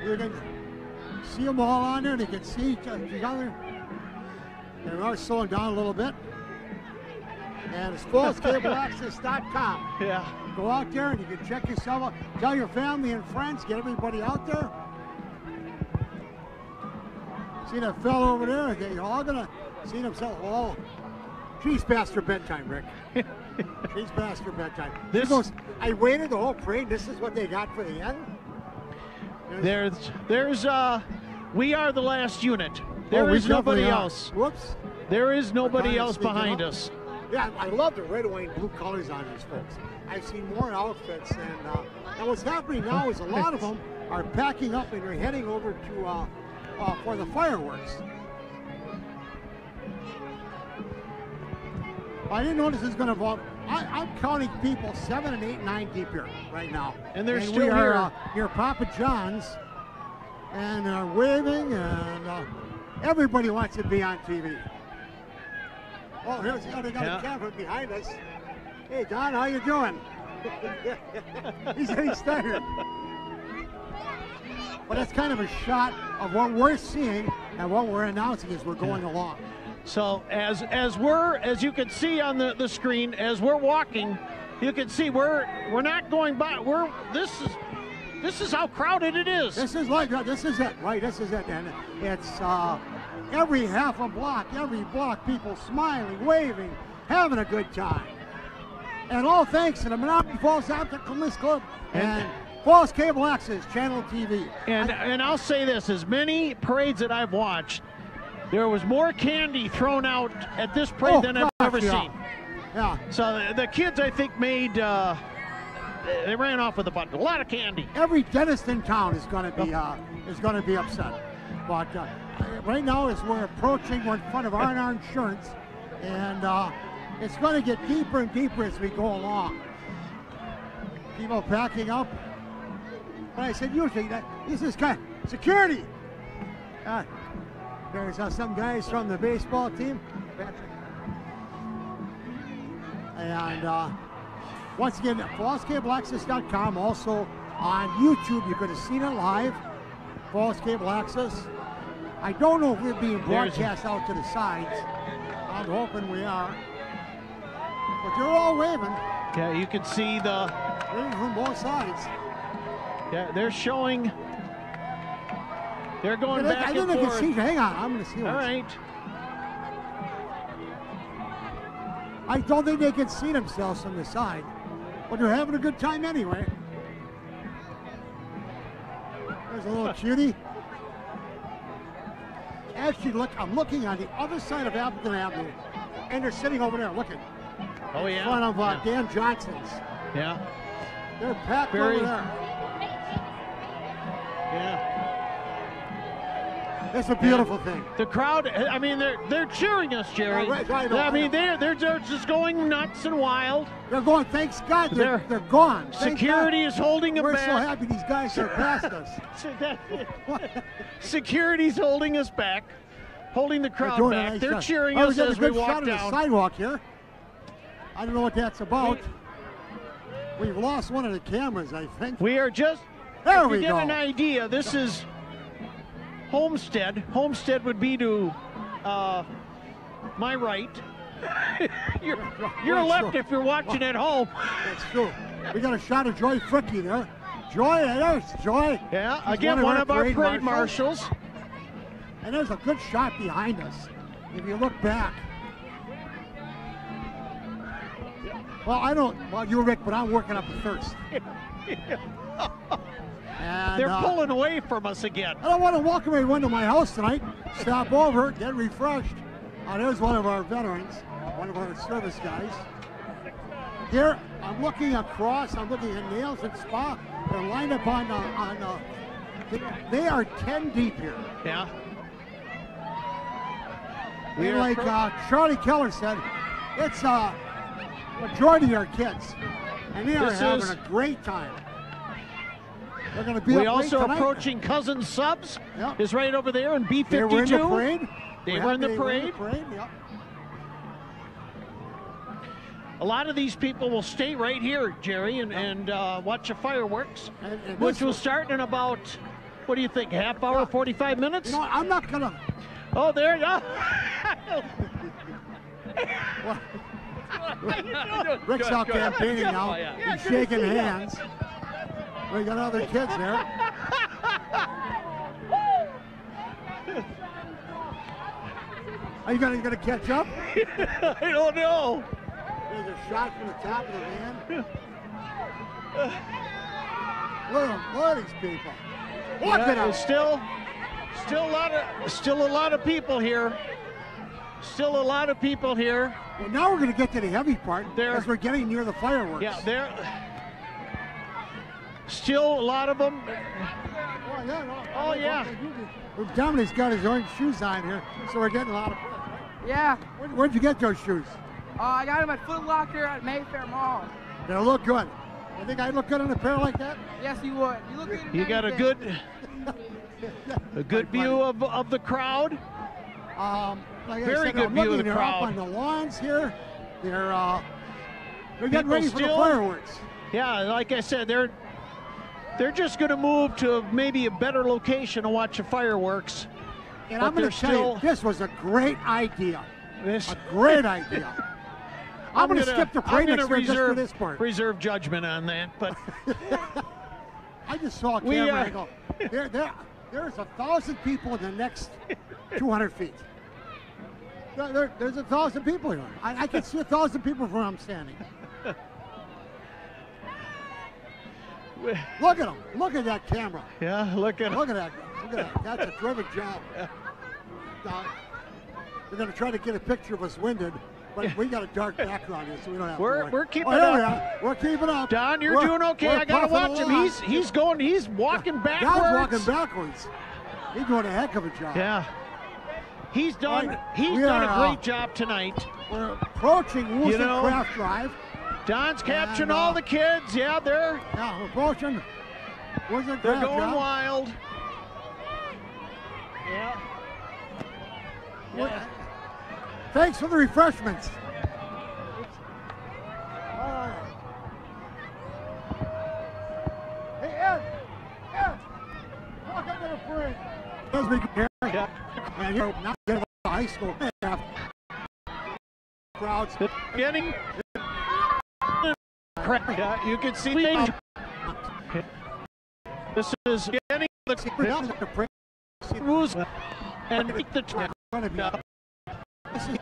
You can see them all on there. They can see each other. They are slowing down a little bit. And it's FallsCableAccess.com. Yeah. Go out there and you can check yourself out. Tell your family and friends. Get everybody out there. See that fellow over there? They're all gonna see themselves. Oh, she's past her bedtime, Rick. She's past her bedtime. She goes, I waited the whole parade. This is what they got for the end. There's we are the last unit. There is nobody else. Whoops. There is nobody else behind us. Yeah, I love the red, white, and blue colors on these folks. I've seen more outfits, and what's happening now is a lot of them are packing up and they're heading over to for the fireworks. I didn't know this is going to involve. I'm counting people 7 and 8, 9 deep here right now, and they're still we here. Are near Papa John's, and they're waving, and everybody wants to be on TV. Oh, they got a camera behind us. Hey, Don, how you doing? He's getting started. But that's kind of a shot of what we're seeing and what we're announcing as we're going along. So as you can see on the screen, as we're walking, you can see we're not going by. This is how crowded it is. This is it, right? This is it, and it's every half a block, every block, people smiling, waving, having a good time, and all thanks to the Menominee Falls Optical Mist Club and Falls Cable Access Channel TV. And I'll say this: as many parades that I've watched, there was more candy thrown out at this parade than I've ever seen. Yeah. So the kids, I think, made they ran off with a lot of candy. Every dentist in town is going to be upset. But right now, as we're approaching, we're in front of R&R Insurance, and it's going to get deeper and deeper as we go along. People packing up. But I said usually this is kind of security. There's some guys from the baseball team. And once again, FallsCableAccess.com. Also on YouTube, you could have seen it live. Falls Cable Access. I don't know if we're being broadcast out to the sides. I'm hoping we are. But they're all waving. Yeah, you can see waving from both sides. Yeah, they're showing. They're going back and forth. Hang on, I'm going to see what. All right. I don't think they can see themselves from the side, but they're having a good time anyway. There's a little cutie. Actually, look, I'm looking on the other side of Appleton Avenue, and they're sitting over there looking. Oh yeah. In front of Dan Johnson's. Yeah. They're packed over there. Yeah. It's a beautiful thing. The crowd, I mean, they're cheering us, Jerry. I mean, they're just going nuts and wild. They're going, thanks God, they're gone. Security is holding them back. We're so happy these guys are past us. Security's holding us back, holding the crowd back. They're cheering us as we walk down. The sidewalk here. I don't know what that's about. We've lost one of the cameras, I think. We are just, there we go. To get an idea, this is Homestead. Homestead would be to my right. You're left if you're watching at home. That's true. We got a shot of Joy Fricky there. Joy, there's Joy. Yeah, again, one of our parade marshals. And there's a good shot behind us, if you look back. Well, you're Rick, but I'm working up a thirst. And, they're pulling away from us again. I don't want to welcome everyone to my house tonight. Stop over, get refreshed. There's one of our veterans, one of our service guys. Here, I'm looking across. I'm looking at Nails and Spa. They're lined up on They are 10 deep here. Yeah. And like Charlie Keller said, it's a majority are kids, and they are having a great time. They're going to be. We also approaching Cousins Subs. Yep. Is right over there in B52. They were in the parade. They were in the parade. Yep. A lot of these people will stay right here, Jerry, and watch the fireworks, which will start in about, what do you think, half hour, 45 minutes? You know, I'm not going to. Oh, there you go. Rick's out campaigning now. He's shaking hands. We got other kids there. Are you gonna catch up? I don't know. There's a shot from the top of the van. Look at these people. Look at them. Still a lot of people here. Still a lot of people here. Well, now we're going to get to the heavy part as we're getting near the fireworks. Yeah, there. Still a lot of them. Oh yeah. Dominic's got his orange shoes on here, so we're getting a lot of press, right? Yeah. Where'd you get those shoes? I got them at Foot Locker at Mayfair Mall. They look good. You think I'd look good in a pair like that? Yes, you would. You look good in You got a good view of the crowd. Like Very I said, good view of the they're crowd. up on the lawns here. They're getting ready for the fireworks. Yeah, like I said, they're just going to move to maybe a better location to watch the fireworks. And I'm going to tell you, this was a great idea. A great idea. I'm going to skip the parade next year just for this part. Reserve judgment on that, but I just saw a camera angle. There's 1,000 people in the next 200 feet. There's 1,000 people here. I can see 1,000 people from where I'm standing. Look at them. Look at that camera. Yeah, look at that. Look at that. That's a terrific job. We're going to try to get a picture of us winded, but we got a dark background here, so we don't have to worry. We're keeping up. We're keeping up. Don, you're doing okay. I got to watch him. He's walking backwards. Don's walking backwards. He's doing a heck of a job. Yeah. He's done a great job tonight. We're approaching Woolston-Craft Drive. Don's capturing all the kids. Yeah, we're approaching Woolston-Craft Drive. They're going wild. Yeah. Thanks for the refreshments. Hey, Ed, welcome to the parade. As we compare, and you're not getting the high school crowds. Getting you can see this is getting the and the track. This is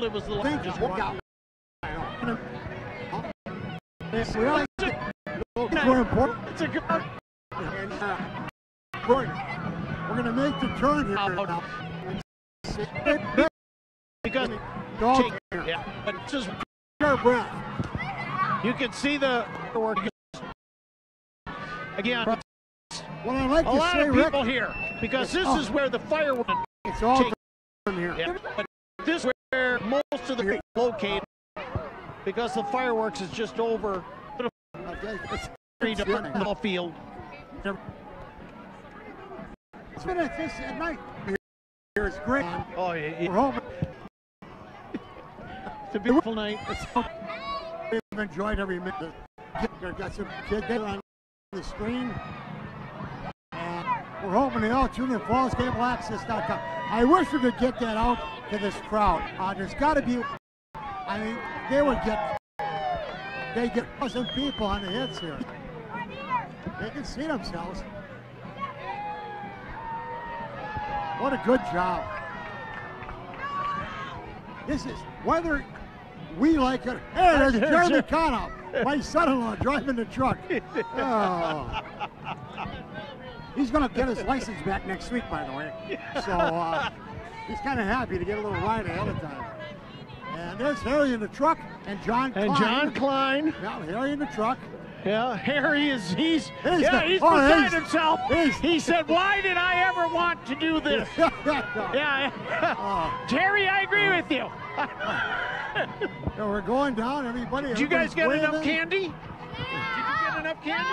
it was the largest one. It's a good. We're going to make the turn here now. Because but just your breath. You can see the work again. Well, I like a to lot say, of people here because this is where the fireworks. It's all from here. Yeah, but this is where most of the located because the fireworks is just over the field. It's been at this at night. Here is great. Oh yeah, we're home. It's a beautiful night. We've enjoyed every minute. Got some kids there on the screen. And we're hoping to all tune in FallsCableAccess.com. I wish we could get that out to this crowd. There's got to be. I mean, they get 1,000 people on the hits here. They can see themselves. What a good job. This is whether we like it. Hey, there's Jeremy Connell, my son-in-law, driving the truck. Oh. He's going to get his license back next week, by the way. So he's kind of happy to get a little ride ahead of time. And there's Harry in the truck and John Klein. And John Klein. Yeah, Harry in the truck. Yeah, Harry he's he's beside himself. He said, "Why did I ever want to do this?" Yeah. Terry, I agree with you. So we're going down, everybody. Did you guys get waving. enough candy? Did you get enough candy?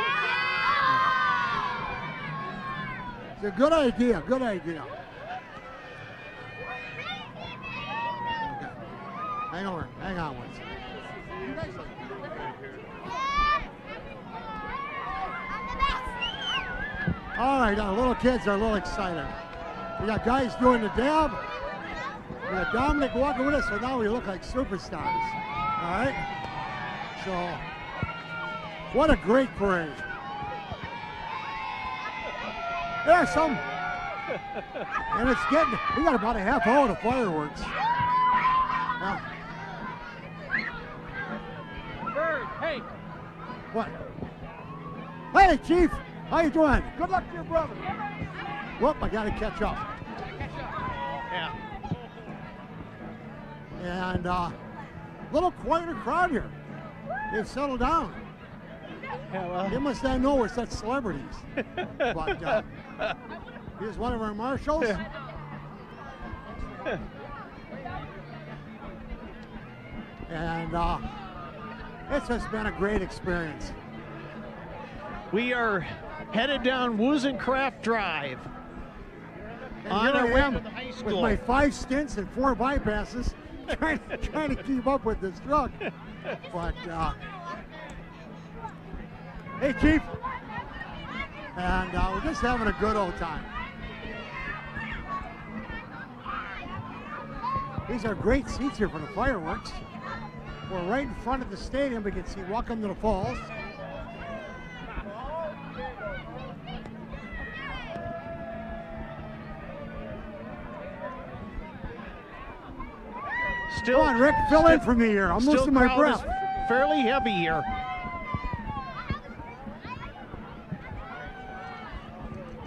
It's a good idea, good idea. Okay. Hang on one second. All right, our little kids are a little excited. We got guys doing the dab. We got Dominic walking with us, so now we look like superstars. All right? So, what a great parade. There's some. And it's getting, we got about a half hour of fireworks. Now, Bird, hey. what? Hey, Chief. How you doing? Good luck to your brother. Whoop, I got to catch up. Yeah. And little quieter crowd here. They've settled down. Yeah, well. They must not know we're such celebrities. But here's one of our marshals. And it's just been a great experience. We are headed down Woozencraft Drive. And On here our I way am to the high with school. my 5 stints and 4 bypasses, trying to keep up with this truck. But hey, Chief, and we're just having a good old time. These are great seats here for the fireworks. We're right in front of the stadium. We can see Welcome to the Falls. Still, Come on, Rick, fill in for me here. I'm still losing my crowd breath. is fairly heavy here.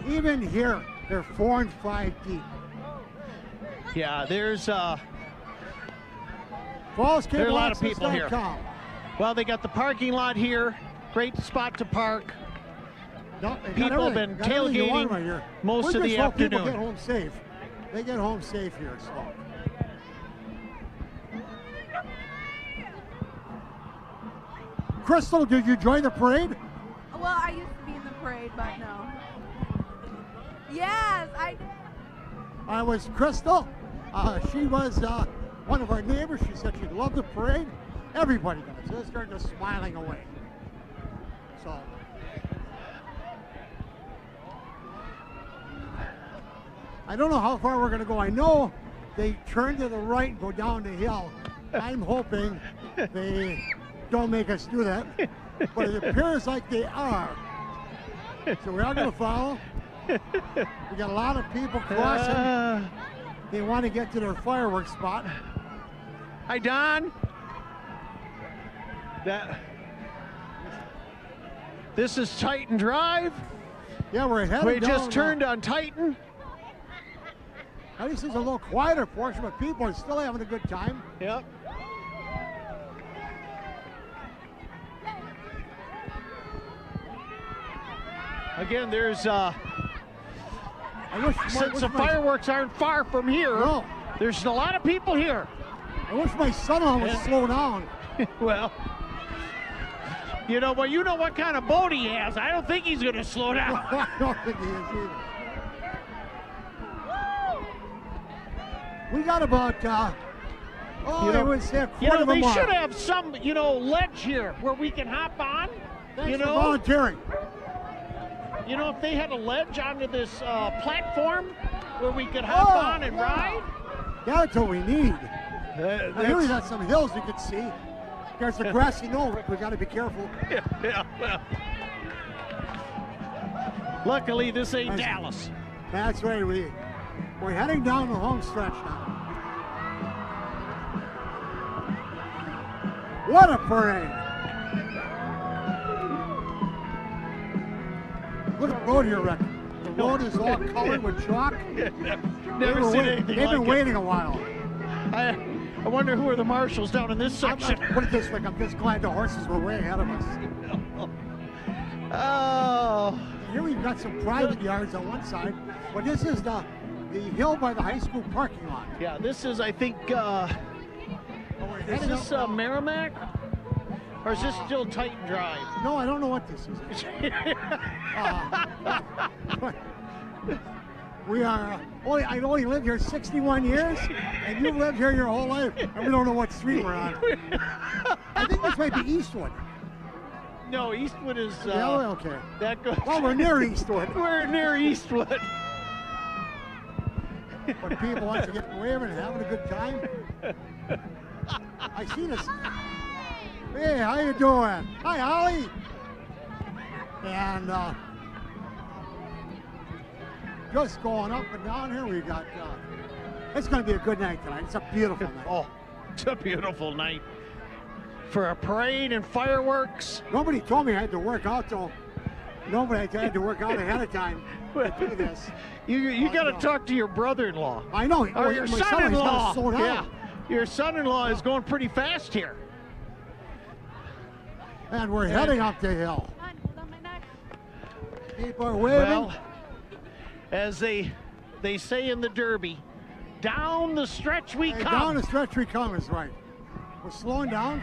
Even here, they're 4 and 5 deep. Yeah, there's there are a FallsCableAccess.com. lot of people here. Well, they got the parking lot here. Great spot to park. No, they got People have everything. been Got everything you want tailgating right here. most We of the just hope people afternoon. get home safe. They get home safe here, so. Crystal, did you join the parade? Well, I used to be in the parade, but no. Yes, I was Crystal. She was one of our neighbors. She said she'd love the parade. Everybody does. They started just smiling away. So. I don't know how far we're going to go. I know they turn to the right and go down the hill. I'm hoping they don't make us do that. But it appears like they are. So we are going to follow. We got a lot of people crossing. They want to get to their fireworks spot. Hi, Don. This is Titan Drive. Yeah, we're headed We down. just turned on Titan. At least it's a little quieter portion, but people are still having a good time. Yep. Again, there's since the fireworks aren't far from here, No. there's a lot of people here. I wish my son-in-law would slow down. Well, you know what kind of boat he has. I don't think he's going to slow down. I don't think he is either. We got about, I would say a quarter of a they mile. should have some, ledge here where we can hop on. Thanks for volunteering. You know, if they had a ledge onto this platform where we could hop on and ride. That's what we need. Here we got some hills you can see. There's the grassy knoll, Rick. We got to be careful. Well. Luckily, this ain't Dallas. That's right. We're heading down the home stretch now. What a parade! Look at the road here, Rick. The road is all colored with chalk. Never seen anything They've been like waiting a while. I wonder who are the marshals down in this section. Put it this way, I'm just glad the horses were way ahead of us. Oh. Here we've got some private yards on one side, but this is the hill by the high school parking lot. Yeah, this is, I think, is this Merrimack? Or is this still Titan Drive? No, I don't know what this is. We are, I only lived here 61 years, and you've lived here your whole life, and we don't know what street we're on. I think this might be Eastwood. No, Eastwood is... yeah, okay. That goes... Well, we're near Eastwood. We're near Eastwood. When people want to get waving and having a good time. I see this. Hey, how you doing? Hi, Holly. And just going up and down here, we got, it's going to be a good night tonight. It's a beautiful night. Oh, it's a beautiful night. For a parade and fireworks. Nobody told me I had to work out, though. Nobody had to work out ahead of time to do this. You got to talk to your brother-in-law. I know. Or your son-in-law. Yeah. Your son-in-law is going pretty fast here. And we're heading up the hill. People are waving. Well, as they say in the Derby, down the stretch we come. Down the stretch we come is right. We're slowing down.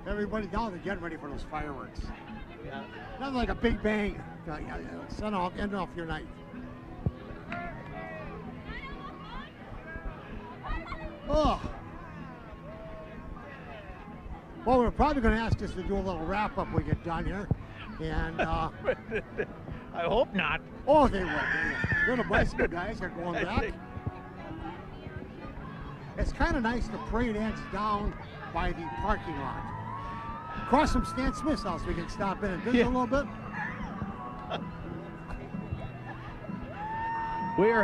Everybody down, they're getting ready for those fireworks. Yeah. Nothing like a big bang. End off your night. Oh. Well, we're probably going to ask us to do a little wrap-up when we get done here. And I hope not. Oh, they will. They're the bicycle guys are going back. It's kind of nice the parade ends down by the parking lot. Across from Stan Smith's house, we can stop in and visit a little bit. We're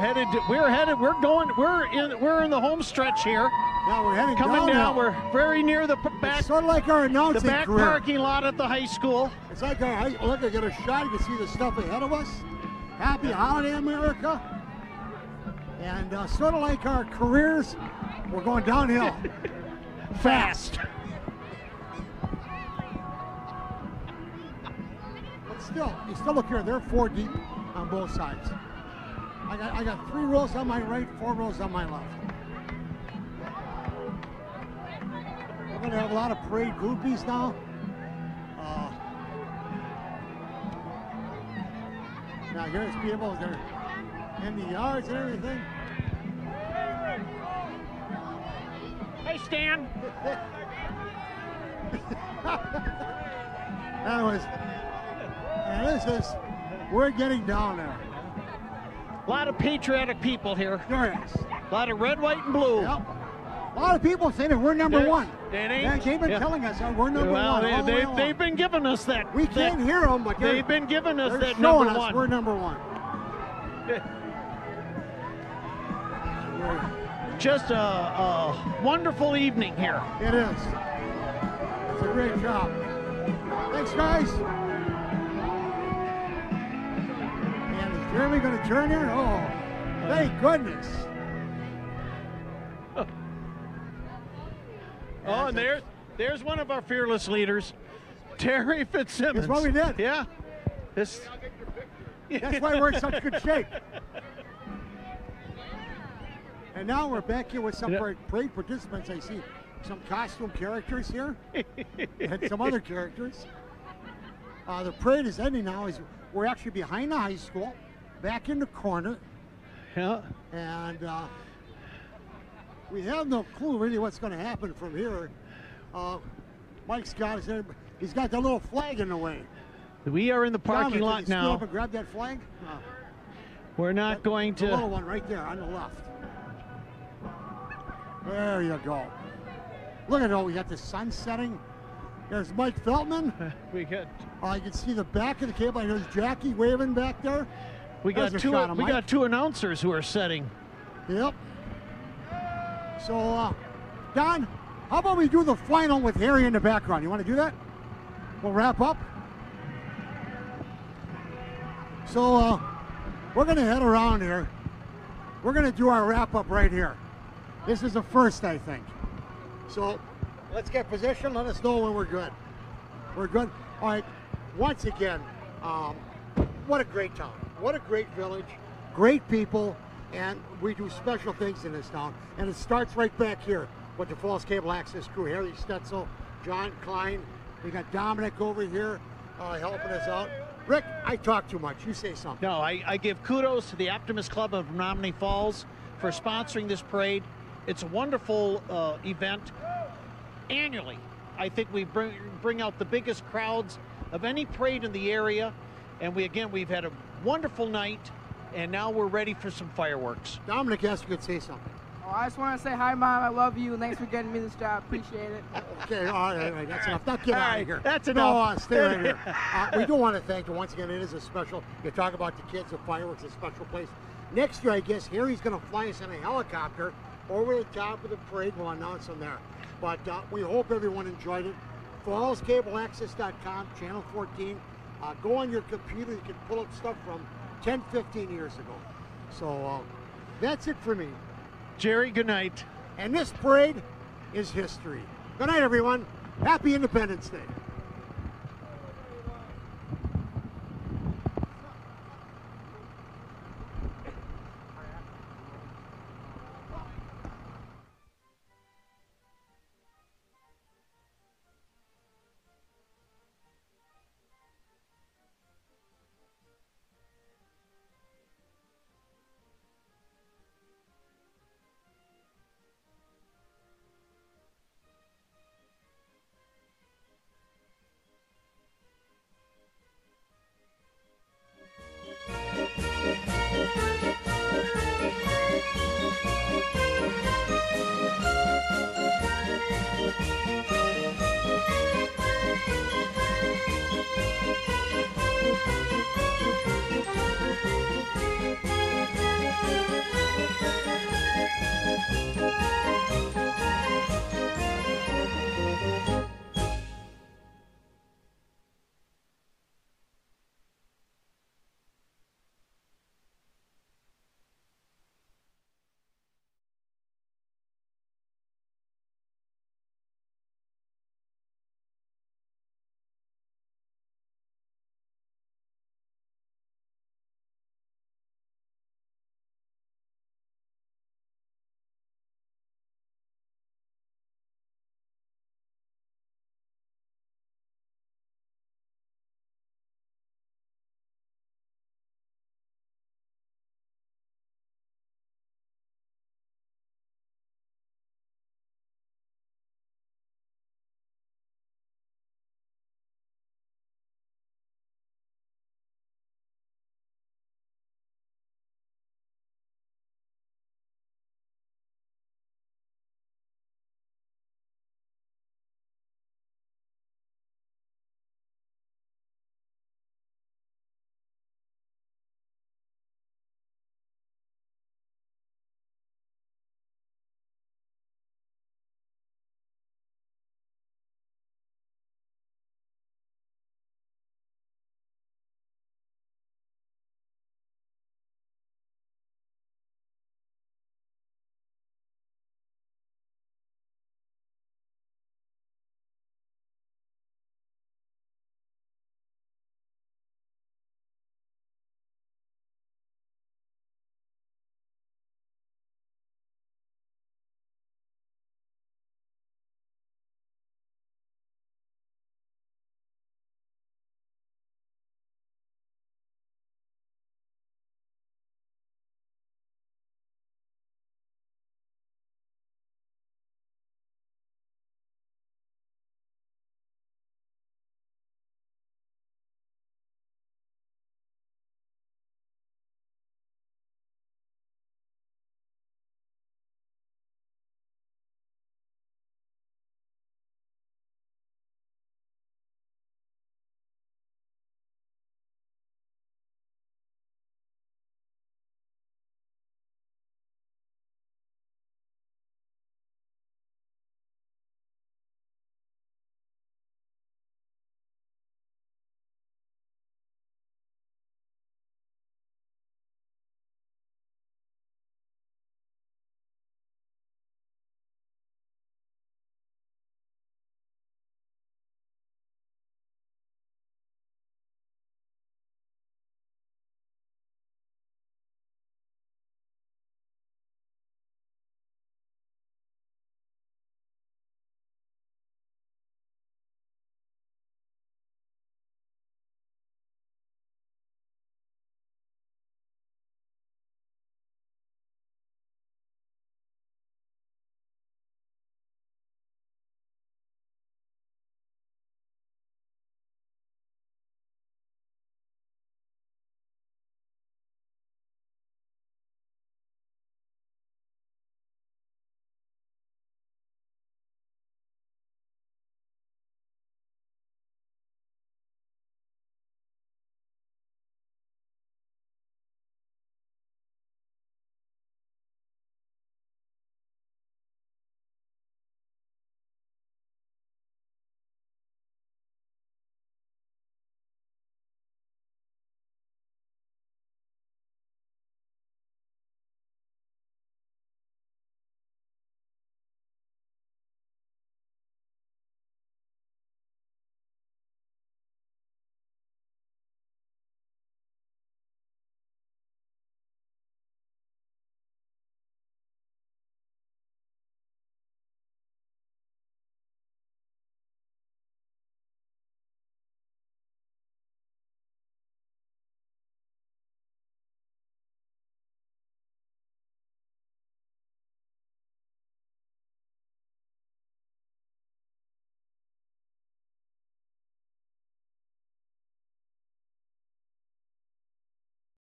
in the home stretch here. Yeah, we're heading coming down. We're very near the back. It's sort of like our announcing the back career. parking lot at the high school. It's like our look. I get a shot. You can see the stuff ahead of us. Happy holiday, America. And sort of like our careers, we're going downhill fast. But still, you still look here. They're 4 deep on both sides. I got 3 rows on my right, 4 rows on my left. We're going to have a lot of parade groupies now. Now here's people, they're in the yards and everything. Hey, Stan. Anyways, and this is, we're getting down there. A lot of patriotic people here. There is. A lot of red, white, and blue. Yep. A lot of people say that we're number one. They've been telling us that we're number one. They've been giving us that. We can't hear them, but they've been giving us that showing number us one. We're number one. Just a wonderful evening here. It is. It's a great job. Thanks, guys. And is Jeremy going to turn here? Oh, thank goodness. Oh, and there's one of our fearless leaders, Terry Fitzsimmons. That's what we did. Yeah. That's why we're in such good shape. And now we're back here with some parade participants. I see some costume characters here and some other characters. The parade is ending now. We're actually behind the high school, back in the corner. Yeah. And we have no clue really what's going to happen from here. Mike's got us there. He's got the little flag in the way. We are in the parking lot now. Scoot up and grab that flag? We're not going to. The little one right there on the left. There you go. Look at it. We got the sun setting. There's Mike Feltman. We got. You can see the back of the cable. There's Jackie waving back there. We got two announcers who are setting. Yep. So, Don, how about we do the final with Harry in the background? You want to do that? We'll wrap up. So, we're going to head around here. We're going to do our wrap-up right here. This is the first, I think. So let's get position. Let us know when we're good. We're good. All right. Once again, what a great town. What a great village. Great people. And we do special things in this town. And it starts right back here with the Falls Cable Access crew. Harry Stetzel, John Klein. We got Dominic over here helping us out. Rick, I talk too much. You say something. No, I give kudos to the Optimist Club of Menominee Falls for sponsoring this parade. It's a wonderful event. Annually, I think we bring out the biggest crowds of any parade in the area. And we've had a wonderful night, and now we're ready for some fireworks. Dominic asked if you could say something. Oh, I just want to say hi, Mom. I love you, and thanks for getting me this job. Appreciate it. Okay, all right, that's enough. Now get out of here. That's enough. No, stay right here. We do want to thank you once again. It is a special. You talk about the kids, the fireworks, a special place. Next year, I guess Harry's going to fly us in a helicopter over the top of the parade. We'll announce them there. But we hope everyone enjoyed it. FallsCableAccess.com, channel 14. Go on your computer. You can pull up stuff from 10, 15 years ago. So that's it for me. Jerry, good night. And this parade is history. Good night, everyone. Happy Independence Day.